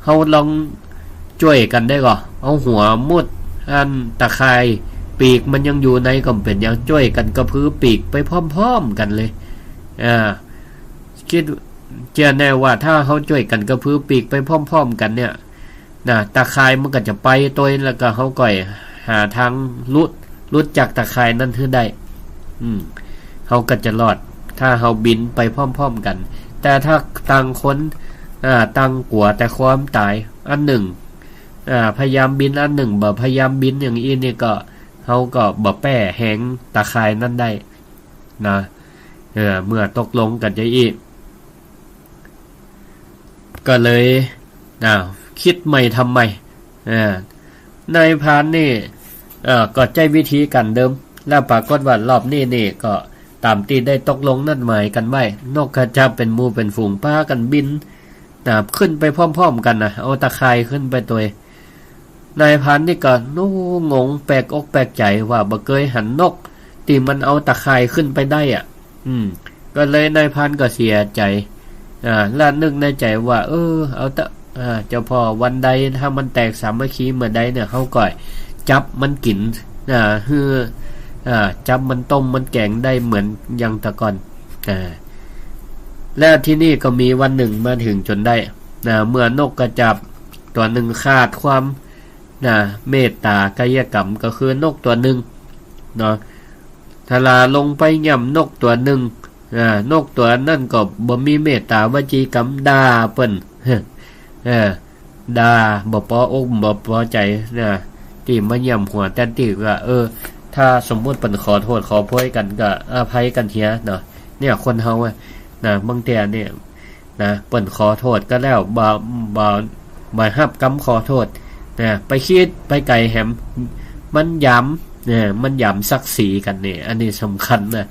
Speaker 1: เฮาลองช่วยกันได้ก็เอาหัวมุดอันตะข่ายปีกมันยังอยู่ในก็เป็นยังช่วยกันกระพือปีกไปพร้อมๆกันเลยคิดเชื่อแน่ว่าถ้าเขาช่วยกันกระพือปีกไปพร้อมๆกันเนี่ยตะข่ายมันก็จะไปตัวแล้วก็เขาก่อยหาทางลุดจากตะข่ายนั้นให้ได้เขาก็จะรอดถ้าเขาบินไปพร้อมๆกันแต่ถ้าต่างคนต่างกลัวแต่ความตายอันหนึ่งพยายามบินอันหนึ่งบ่พยายามบินอย่างนี้นี่ก็เขาก็บ่แป้แหงตะข่ายนั่นได้นะเมื่อตกลงกันจะอีกก็เลยคิดใหม่ทำใหม่นายพรานนี่ก็ใจวิธีกันเดิมแล้วปรากฏว่ารอบนี้ก็ตามที่ได้ตกลงนั่นหมายกันไว้นกกระจาบเป็นหมู่เป็นฝูงพากันบินขึ้นไปพร้อมๆกันนะเอาตะข่ายขึ้นไปตัวนายพรานนี่ก็งงแปลกอกแปลกใจว่าบ่เคยหันนกที่มันเอาตะข่ายขึ้นไปได้ก็เลยนายพรานก็เสียใจแล้วนึกในใจว่าเอาเจ้าพ่อวันใดถ้ามันแตกสามัคคีเมื่อใดเนี่ยเขาก่อยจับมันกินจับมันต้มมันแกงได้เหมือนอย่างแต่ก่อนแล้วที่นี่ก็มีวันหนึ่งมาถึงจนได้เมื่อนกกระจาบตัวหนึ่งขาดความเมตตากายกรรมก็คือนกตัวหนึ่งเนาะทลาลงไปย่ำนกตัวหนึ่งนกตัวนั่นก็บ่มีเมตตาวจีกรรมด่าเปิ้นด่าบ่พออกบ่พอใจที่มาย่ำหัวแต่ที่ว่าถ้าสมมุติเปิ้นขอโทษขอโพยกันก็อภัยกันเถียเนาะเนี่ยคนเฮาบางเที่ยเนี่ยเปิ้นขอโทษก็แล้วบ่รับกรรมขอโทษไปคิดไปไกลแหมมันย้ำมันย้ำศักดิ์ศรีกันนี่อันนี้สำคัญนะ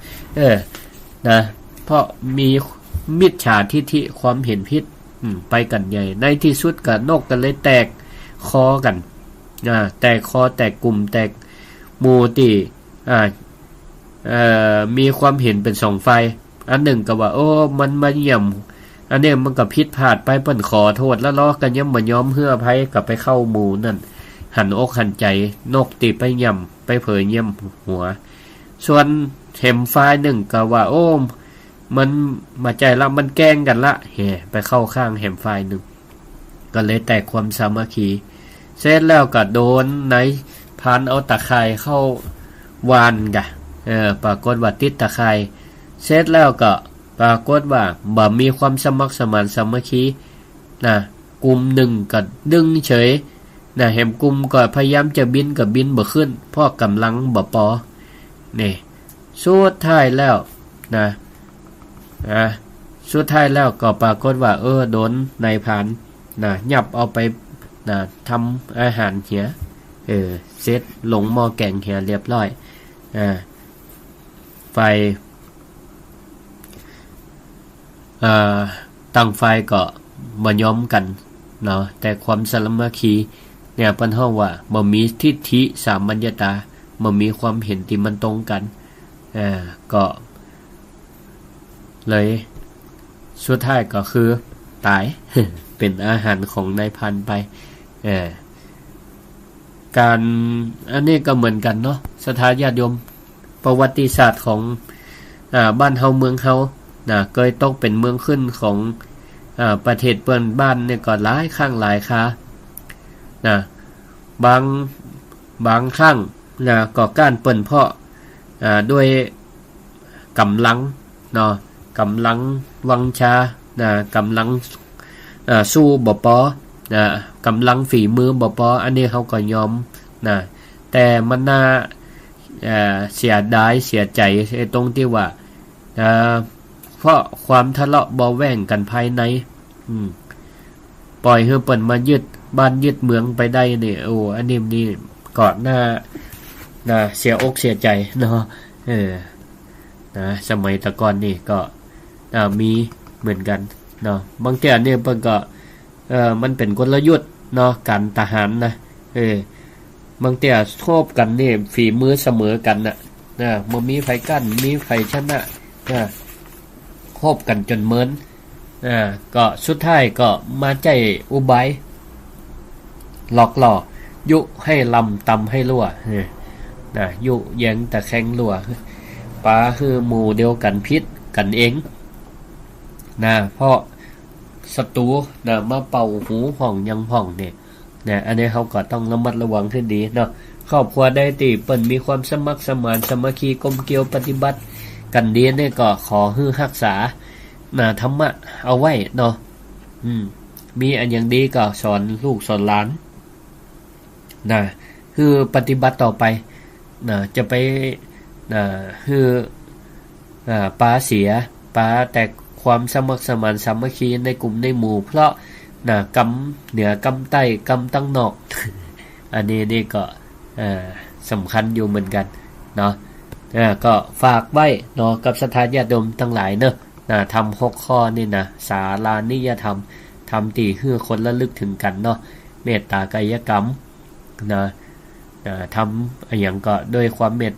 Speaker 1: เพราะมีมิจฉาทิฐิความเห็นผิดไปกันใหญ่ในที่สุดก็นกกันเลยแตกคอกันแตกคอแตกกลุ่มแตกหมู่ที่มีความเห็นเป็นสองฝ่ายอันหนึ่งก็ว่ามันมาเยี่ยมอันนี้มันก็ผิดพลาดไปเปิ้นขอโทษแล้วล้อกันยังบ่ยอมเฮือไผกับไปเข้าหมู่นั่นหันอกหันใจนกติไปย่ำไปเผยเยี่ยมหัวส่วนเห็มฝ่ายหนึ่งก็ว่ามันมาใจละมันแกล้งกันละไปเข้าข้างเห็มฝ่ายหนึ่งก็เลยแตกความสามัคคีเสร็จแล้วก็โดนนายพรานเอาตะข่ายเข้าวานกะปรากฏว่าติดตะข่ายเสร็จแล้วก็ปรากฏว่าบ่มีความสมัครสมานสามัคคีกลุ่มหนึ่งก็ดึงเฉยเห็นกลุ่มก็พยายามจะบินก็บินบ่ขึ้นเพราะกำลังบ่พอนี่สุดท้ายแล้วสุดท้ายแล้วก็ปรากฏว่าโดนนายพรานยับเอาไปทำอาหารเหียเสร็จลงหม้อแกงเหียเรียบร้อยไฟตั้งไฟก็บ่ยอมกันเนาะแต่ความสามัคคีเนี่ยเพิ่นเฮาว่าบ่มีทิฏฐิสามัญญตาบ่มีความเห็นที่มันตรงกันก็เลยสุดท้ายก็คือตาย เป็นอาหารของนายพันไปการอันนี้ก็เหมือนกันเนาะสถานญาติโยมประวัติศาสตร์ของบ้านเฮาเมืองเฮาเคยตกเป็นเมืองขึ้นของประเทศเปิ้นบ้านเนี่ยก็หลายครั้งหลายคราบ บางครั้งนะก็การเปิ้นเพาะด้วยกำลังเนาะกำลังวังชานะกำลังสู้บ่ปอนะกำลังฝีมือบ่ปออันนี้เขาก็ยอมนะแต่มันน่าเสียดายเสียใจตรงที่ว่าเพราะความทะเลาะเบาแว่งกันภายในปล่อยให้เปิ้นมายึดบ้านยึดเมืองไปได้นี่โอ้อันนี้นี่ก่อนหน้าเสียอกเสียใจเนาะนะสมัยตะก่อนนี่ก็มีเหมือนกันเนาะบางทีเนี่ยเปิ้นก็มันเป็นกลยุทธ์เนาะการทหารนะบางทีชอบกันนี่ฝีมือเสมอกันน่ะบ่มีไผกั้นมีไผชนะคบกันจนเหมือนก็สุดท้ายก็มาใจอุบายหลอกล่อยุให้ลำตำให้รั่วยุแยงแต่แข็งรั่วปลาคือหมู่เดียวกันพิษกันเองเพราะศัตรูมาเป่าหูห่องยังห่องเนี่ยอันนี้เขาก็ต้องระมัดระวังให้ดีเนาะครอบครัวได้ตีเปิ้นมีความสมัครสมานสามัคคีกลมเกลียวปฏิบัติกันดีเนี่ยก็ขอให้รักษาธรรมะเอาไว้เนาะมีอันอย่างดีก็สอนลูกสอนหลานคือปฏิบัติต่อไปจะไปคือป้าเสียป้าแต่ความสมัครสมานสามัคคีในกลุ่มในหมู่เพราะกำเหนือกำใต้กำตั้งนอก อันนี้นี่ก็สำคัญอยู่เหมือนกันเนาะก็ฝากไว้เนาะกับศรัทธาญาติโยมทั้งหลายเนาะทำ6ข้อนี่นะศาลานิยธรรมทำตีให้คนระลึกถึงกันเนาะเมตตากายกรรมทำอย่างก็ด้วยความเมต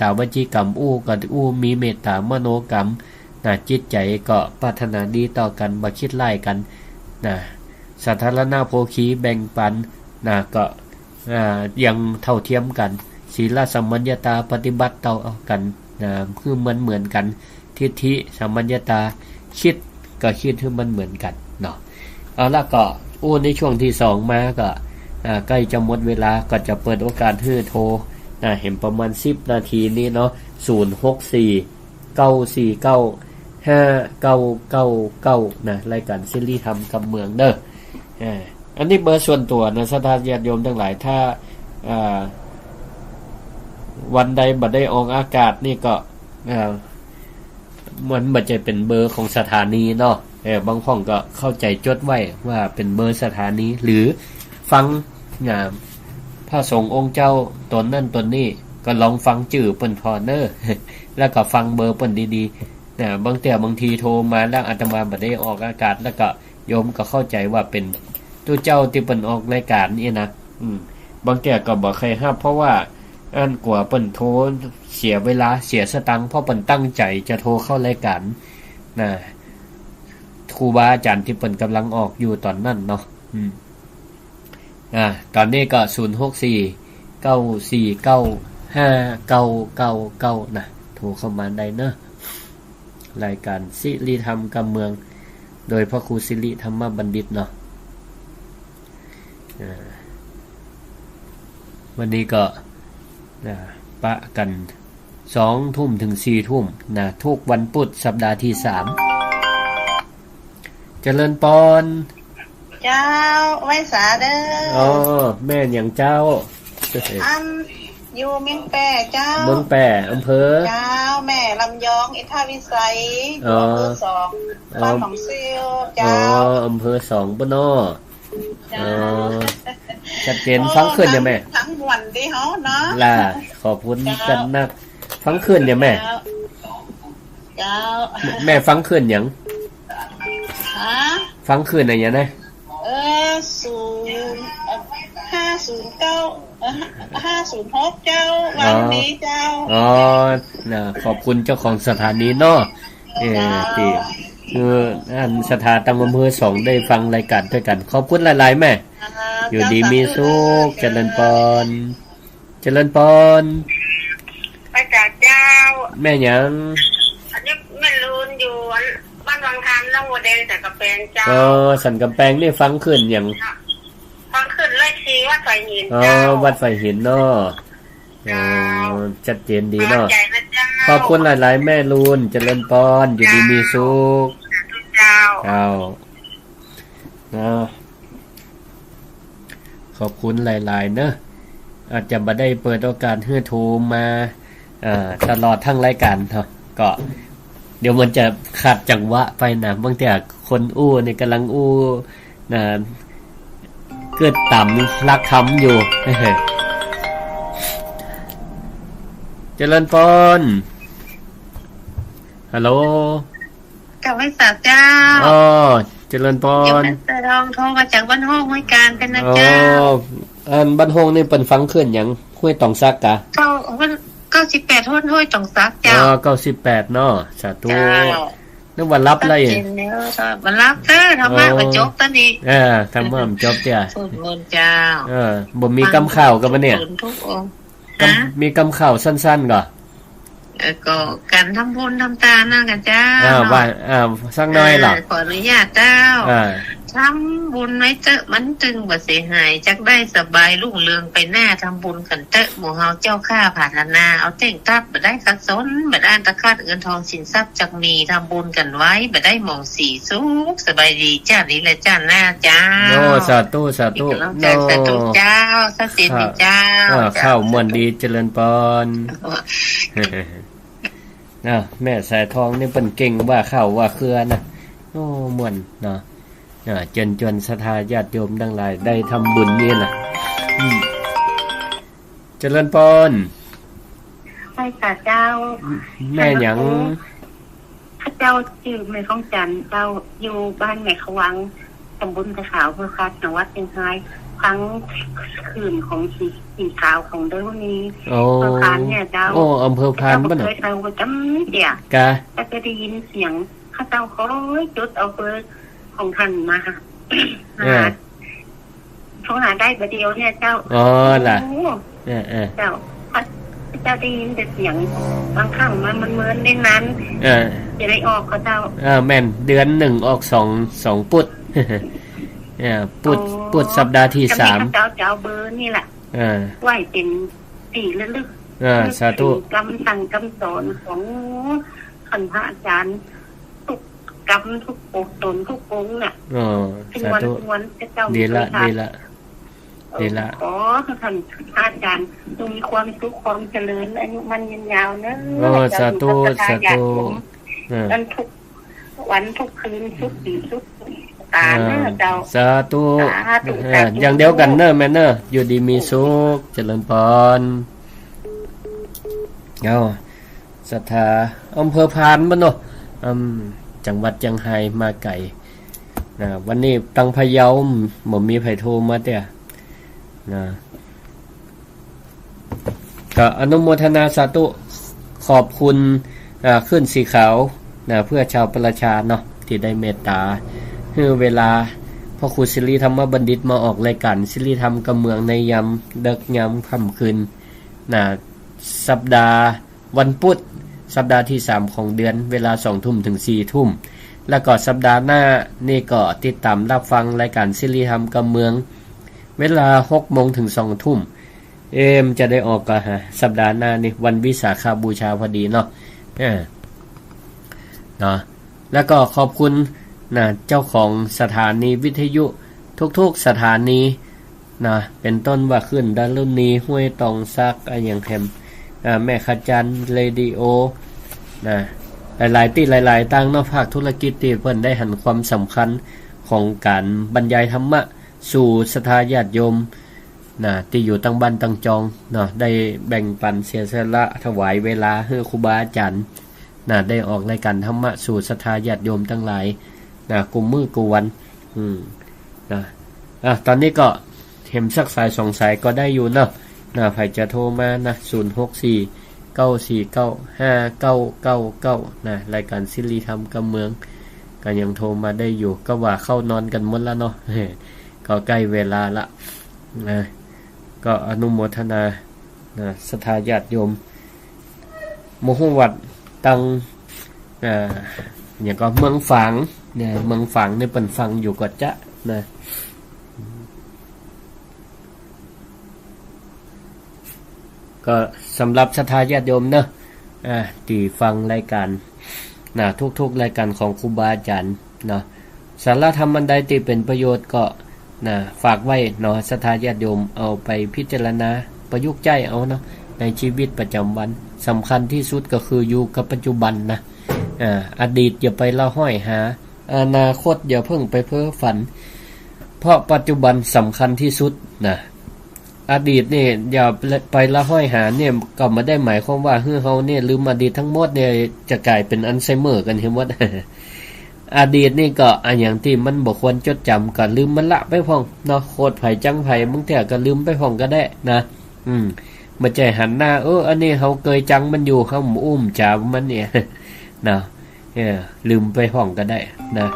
Speaker 1: ตาวจีกรรมก็มีเมตตามโนกรรมจิตใจก็ปรารถนาดีต่อกันบ่คิดไล่กันสาธารณโภคีแบ่งปันก็ยังเท่าเทียมกันศีลสัมมัญญาตาปฏิบัติต่อกันคือเหมือนกันทิฏฐิสัมมัญญาตาคิดก็คิดให้มันเหมือนกันเนาะเอาละก็ในช่วงที่2มาก็ใกล้จะหมดเวลาก็จะเปิดโอกาสให้โทรเห็นประมาณ10นาทีนี้เนาะ064 949 5999รายการซีรีส์ธรรมกับเมืองเด้ออันนี้เบอร์ส่วนตัวนะศรัทธาญาติโยมทั้งหลายถ้าวันใดบ่ได้ออกอากาศนี่ก็มันบ่จะเป็นเบอร์ของสถานีเนาะบางห้องก็เข้าใจจดไว้ว่าเป็นเบอร์สถานีหรือฟังพระสงฆ์องค์เจ้าตนนั่นตนนี้ก็ลองฟังชื่อเปิ้นพอเด้อ แล้วก็ฟังเบอร์เปิ้นดีๆบางทีโทรมาแล้วอาตมาบ่ได้ออกอากาศแล้วก็โยมก็เข้าใจว่าเป็นตัวเจ้าที่เปิ้นออกรายการนี่นะบางทีก็บ่เคยรับเพราะว่าอันกว่าเปิ้นโทรเสียเวลาเสียสตังค์เพราะเปิ้นตั้งใจจะโทรเข้ารายการครูบาอาจารย์ที่เปิ้นกำลังออกอยู่ตอนนั้นเนาะตอนนี้ก็064 949 5999โทรเข้ามาได้เนาะรายการสิริธรรมกับเมืองโดยพระครูสิริธรรมบัณฑิตเนาะวันนี้ก็ปะกัน20:00 นถึง 4:00 นทุกวันพุธสัปดาห์ที่3เจริญปอน
Speaker 3: เจ้าไว้สาเด้อ
Speaker 1: แม่หยังเจ้า
Speaker 3: อยู่เมืองแปร่เจ้า
Speaker 1: เมืองแปร่อำเภอ
Speaker 3: เจ้าแม่ลำยองอินทวิสัยอำเภอ2บ้านหนองเซียวเจ้า
Speaker 1: อำเภอ2บ่น้อชัดเจนฟังขึ้นเนี่ยแม่
Speaker 3: ทั้งวันดีเฮาเนาะ
Speaker 1: ล่ะขอบคุณกันนักฟังขึ้นเนี่ยแม่
Speaker 3: เจ้า
Speaker 1: แม่ฟังขึ้นหยังฟังขึ้นอะไรอย่างนะ
Speaker 3: 506เจ้าวันนี้เจ้า
Speaker 1: ขอบคุณเจ้าของสถานีเนาะที่คืออันสถาตังอำเภอ2ได้ฟังรายการด้วยกันขอบคุณหลายๆแม่อยู่ดีมีสุขเจริญพร
Speaker 3: ไปจากเจ้า
Speaker 1: แม่หยัง
Speaker 3: อันนี้แม่ลูนอยู่บ้านวังคามน้องวัวแดงแต่กระแปงเจ้า
Speaker 1: สันกำแพงนี่ฟังขึ้นอย่าง
Speaker 3: ฟังขึ้นเลยที วัดไฟหิน
Speaker 1: อ๋อ
Speaker 3: เจ้า
Speaker 1: วัดไฟหินเนาะ
Speaker 3: เจ้า
Speaker 1: ชัดเจนดีเนาะ
Speaker 3: ใจนะเจ้า
Speaker 1: ขอบคุณหลายๆแม่ลูนเจริญพรอยู่ดีมีสุข
Speaker 3: เจ้า
Speaker 1: เอานะขอบคุณหลายๆเนอะอาจจะมาได้เปิดโอกาสให้โทรมาตลอดทั้งรายการเนาะก็เดี๋ยวมันจะขาดจังหวะไปนะบางทีคนอู้นี่กำลังอู้นะเกิดต่ำรักคำอยู่ เจริญพรฮัลโหล
Speaker 3: กับไม่สับเจ้า
Speaker 1: อ๋อเจริญพ
Speaker 3: เดี๋ยว
Speaker 1: ร
Speaker 3: มันจะลองโทรมาจากบ้านห้องห้วยการเป็นนะ
Speaker 1: อ๋อ
Speaker 3: เจ้า
Speaker 1: อันบ้านโฮงนี่เป็นฟังขึ้นอย่างห้วยตองซักกะ
Speaker 3: เจ้าวัน98ห้วยจ่องซัก
Speaker 1: อ๋
Speaker 3: เจ้า
Speaker 1: อ98เนาะสาธุ
Speaker 3: เจ้า
Speaker 1: นึกว่ารับเลย
Speaker 3: จริงแล้วมันรับเตอร์ทำมาจบตอนนี้
Speaker 1: ทำว่ามันจบเตี้ย
Speaker 3: สุดบนเจ้า
Speaker 1: บ่มีกำข่าวกันปะเนี่ย
Speaker 3: ทุกองค์
Speaker 1: มีกำข่าวสั้นๆก่อน
Speaker 3: ก็การทำบุญทำทานนะกันเจ้า
Speaker 1: ว่าสักน้อยหรอ
Speaker 3: ขออนุญาตเจ้า
Speaker 1: อ่า
Speaker 3: ทำบุญไว้เจอะมันจึงบ่เสียหายจักได้สบายรุ่งเรืองไปหน้าทำบุญกันเตอะหมู่เฮาเจ้าข้าผ่านนาเอาเต่งตัดบ่ได้ขัดสนบ่ได้ตะคาดเงินทองสินทรัพย์จักมีทำบุญกันไว้บ่ได้หมองสีสุขสบายดีจ้านี้แหละจ้าหน้าเจ้า
Speaker 1: โอ้สาธุสาธุ
Speaker 3: โนสาธุเจ้าสัจจิตเจ้า
Speaker 1: ข้าวม่วนดีเจริญพร แม่สายทองนี่เป็นเก่งว่าข้าวว่าเครือนะโอ้ม่วนเนาะจนศรัทธาญาติโยมทั้งหลายได้ทำบุญนี่น่ะเจริญพร
Speaker 3: ไปกับเจ้า
Speaker 1: แม่หยัง
Speaker 3: ข้าเจ้าชื่อแม่ของจันเจ้าอยู่บ้านแม่ขวังตำบลตะขาวเพื่อคัดจังหวัดเชียงรายครั้งคืนของสีขาวของเดือนนี้
Speaker 1: โอ้
Speaker 3: อำเภอพานเนี่ยเจ้า
Speaker 1: โอ้อำเภอพานบ้าน
Speaker 3: เคยเราจำเดีย
Speaker 1: กะ
Speaker 3: ก็จะได้ยินเสียงข้าเจ้าเขาจุดเอาเบอร์ของท่านมาค่ะโทรหาได้ประเดียวเนี่ยเจ้า
Speaker 1: อ๋อล่ะ
Speaker 3: โอ้
Speaker 1: เจ้า
Speaker 3: เจ้าได้ยินแต่เสียงบางครั้งมันเหมือนในนั้นจะได้ออกก็เจ้า
Speaker 1: แม่นเดือนหนึ่งออกสองปุดปุดสัปดาห์ที่3
Speaker 3: เจ้าเบอร์นี่แหละไหวเป็นปีลึก
Speaker 1: สาธุ
Speaker 3: กำสั่งกำสอนของท่านพระอาจารย์ทุกกำทุกปกตนทุกองค์น่ะ
Speaker 1: สาธุดีละ
Speaker 3: ขอท่านอาจารย์จงมีความสุขความเจริญอายุมันยืนยาวเนอะ
Speaker 1: สาธุ
Speaker 3: นั่นทุกวันทุกคืนทุกปีทุกตาเนอะเจ้า
Speaker 1: สาธุอย่างเดียวกันเนอะแม่เนอะอยู่ดีมีสุขเจริญพรศรัทธาอำเภอพานบ้านเนาะจังหวัดเชียงรายมาไก่วันนี้ตังพะเยาหม่มีไผโทรมาเตี้ยก็อนุโมทนาสาธุขอบคุณขึ้นสีขาวเพื่อชาวประชาเนาะที่ได้เมตตาคือเวลาพ่อครูศิริธรรมบัณฑิตมาออกรายการศิริธรรมกับเมืองในยามดึกยามค่ำคืนสัปดาห์วันพุธสัปดาห์ที่3ของเดือนเวลา 20:00 นถึง 22:00 นแล้วก็สัปดาห์หน้านี่ก็ติดตามรับฟังรายการศิริธรรมกับเมืองเวลา 6:00 นถึง 20:00 นจะได้ออกก็สัปดาห์หน้านี่วันวิสาขบูชาพอดีเนาะแล้วก็ขอบคุณเจ้าของสถานีวิทยุทุกๆสถานีเป็นต้นว่าขึ้นดารุณีห้วยตองซักอย่างแฮมแม่ขจันเรดิโอหลายๆที่หลายๆตั้งภาคธุรกิจที่เพิ่นได้หันความสำคัญของการบรรยายธรรมะสู่ศรัทธาญาติโยมที่อยู่ตั้งบ้านตั้งจองได้แบ่งปันเสียสละถวายเวลาให้ครูบาอาจารย์ได้ออกรายการธรรมะสู่ศรัทธาญาติโยมทั้งหลายกุมมือกุวันตอนนี้ก็เห็นสักสาย2สายก็ได้อยู่เนาะใครจะโทรมา064-949-5999รายการศิริธรรมกับเมืองก็ยังโทรมาได้อยู่ก็ว่าเข้านอนกันหมดแล้วเนาะก็ใกล้เวลาละก็อนุโมทนาศรัทธาญาติโยมโมโหวัดตังอย่างก็เมืองฝางเมืองฝางนี่เป็นฟังอยู่ก็จะ ก็สำหรับศรัทธาญาติโยมเนอะที่ฟังรายการทุกๆรายการของครูบาอาจารย์เนาะสาระธรรมอันใดที่เป็นประโยชน์ก็ฝากไว้เนาะศรัทธาญาติโยมเอาไปพิจารณาประยุกต์ใจเอาเนาะในชีวิตประจำวันสำคัญที่สุดก็คืออยู่กับปัจจุบันนะอดีตอย่าไปละห้อยหาอนาคตอย่าเพิ่งไปเพ้อฝันเพราะปัจจุบันสำคัญที่สุดนะอดีตเนี่ยอย่าไปละห้อยหาเนี่ยก็ไม่ได้หมายความว่าเฮาเนี่ยลืมอดีตทั้งหมดเนี่ยจะกลายเป็นอัลไซเมอร์กันเห็นว่าอดีตนี่ก็อย่างที่มันบ่ควรจดจำก็ลืมมันละไปพ่องเนาะโคตรไผจังไผมึงแต่ก็ลืมไปพ่องก็ได้นะบ่ใจหันหน้าอันนี้เฮาเคยจังมันอยู่เฮาอุ้มจ๋ามันเนี่ยนะลืมไปพ่องก็ได้นะ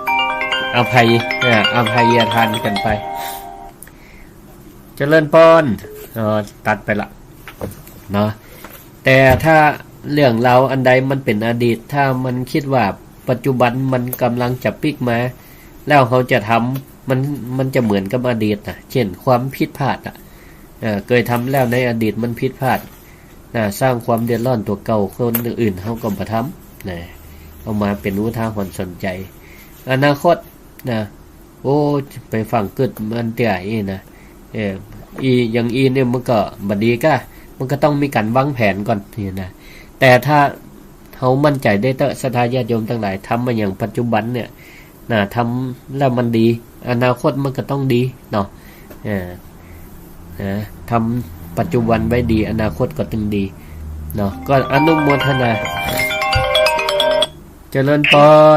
Speaker 1: อภัยทานกันไปเจริญพรตัดไปละเนาะแต่ถ้าเรื่องเราอันใดมันเป็นอดีตถ้ามันคิดว่าปัจจุบันมันกำลังจะพลิกมาแล้วเขาจะทำมันจะเหมือนกับอดีตเช่นความผิดพลาดเคยทำแล้วในอดีตมันผิดพลาดสร้างความเดือดร้อนตัวเก่าคนอื่นเขาก็บ่ทำเอามาเป็นอุทาหรณ์สนใจอนาคตไปฟังกึดมันเตี่ยนะอย่างเนี่ยมันก็บัดดีก็มันก็ต้องมีการวางแผนก่อนนี่นะแต่ถ้าเขามั่นใจได้เตอะศรัทธาญาติโยมทั้งหลายทำมาอย่างปัจจุบันเนี่ยทำแล้วมันดีอนาคตมันก็ต้องดีเนาะทำปัจจุบันไว้ดีอนาคตก็ต้องดีเนาะก็อนุโมทนาเจริญพร